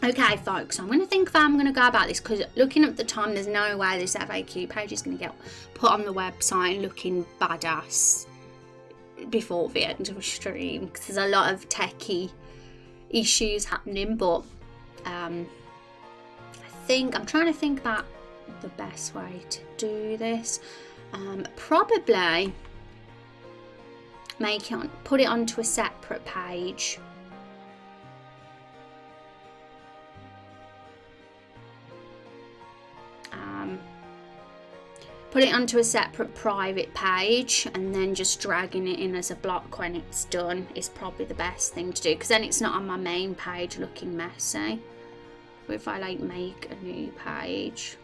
A: Okay, folks, I'm going to think of how I'm going to go about this, because looking at the time, there's no way this FAQ page is going to get put on the website looking badass before the end of the stream, because there's a lot of techie issues happening. But I think I'm trying to think about the best way to do this. Probably put it onto a separate page. Put it onto a separate private page, and then just dragging it in as a block when it's done is probably the best thing to do, because then it's not on my main page looking messy. Or if I like make a new page.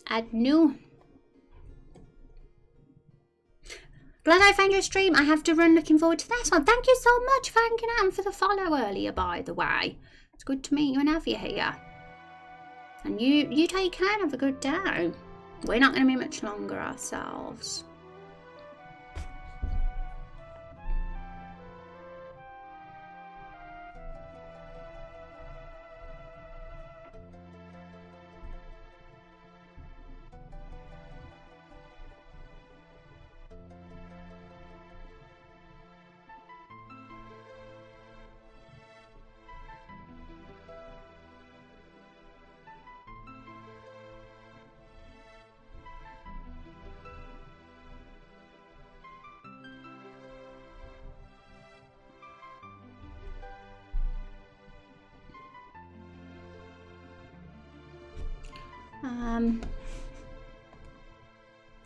A: Add new. Glad I found your stream. I have to run. Looking forward to this one. Thank you so much for hanging out, for the follow earlier, by the way. It's good to meet you and have you here. And you take care and have a good day. We're not going to be much longer ourselves.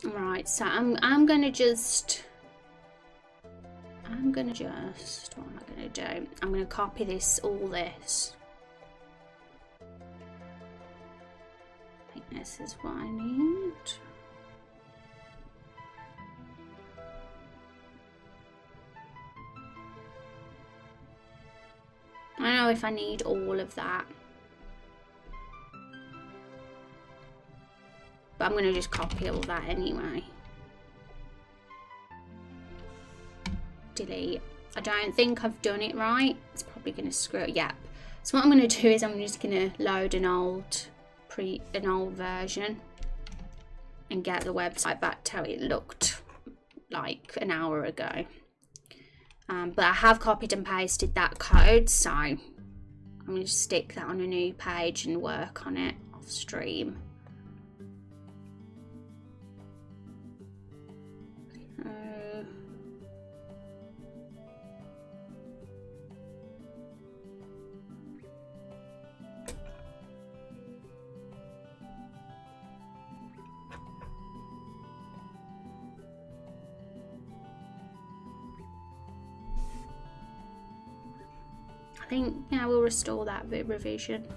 A: Right, so I'm gonna I'm gonna just, what am I gonna do? I'm gonna copy all this. I think this is what I need. I don't know if I need all of that. But I'm going to just copy all that anyway. Delete. I don't think I've done it right. It's probably going to screw it. Yep. So what I'm going to do is I'm just going to load an old version and get the website back to how it looked like an hour ago. But I have copied and pasted that code, so I'm going to stick that on a new page and work on it off stream. I think, yeah, we'll restore that bit revision.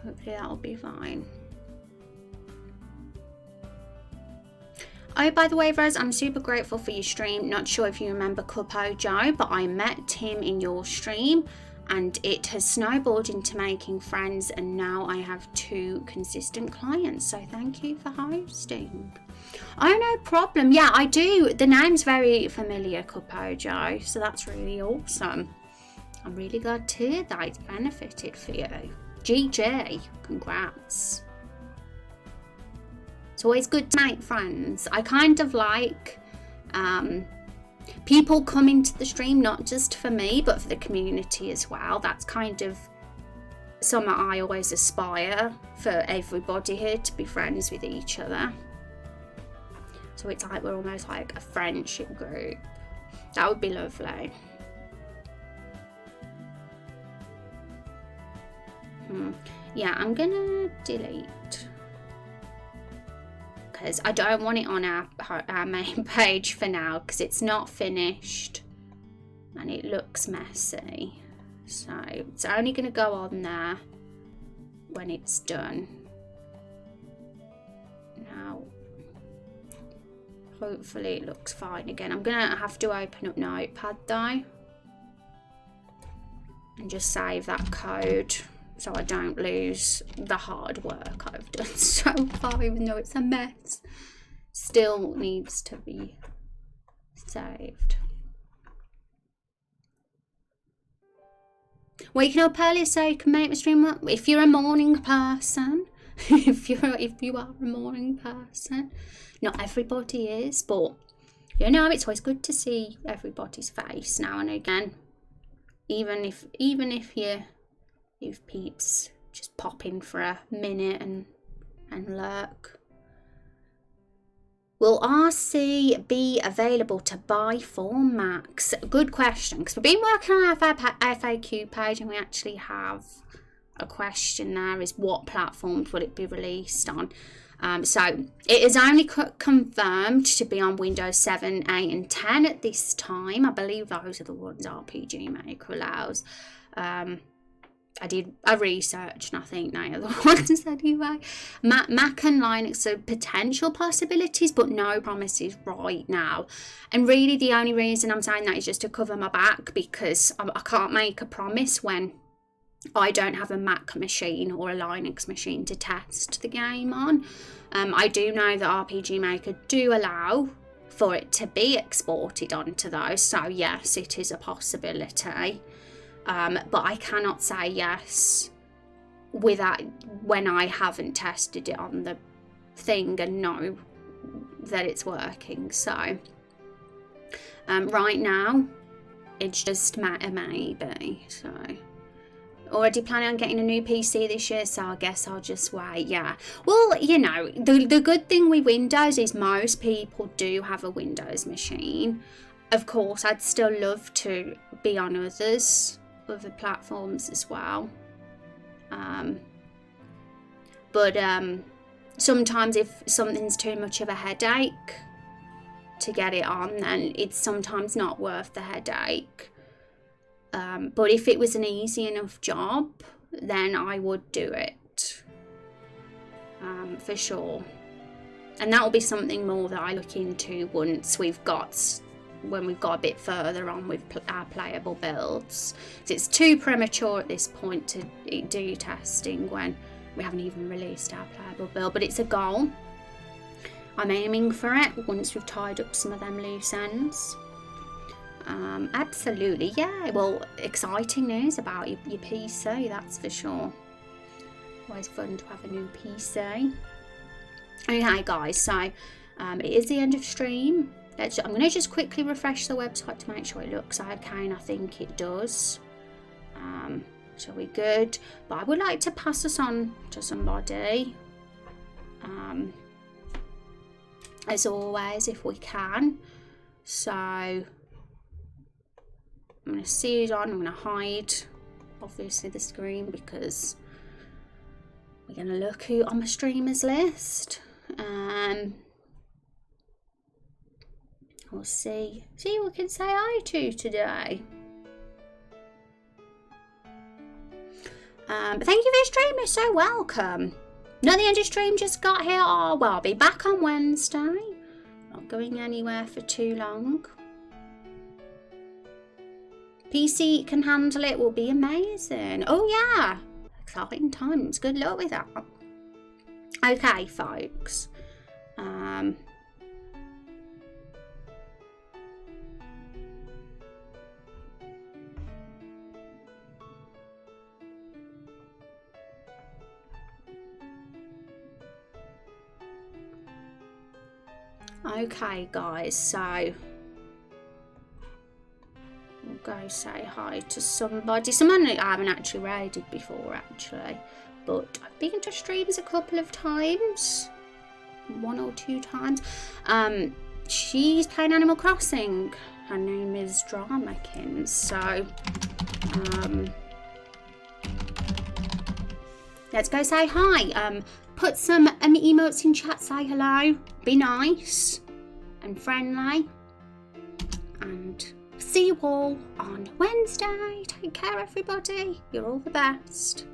A: Hopefully that'll be fine. Oh, by the way, Rose, I'm super grateful for your stream. Not sure if you remember Cupo Joe, but I met him in your stream and it has snowballed into making friends, and now I have 2 consistent clients. So thank you for hosting. Oh, no problem. Yeah, I do. The name's very familiar, Cupo Joe, so that's really awesome. I'm really glad to hear that it's benefited for you. GG, congrats. It's always good to make friends. I kind of like people coming to the stream, not just for me, but for the community as well. That's kind of something I always aspire for everybody here, to be friends with each other. So it's like we're almost like a friendship group. That would be lovely. Yeah, I'm gonna delete because I don't want it on our main page for now, because it's not finished and it looks messy. So it's only gonna go on there when it's done. Now, hopefully it looks fine again. I'm gonna have to open up Notepad though and just save that code, so I don't lose the hard work I've done so far, even though it's a mess. Still needs to be saved. Waking up early so you can make the stream up. If you're a morning person, if you are a morning person, not everybody is, but you know, it's always good to see everybody's face now and again, even if peeps just pop in for a minute and lurk. Will RC be available to buy for Macs? Good question, because we've been working on our FAQ page and we actually have a question there, is what platforms will it be released on? So it is only confirmed to be on Windows 7, 8 and 10 at this time. I believe those are the ones RPG Maker allows. I did a research and I think they are the ones anyway. Mac and Linux are potential possibilities, but no promises right now. And really the only reason I'm saying that is just to cover my back, because I can't make a promise when I don't have a Mac machine or a Linux machine to test the game on. I do know that RPG Maker do allow for it to be exported onto those, so yes, it is a possibility. But I cannot say yes without when I haven't tested it on the thing and know that it's working. So right now it's just a maybe. So already planning on getting a new PC this year, so I guess I'll just wait. Yeah, well, you know, the good thing with Windows is most people do have a Windows machine. Of course, I'd still love to be on other platforms as well, but sometimes if something's too much of a headache, to get it on, then it's sometimes not worth the headache. But if it was an easy enough job, then I would do it, for sure. And that will be something more that I look into when we've got a bit further on with our playable builds. It's too premature at this point to do testing when we haven't even released our playable build, but it's a goal. I'm aiming for it once we've tied up some of them loose ends. Absolutely, yeah. Well, exciting news about your PC, that's for sure. Always fun to have a new PC. Okay, guys, so it is the end of stream. I'm going to just quickly refresh the website to make sure it looks okay, and I think it does. So we're good. But I would like to pass this on to somebody. As always, if we can. So I'm going to see it on. I'm going to hide, obviously, the screen because we're going to look who on my streamers list. We'll see who we can say hi to today. But thank you for your stream. You're so welcome. Not the end of stream, just got here. Oh, well, I'll be back on Wednesday. Not going anywhere for too long. PC can handle it, will be amazing. Oh yeah, exciting times. Good luck with that. Okay, folks. Okay, guys, so we'll go say hi to somebody. Someone I haven't actually raided before, actually, but I've been to streams a couple of times, 1 or 2 times. She's playing Animal Crossing. Her name is Dramakins, so let's go say hi. Put some emotes in chat, say hello, be nice and friendly, and see you all on Wednesday. Take care, everybody. You're all the best.